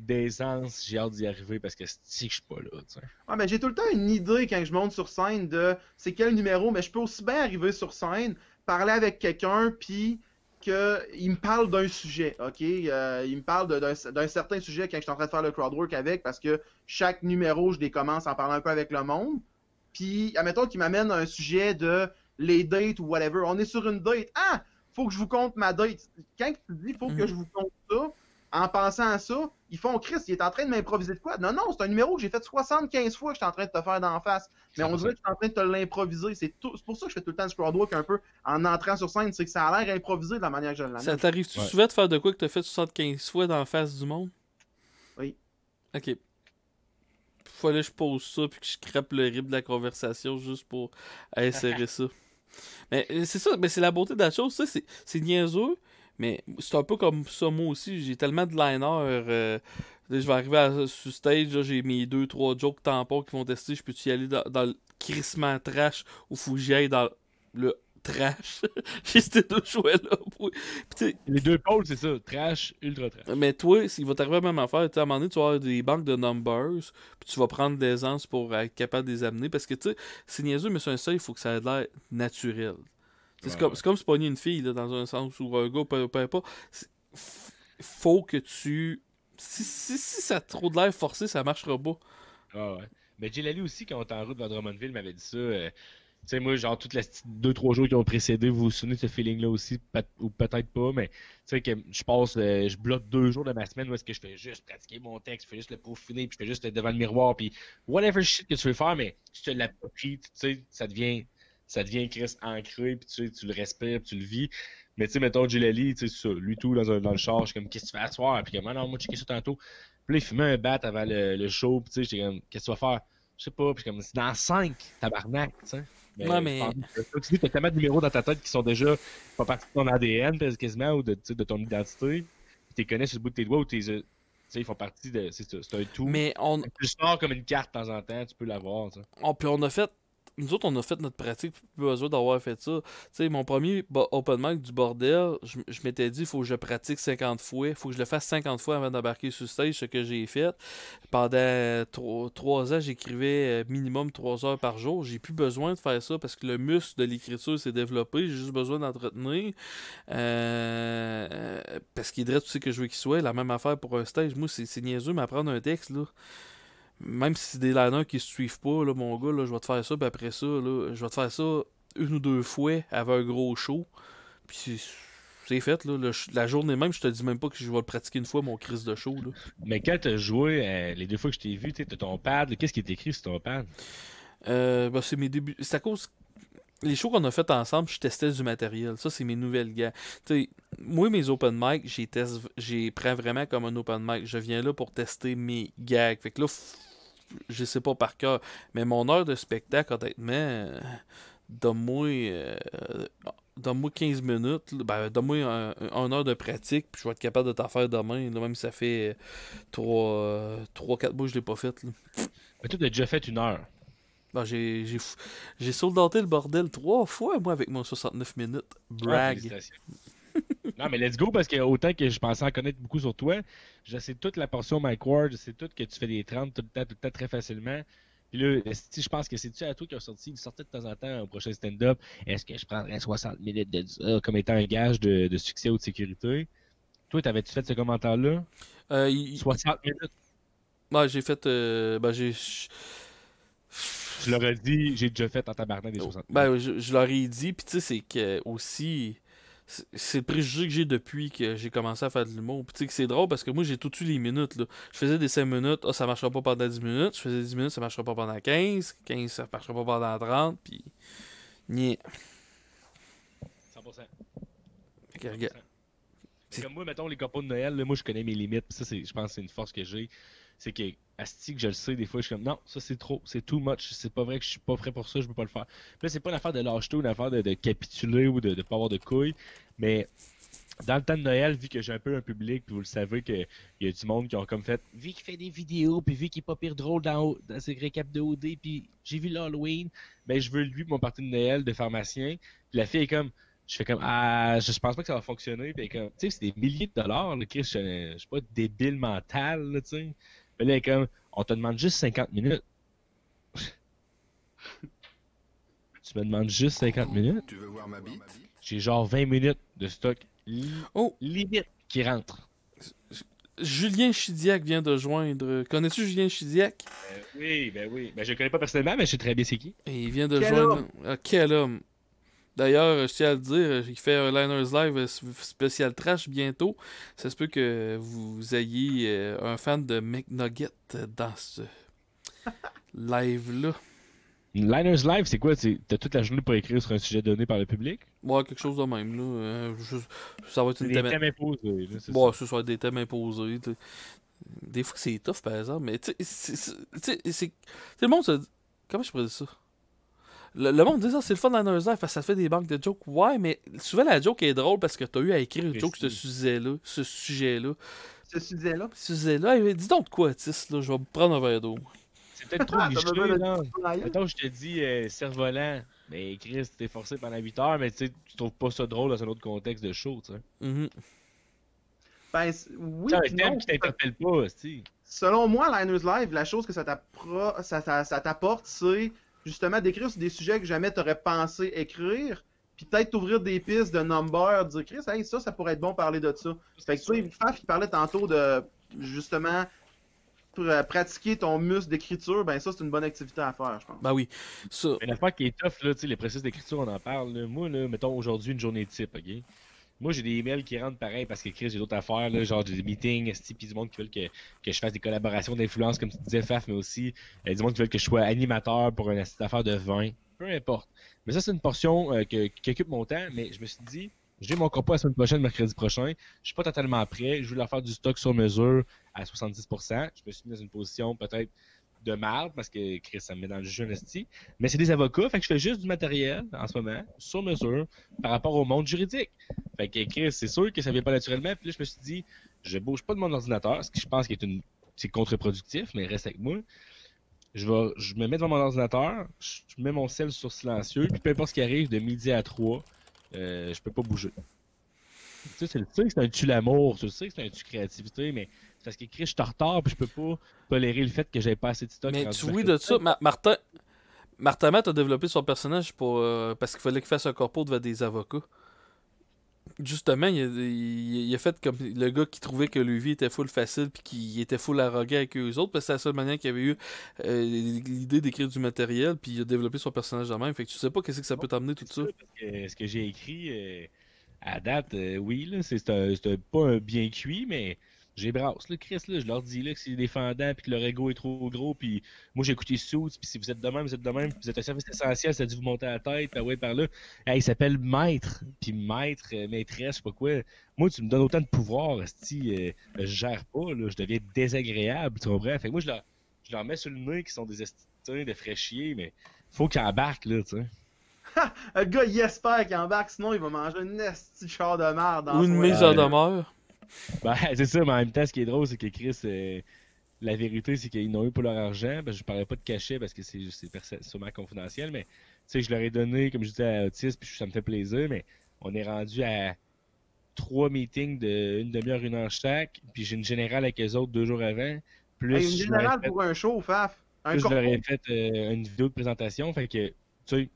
d'aisance, j'ai hâte d'y arriver parce que si je suis pas là, tu sais. Ah, ben, j'ai tout le temps une idée quand je monte sur scène de c'est quel numéro, mais je peux aussi bien arriver sur scène, parler avec quelqu'un, puis qu'il me parle d'un sujet, ok? Il me parle d'un certain sujet quand je suis en train de faire le crowdwork avec, parce que chaque numéro, je les commence en parlant un peu avec le monde. Puis, admettons qu'il m'amène un sujet de les dates ou whatever. On est sur une date. Ah! Faut que je vous compte ma date. Quand tu dis faut que je vous compte ça, en pensant à ça, ils font Chris, il est en train de m'improviser de quoi? Non, non, c'est un numéro que j'ai fait 75 fois que je suis en train de te faire d'en face. Mais on dirait que je suis en train de te l'improviser. C'est pour ça que je fais tout le temps du crowdwork un peu en entrant sur scène. C'est que ça a l'air improvisé de la manière que je l'amène. Ça t'arrive-tu souvent de faire de quoi que t'as fait 75 fois dans la face du monde? Oui. Ok. Fallait que je pose ça puis que je crêpe le rib de la conversation juste pour insérer ça. Mais c'est ça, mais c'est la beauté de la chose. Ça, c'est niaiseux, mais c'est un peu comme ça moi aussi. J'ai tellement de liners. Je vais arriver sur stage, là, j'ai mes 2-3 jokes tampons qui vont tester. Je peux-tu y aller dans le crissement trash ou faut que j'y aille dans le trash? J'ai ces deux choix-là. Les deux pôles, c'est ça. Trash, ultra trash. Mais toi, il va t'arriver la même affaire. À un moment donné, tu vas avoir des banques de numbers, puis tu vas prendre de l'aisance pour être capable de les amener. Parce que, tu sais, c'est niaiseux, mais sur un stage, il faut que ça ait l'air naturel. C'est comme se pogner une fille, là, dans un sens, ou un gars, peu importe. Faut que tu... Si ça a trop de l'air forcé, ça marchera pas. Ah ouais. Mais Jilali aussi, quand on était en route vers Drummondville, m'avait dit ça. Tu sais, moi, genre, toutes les 2-3 jours qui ont précédé, vous vous souvenez de ce feeling-là aussi, ou peut-être pas, mais tu sais, que je bloque 2 jours de ma semaine où est-ce que je fais juste pratiquer mon texte, je fais juste le peaufiner, puis je fais juste devant le miroir, puis whatever shit que tu veux faire, mais tu te l'appropries, tu sais, ça devient Chris ancré, puis tu le respires, puis tu le vis. Mais tu sais, mettons, Jilali, tu sais, ça, lui tout dans le char, je suis comme, qu'est-ce que tu fais à soir? Puis comme, ah non, moi, checker ça tantôt. Puis là, il fumait un bat avant le show, puis tu sais, j'étais comme, qu'est-ce que tu vas faire? Je sais pas, puis comme, c'est dans 5, tabarnak, tu sais. Mais... Tu dis, t'as tellement de numéros dans ta tête qui sont déjà pas partie de ton ADN, quasiment, ou de ton identité. Puis tu les connais sur le bout de tes doigts, ou tu sais, ils font partie de. C'est un tout. Mais tu sors comme une carte de temps en temps, tu peux l'avoir. Puis on a fait. Nous autres, on a fait notre pratique, plus besoin d'avoir fait ça. Tu sais, mon premier open mic du bordel, je m'étais dit, il faut que je pratique 50 fois. Il faut que je le fasse 50 fois avant d'embarquer sur stage, ce que j'ai fait. Pendant 3 ans, j'écrivais minimum 3 heures par jour. J'ai plus besoin de faire ça parce que le muscle de l'écriture s'est développé. J'ai juste besoin d'entretenir. Parce qu'il est vrai, tu sais que je veux qu'il soit. La même affaire pour un stage. Moi, c'est niaiseux, mais apprendre un texte, là. Même si c'est des liners qui se suivent pas, là, mon gars, là, je vais te faire ça, puis après ça, là, je vais te faire ça 1 ou 2 fois avec un gros show. Puis c'est fait, là. La journée même, je te dis même pas que je vais le pratiquer une fois, mon crise de show, là. Mais quand t'as joué, les 2 fois que je t'ai vu, t'as ton pad, qu'est-ce qui est écrit sur ton pad? C'est mes débuts. C'est à cause. Les shows qu'on a fait ensemble, je testais du matériel. Ça, c'est mes nouvelles gars. T'sais, moi, mes open mic, j'ai prends vraiment comme un open mic. Je viens là pour tester mes gags. Fait que là, je sais pas par cœur. Mais mon heure de spectacle, honnêtement, donne-moi 15 minutes. Donne-moi 1 heure de pratique, puis je vais être capable de t'en faire demain. Là, même si ça fait 3-4 mois que je l'ai pas fait. Là. Mais toi, t'as déjà fait 1 heure. Ben, j'ai soldaté le bordel 3 fois, moi, avec mon 69 minutes. Brag. Non, mais let's go, parce que autant que je pensais en connaître beaucoup sur toi, je sais toute la portion Mike Ward, je sais tout que tu fais des 30 tout le temps, très facilement. Puis là, je pense que c'est-tu à toi qui a sorti, il sortait de temps en temps au prochain stand-up, est-ce que je prendrais 60 minutes de ça comme étant un gage de succès ou de sécurité? Toi, t'avais-tu fait ce commentaire-là? 60 minutes? Ouais, j'ai fait... Je leur ai dit, j'ai déjà fait en tabarnak des 60 minutes. Ben, je leur ai dit, puis tu sais, c'est que aussi... C'est le préjugé que j'ai depuis que j'ai commencé à faire de l'humour. Puis tu sais que c'est drôle parce que moi j'ai tout eu les minutes. Là. Je faisais des 5 minutes, ça marchera pas pendant 10 minutes. Je faisais 10 minutes, ça marchera pas pendant 15. 15, ça marchera pas pendant 30. Puis. Niais. 100%. Okay, regarde. C'est comme moi, mettons, les copains de Noël, là, moi je connais mes limites. Puis ça, je pense que c'est une force que j'ai. C'est que, asti que je le sais, des fois, je suis comme, non, ça c'est trop, c'est too much, c'est pas vrai que je suis pas prêt pour ça, je peux pas le faire. Puis là, c'est pas une affaire de lâcheté ou une affaire de capituler ou de pas avoir de couilles, mais dans le temps de Noël, vu que j'ai un peu un public, puis vous le savez qu'il y a du monde qui ont comme fait, vu qu'il fait des vidéos, puis vu qu'il est pas pire drôle dans ses récaps de OD, puis j'ai vu l'Halloween, ben je veux lui, mon party de Noël de pharmacien, puis la fille est comme, Je fais comme, je pense pas que ça va fonctionner. Puis comme, tu sais, c'est des milliers de dollars, là, Chris, je suis pas débile mental, là, tu sais. Mais là, comme, on te demande juste 50 minutes. Tu me demandes juste 50 minutes? Tu veux voir ma bite? J'ai genre 20 minutes de stock Oh, limite qui rentre. Julien Chidiac vient de joindre. Connais-tu Julien Chidiac? Oui. Ben, je le connais pas personnellement, mais je sais très bien c'est qui. Et il vient de Quel joindre. homme? Quel homme! D'ailleurs, je tiens à le dire, il fait un Liners Live spécial trash bientôt. Ça se peut que vous ayez un fan de McNugget dans ce live-là. Liners Live, c'est quoi? T'as toute la journée pour écrire sur un sujet donné par le public? Ouais, quelque chose de même, là. Ça va être C'est une des thème. thèmes imposés, là, c'est Bon, ça. ça va être des thèmes imposés. T'sais. Des fois que c'est tough, par exemple, mais tu sais, c'est. Le monde se dit. Comment je pourrais dire ça? Le monde dit ça, c'est le fun dans Liners Live parce que ça fait des banques de jokes. Ouais, mais souvent la joke est drôle parce que t'as eu à écrire une joke sur ce sujet-là. Ce sujet-là. Ce sujet-là. Ce sujet-là, hey, dis donc de quoi, Tis, là, je vais me prendre un verre d'eau. C'est peut-être trop T'as niché, besoin de là. travailler? Mettons, je te dis cerf-volant. Mais Chris, t'es forcé pendant 8 heures, mais tu sais, tu trouves pas ça drôle dans un autre contexte de show, tu sais. Mhm. Ben, oui, C'est un puis thème non. qui t'interpelle pas, tu Selon moi, Liners Live, la chose que ça t'apporte, c'est justement d'écrire sur des sujets que jamais t'aurais pensé écrire, puis peut-être t'ouvrir des pistes de number, dire Chris, hey, ça pourrait être bon parler de ça. Fait que tu sais, Faf, il parlait tantôt de justement pour pratiquer ton muscle d'écriture, ben ça c'est une bonne activité à faire, je pense. Ben oui. Ça. Mais l'affaire qui est tough, là, tu sais, les processus d'écriture, on en parle. Là. Moi, là, mettons aujourd'hui une journée type, ok? Moi, j'ai des emails qui rentrent pareil parce que Chris, j'ai d'autres affaires, là, genre des meetings, puis du monde qui veulent que je fasse des collaborations d'influence, comme tu disais, Faf, mais aussi du monde qui veulent que je sois animateur pour une affaire de vin. Peu importe. Mais ça, c'est une portion qui occupe mon temps, mais je me suis dit, j'ai mon compas la semaine prochaine, mercredi prochain. Je suis pas totalement prêt. Je veux leur faire du stock sur mesure à 70%. Je me suis mis dans une position peut-être de marde parce que Chris, ça me met dans le jeu esti. Mais c'est des avocats, fait que je fais juste du matériel en ce moment, sur mesure, par rapport au monde juridique. Fait que Chris, c'est sûr que ça vient pas naturellement. Puis là, je me suis dit, je bouge pas de mon ordinateur, ce que je pense que c'est contre-productif, mais reste avec moi. Je me mets devant mon ordinateur, je mets mon cell sur silencieux, puis peu importe ce qui arrive, de midi à 3, je peux pas bouger. Tu sais que c'est un tue l'amour, tu sais que c'est un tue créativité, mais c'est parce que Chris, je suis en retard, puis je peux pas tolérer le fait que j'ai pas assez de stock. Mais tu vois de ça, Martin Matt a développé son personnage parce qu'il fallait qu'il fasse un corpo devant des avocats. Justement, il a fait comme le gars qui trouvait que le vie était full facile puis qui était full arrogant avec eux autres, parce que c'est la seule manière qu'il avait eu l'idée d'écrire du matériel, puis il a développé son personnage de même. Fait que tu sais pas qu'est-ce que ça peut t'amener tout ça. Parce que ce que j'ai écrit à date, oui, là, c'est pas un bien cuit, mais j'ai brasse, là, Chris, là, je leur dis là, que c'est défendant, puis que leur ego est trop gros, puis moi j'ai écouté Suits, puis si vous êtes de même, vous êtes de même, puis vous êtes un service essentiel, ça a dû vous monter à la tête, puis ouais, par là. Hey, il s'appelle Maître, puis Maître, maîtresse, je sais pas quoi. Moi, tu me donnes autant de pouvoir, esti, je gère pas, là, je deviens désagréable, tu comprends? Fait que moi, je leur mets sur le nez qui sont des estis de fraîchiers, mais faut qu'ils embarquent, là, tu sais. Le gars, il espère qu'il embarque, sinon il va manger une esti de char de merde dans Ou une son mise en demeure. Ben, c'est ça, mais en même temps, ce qui est drôle, c'est que Chris, la vérité, c'est qu'ils n'ont eu pour leur argent. Ben, je parlais pas de cachet parce que c'est sûrement confidentiel, mais tu sais, je leur ai donné, comme je disais, à Otis, puis ça me fait plaisir, mais on est rendu à 3 meetings de 1 demi-heure, 1 heure chaque, puis j'ai une générale avec eux autres 2 jours avant. Plus Hey, une je leur ai générale fait- pour un show, Faf. Un plus je corpo. leur ai fait une vidéo de présentation, fait que, tu sais,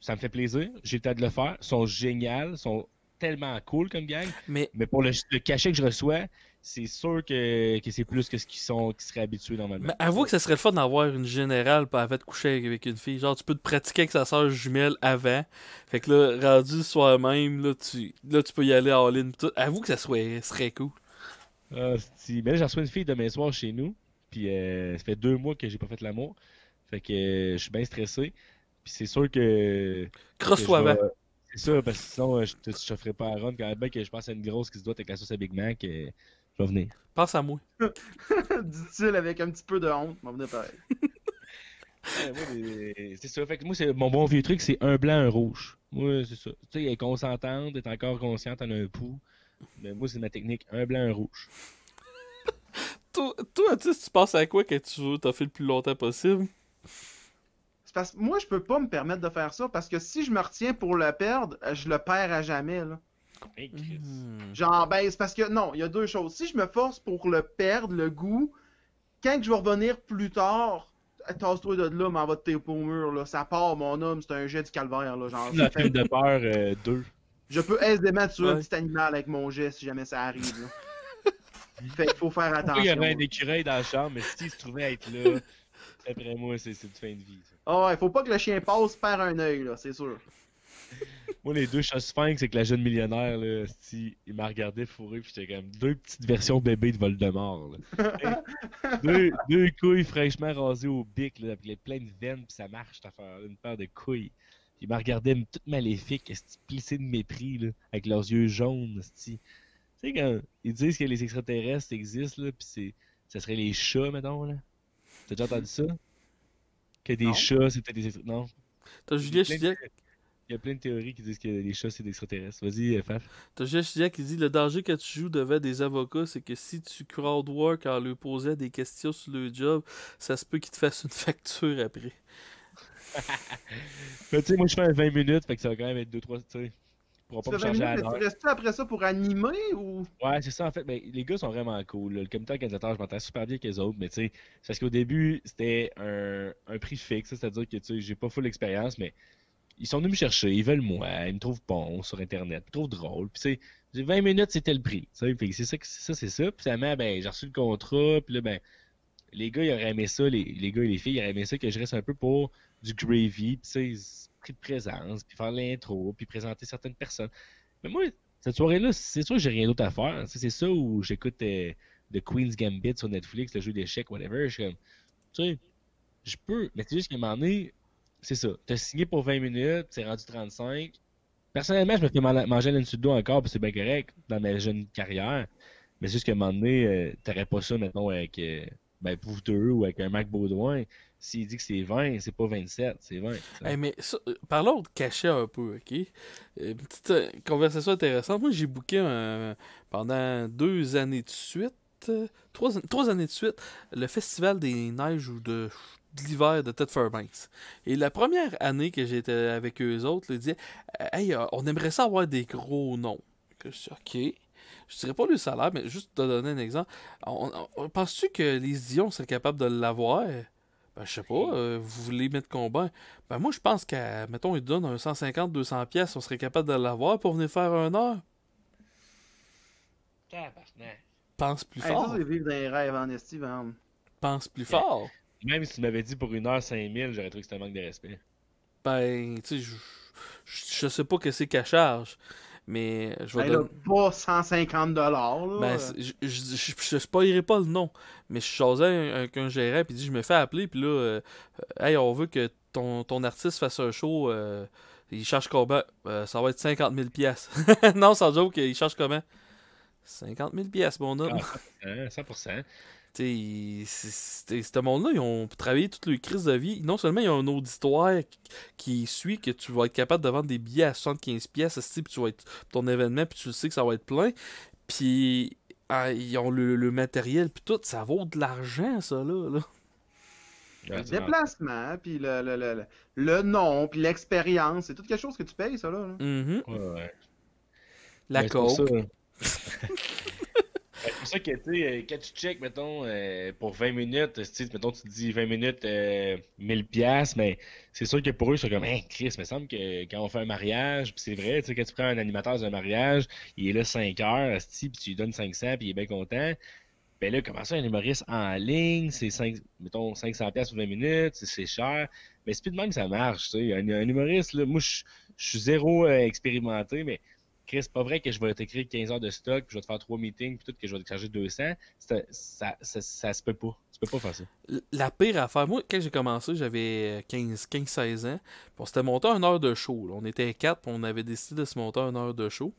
ça me fait plaisir. J'ai le temps de le faire. Ils sont géniaux, ils sont tellement cool comme gang. Mais Mais pour le cachet que je reçois, c'est sûr que c'est plus que ce qu'ils seraient habitués normalement. Mais avoue que ça serait le fun d'avoir une générale pour avant de coucher avec une fille. Genre, tu peux te pratiquer avec sa soeur jumelle avant. Fait que là, rendu le soir même, là, tu peux y aller all-in. Tout. Avoue que ça serait cool. Ah, mais là, j'ai reçu une fille demain soir chez nous. Puis ça fait 2 mois que j'ai pas fait l'amour. Fait que je suis bien stressé. Puis c'est sûr que. Crosse-toi que je avant. vais- C'est ça, parce que sinon, je ferai pas à Ron. Quand même que je pense à une grosse qui se doit avec la sauce à Big Mac, je vais venir. Pense à moi. Dit-il avec un petit peu de honte. On va venir pareil. C'est ça. Fait que moi, mon bon vieux truc, c'est un blanc, un rouge. Moi, c'est ça. Tu sais, elle est consentante, elle est encore consciente, elle a un pouls. Mais moi, c'est ma technique. Un blanc, un rouge. Toi, tu penses à quoi que tu veux t'as fait le plus longtemps possible? parce que moi, je peux pas me permettre de faire ça parce que si je me retiens pour le perdre, je le perds à jamais, là. Hey, Chris. Genre, ben, c'est parce que, non, il y a deux choses. Si je me force pour le perdre, le goût, quand je vais revenir plus tard, tasse-toi de là, m'en va de tes au mur, là. Ça part, mon homme, c'est un jet du calvaire, là. Genre, La film de peur 2. je peux aisément tuer un Ouais. petit animal avec mon jet si jamais ça arrive, là. Fait qu'il faut faire Pourquoi il y attention. avait un écureuil dans la chambre, mais s'il se trouvait à être là, après moi, c'est une fin de vie. Ça. Ah ouais, faut pas que le chien passe, perd un œil, là, c'est sûr. Moi, les deux chats sphinx, c'est que la jeune millionnaire, là, il m'a regardé fourré, puis j'étais comme deux petites versions bébés de Voldemort. Là. deux couilles fraîchement rasées au bic, là, avec les plein de veines, puis ça marche, cette affaire une paire de couilles. Puis il m'a regardé toute maléfique, plissé de mépris, là, avec leurs yeux jaunes. Tu sais, quand ils disent que les extraterrestres existent, là, puis ça serait les chats, mettons, là. T'as déjà entendu ça? Que des Non. chats, c'est peut-être des extraterrestres. Non. T'as Julien Chidiac. Il y a plein de théories qui disent que les chats, c'est des extraterrestres. Vas-y, Faf. T'as Julien Chidiac qui dit le danger quand tu joues devant des avocats, c'est que si tu crowdwork en leur posant des questions sur le job, ça se peut qu'ils te fassent une facture après. Mais tu sais, moi, je fais un 20 minutes, fait que ça va quand même être 2-3, tu sais. Pour Tu pas fais me 20 charger à minutes, mais l'heure. tu restes après ça pour animer ou. Ouais, c'est ça, en fait. Ben, les gars sont vraiment cool, là. Le comité organisateur, je m'entends super bien avec les autres, mais tu sais, c'est parce qu'au début, c'était un prix fixe, c'est-à-dire que, tu sais, j'ai pas full expérience, mais ils sont venus me chercher, ils veulent moi, ils me trouvent bon sur Internet, ils me trouvent drôle, puis tu sais, j'ai 20 minutes, c'était le prix, tu sais, puis c'est ça, c'est ça, puis finalement, ben, j'ai reçu le contrat, puis là, ben, les gars, ils auraient aimé ça, les gars et les filles, ils auraient aimé ça que je reste un peu pour du gravy, puis tu sais, prix de présence, puis faire l'intro, puis présenter certaines personnes. Mais moi, cette soirée-là, c'est sûr que j'ai rien d'autre à faire. Tu sais, c'est ça où j'écoute The Queen's Gambit sur Netflix, le jeu d'échecs, whatever. Je suis comme, tu sais, je peux, mais c'est juste qu'à un moment donné, c'est ça. T'as signé pour 20 minutes, c'est rendu 35. Personnellement, je me fais manger à l'insulte encore, puis c'est bien correct dans ma jeune carrière. Mais c'est juste qu'à un moment donné, t'aurais pas ça, mettons, avec ben, Pouteux ou avec un Mac Baudouin. S'il dit que c'est 20, c'est pas 27, c'est 20. ça. Hey, mais ça, parlons de cachet un peu, ok? Une petite conversation intéressante. Moi, j'ai booké pendant 2 années de suite, 3 années de suite, le Festival des Neiges ou de l'hiver de Ted Fairbanks. Et la première année que j'étais avec eux autres, ils disaient hey, on aimerait ça avoir des gros noms. Que je dis ok. Je dirais pas le salaire, mais juste te donner un exemple. Penses-tu que les Dion seraient capables de l'avoir? Ben, je sais pas, vous voulez mettre combien? Ben, moi, je pense qu'à, mettons, ils donnent un 150-200 pièces, on serait capable de l'avoir pour venir faire 1 heure. Tabarnak. Pense plus Hey, fort. ça, c'est vivre dans les rêves en esti, man. Pense plus fort. Même si tu m'avais dit pour 1 heure 5000, j'aurais trouvé que c'était un manque de respect. Ben, tu sais, je sais pas que c'est qu'à charge, mais je vais Ben là, donner... pas 150 $, là. Ben, je spoilerai pas le nom, mais je jasais avec un gérant, puis il dit, je me fais appeler, puis là, hey, on veut que ton artiste fasse un show, il charge combien? Ça va être 50 000 piastres. Non, sans joke, il charge comment? 50 000 piastres, mon homme. Ah, 100%. Tu sais, ce monde-là, ils ont travaillé toute leur crise de vie. Non seulement ils ont un auditoire qui suit que tu vas être capable de vendre des billets à 75 pièces, puis tu vas être ton événement, puis tu sais que ça va être plein. Puis ils ont le matériel, puis tout, ça vaut de l'argent, ça, là. Ouais, Le c'est déplacement, puis le nom, puis l'expérience, c'est tout quelque chose que tu payes, ça, là. Mhm. ouais. La Mais c'est pour coke. ça. C'est pour ça que, tu sais, quand tu check, mettons, pour 20 minutes, mettons, tu te dis 20 minutes, 1000 piastres, mais c'est sûr que pour eux, c'est comme, hey, Chris, il me semble que quand on fait un mariage, puis c'est vrai, tu sais, quand tu prends un animateur d'un mariage, il est là 5 heures, puis tu lui donnes 500, puis il est bien content. Ben là, comment ça, un humoriste en ligne, c'est mettons, 500 piastres pour 20 minutes, c'est cher. Mais c'est plus de même que ça marche, tu sais. Un humoriste, là, moi, je suis zéro expérimenté, mais Chris, c'est pas vrai que je vais t'écrire 15 heures de stock, puis je vais te faire 3 meetings, puis tout, que je vais te charger 200. Ça se peut pas. Tu peux pas faire ça. La pire affaire, moi, quand j'ai commencé, j'avais 15-16 ans. Puis on s'était monté 1 heure de show. Là. On était 4, puis on avait décidé de se monter 1 heure de show.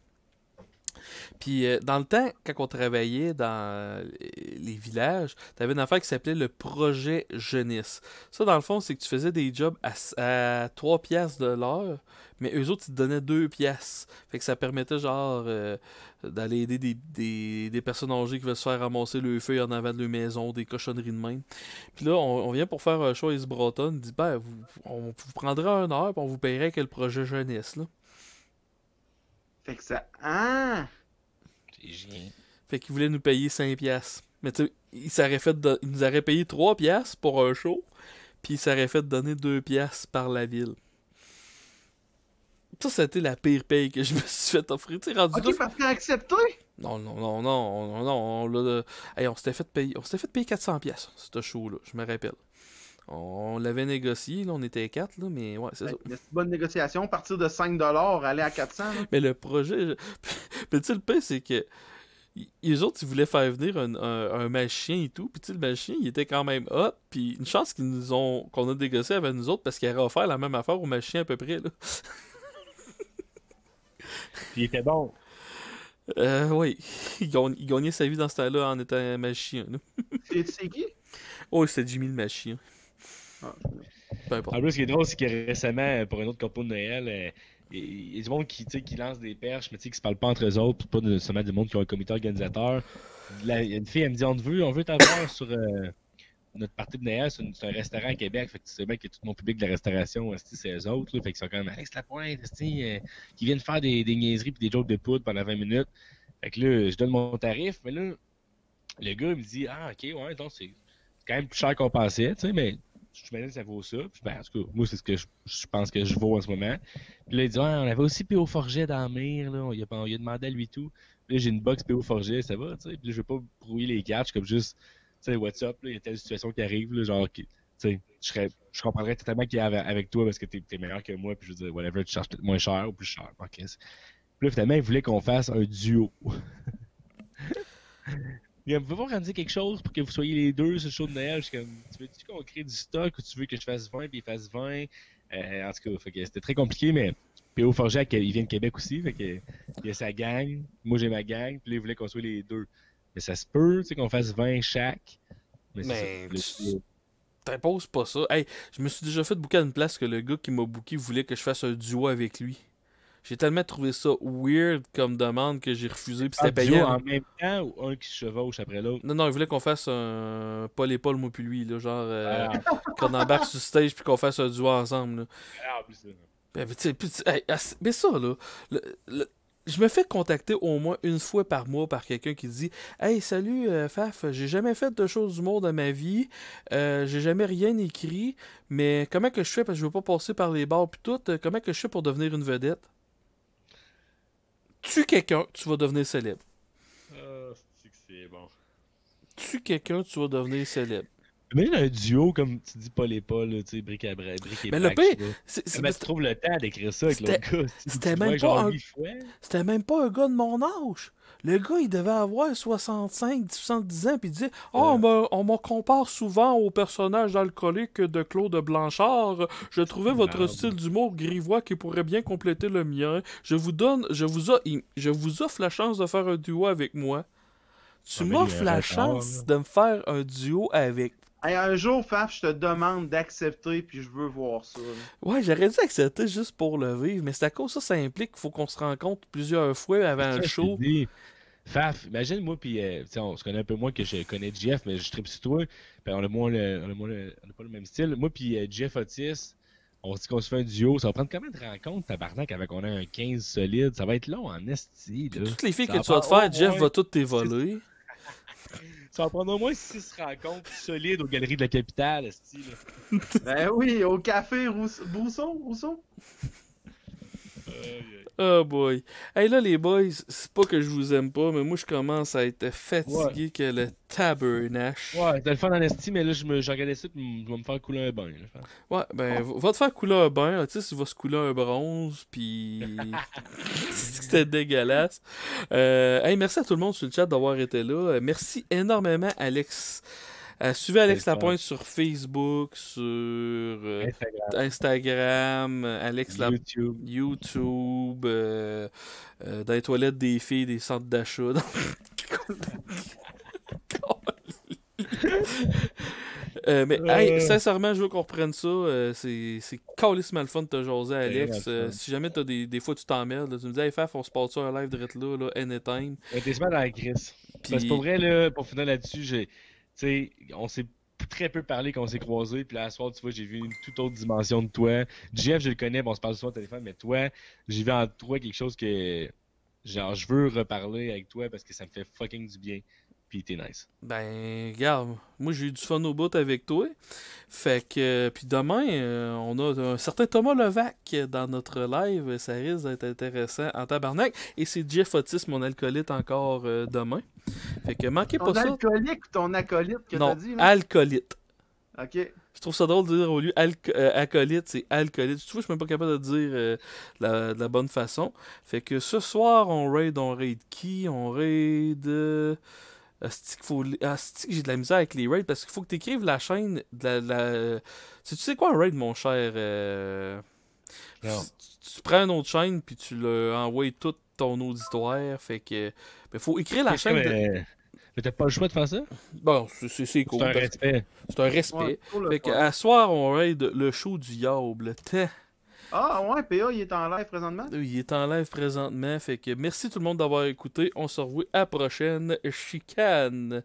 Puis dans le temps, quand on travaillait dans les villages, t'avais une affaire qui s'appelait le projet jeunesse. Ça, dans le fond, c'est que tu faisais des jobs à 3 piastres de l'heure, mais eux autres, ils te donnaient 2 piastres. Fait que ça permettait, genre, d'aller aider des personnes âgées qui veulent se faire ramasser le feu en avant de leur maison, des cochonneries de même. Puis là, on vient pour faire un show à Isbroton, on dit, ben, on vous prendra 1 heure, puis on vous paierait avec le projet jeunesse, là. Fait que ça. Ah! C'est génial. Fait qu'il voulait nous payer 5 piastres. Mais tu sais, il nous aurait payé 3 piastres pour un show, puis il s'aurait fait donner 2 piastres par la ville. Ça, c'était la pire paye que je me suis fait offrir. Tu sais, rendu Ok, là... parce qu'il a accepté! Non, hey, on s'était fait payer 400 piastres, ce show-là, je me rappelle. On l'avait négocié, là, on était 4, là, mais ouais, c'est ça. Une bonne négociation, partir de 5$, aller à 400. Là. Mais le projet... Mais tu sais, le pire, c'est que les autres, ils voulaient faire venir un magicien et tout. Puis tu sais, le magicien, il était quand même hot. Puis une chance qu'on a négocié avec nous autres parce qu'il aurait offert la même affaire au magicien à peu près, là. Puis il était bon. Oui. Il gagnait sa vie dans ce temps-là en étant un magicien, là. C'est qui? Oh, c'était Jimmy le magicien. Ah, Peu importe. En plus, ce qui est drôle, c'est que récemment, pour un autre compo de Noël, il y a du monde qui lance des perches, mais qui se parlent pas entre eux autres, puis pas seulement du monde qui ont un comité organisateur. Il y a une fille, elle me dit on veut t'avoir sur notre partie de Noël, c'est un restaurant à Québec. Fait que tu sais bien que tout mon public de la restauration, c'est eux autres. Là, fait qu'ils sont quand même Alex Lapointe, qui viennent faire des niaiseries puis des jokes de poudre pendant 20 minutes. Fait que là, je donne mon tarif, mais là, le gars il me dit ah ok ouais, donc c'est quand même plus cher qu'on pensait, tu sais, mais je me dis que ça vaut ça. Puis, ben, en tout cas, moi, c'est ce que je pense que je vaux en ce moment. Puis là, il dit, ouais, on avait aussi P.O. Forget dans la mire, là. Il a demandé à lui tout. Puis là, j'ai une box P.O. Forget, ça va, tu sais. Puis là, je veux pas brouiller les cartes, je suis comme juste, tu sais, what's up, là, il y a telle situation qui arrive, là, genre, tu sais, je comprendrais totalement qu'il est avec toi parce que t'es meilleur que moi, puis je veux dire, whatever, tu charges peut-être moins cher ou plus cher. Okay. Puis là, finalement, il voulait qu'on fasse un duo. Il me pas organiser quelque chose pour que vous soyez les deux sur le show de Noël. Je suis comme, tu veux-tu qu'on crée du stock ou tu veux que je fasse 20 puis il fasse 20? En tout cas, fait que c'était très compliqué, mais P.O. Forget, il vient de Québec aussi, fait que il a sa gang, moi j'ai ma gang, puis là, il voulait qu'on soit les deux. Mais ça se peut, tu sais, qu'on fasse 20 chaque. Mais t'imposes pas ça. Hey, je me suis déjà fait booker à une place que le gars qui m'a booké voulait que je fasse un duo avec lui. J'ai tellement trouvé ça weird comme demande que j'ai refusé, puis c'était payant. En même temps ou un qui se chevauche après l'autre? Non, il voulait qu'on fasse un Paul et Paul, moi puis lui, là, genre qu'on embarque sur stage puis qu'on fasse un duo ensemble. Là. Ah, plus ça. Mais ça, là, je me fais contacter au moins une fois par mois par quelqu'un qui dit « Hey, salut, Faf, j'ai jamais fait de choses d'humour dans ma vie, j'ai jamais rien écrit, mais comment que je fais, parce que je veux pas passer par les bars pis tout, comment que je fais pour devenir une vedette? » Tue quelqu'un, tu vas devenir célèbre. C'est bon. Tue quelqu'un, tu vas devenir célèbre. Mais un duo, comme tu dis, Paul et Paul, tu sais, bric et brac. Mais le pire, mais tu trouves le temps d'écrire ça avec l'autre gars. C'était même pas un gars de mon âge. Le gars, il devait avoir 65, 70 ans, puis il disait « on me compare souvent au personnage alcoolique de Claude Blanchard. Je trouvais votre style d'humour grivois qui pourrait bien compléter le mien. Je vous offre la chance de faire un duo avec moi. » Tu m'offres la chance de me faire un duo avec. Hey, un jour, Faf, je te demande d'accepter, puis je veux voir ça. Là. Ouais, j'aurais dû accepter juste pour le vivre, mais c'est à cause ça implique qu'il faut qu'on se rencontre plusieurs fois avant le show. Faf, imagine moi, puis on se connaît un peu moins que je connais Jeff, mais je tripe sur toi. Puis on a pas le même style. Moi, puis Jeff Otis, on se dit qu'on se fait un duo. Ça va prendre combien de rencontres, tabarnak, avec on a un 15 solide? Ça va être long en esti. Là. Toutes les filles que tu vas te faire, Jeff va toutes t'évoler. Ça va prendre au moins 6 rencontres solides aux Galeries de la Capitale, esti. Ben oui, au café Rousseau? Oh boy. Hey là les boys, c'est pas que je vous aime pas, mais moi je commence à être fatigué que le tabernache. Ouais, c'était le fun en esti, mais là j'ai regardé ça et je vais me faire couler un bain. Là, ouais, ben va te faire couler un bain, tu sais, il va se couler un bronze, pis c'était dégueulasse. Hey, merci à tout le monde sur le chat d'avoir été là. Merci énormément Alex Suivez Alex C'est le fun. Lapointe sur Facebook, sur Instagram, Alex Lapointe. YouTube, dans les toilettes des filles, des centres d'achat. Mais hey, sincèrement, je veux qu'on reprenne ça. C'est calissement le fun de te jaser, Alex. Si jamais t'as des fois tu t'emmerdes, là, tu me dis, hey Faf, on se passe ça un live direct là, anytime. T'es super dans la crise. Puis- Parce que pour vrai, là, pour finir là-dessus, on s'est très peu parlé quand on s'est croisés. Puis là, à soir, tu vois, j'ai vu une toute autre dimension de toi. Jeff, je le connais, bon, on se parle souvent au téléphone, mais toi, j'ai vu en toi quelque chose que, genre, je veux reparler avec toi parce que ça me fait fucking du bien. Puis t'es nice. Ben, regarde, moi j'ai eu du fun au bout avec toi. Fait que, puis demain, on a un certain Thomas Levac dans notre live. Ça risque d'être intéressant en tabarnak. Et c'est Jeff Otis, mon alcoolite, encore demain. Fait que manquez Ton pas ça. alcoolique ou ton acolyte que Non, t'as dit, là? alcoolite. Ok. Je trouve ça drôle de dire au lieu acolyte, c'est alcoolite. Tu vois, je suis même pas capable de dire de la bonne façon. Fait que ce soir, on raid qui? On raid... Asti que j'ai de la misère avec les raids parce qu'il faut que tu écrives la chaîne de la... Tu sais quoi un raid, mon cher? Non. Tu prends une autre chaîne puis tu l'envoies tout ton auditoire. Fait que... Ben, faut écrire la chaîne... Mais t'as pas le choix de faire ça? Bon, c'est cool. C'est un respect. C'est un respect. Ouais, pour le Fait que fun. à soir, on raid le show du Yable. Ah ouais, PA, il est en live présentement? Il est en live présentement. Fait que merci tout le monde d'avoir écouté. On se revoit à la prochaine chicane.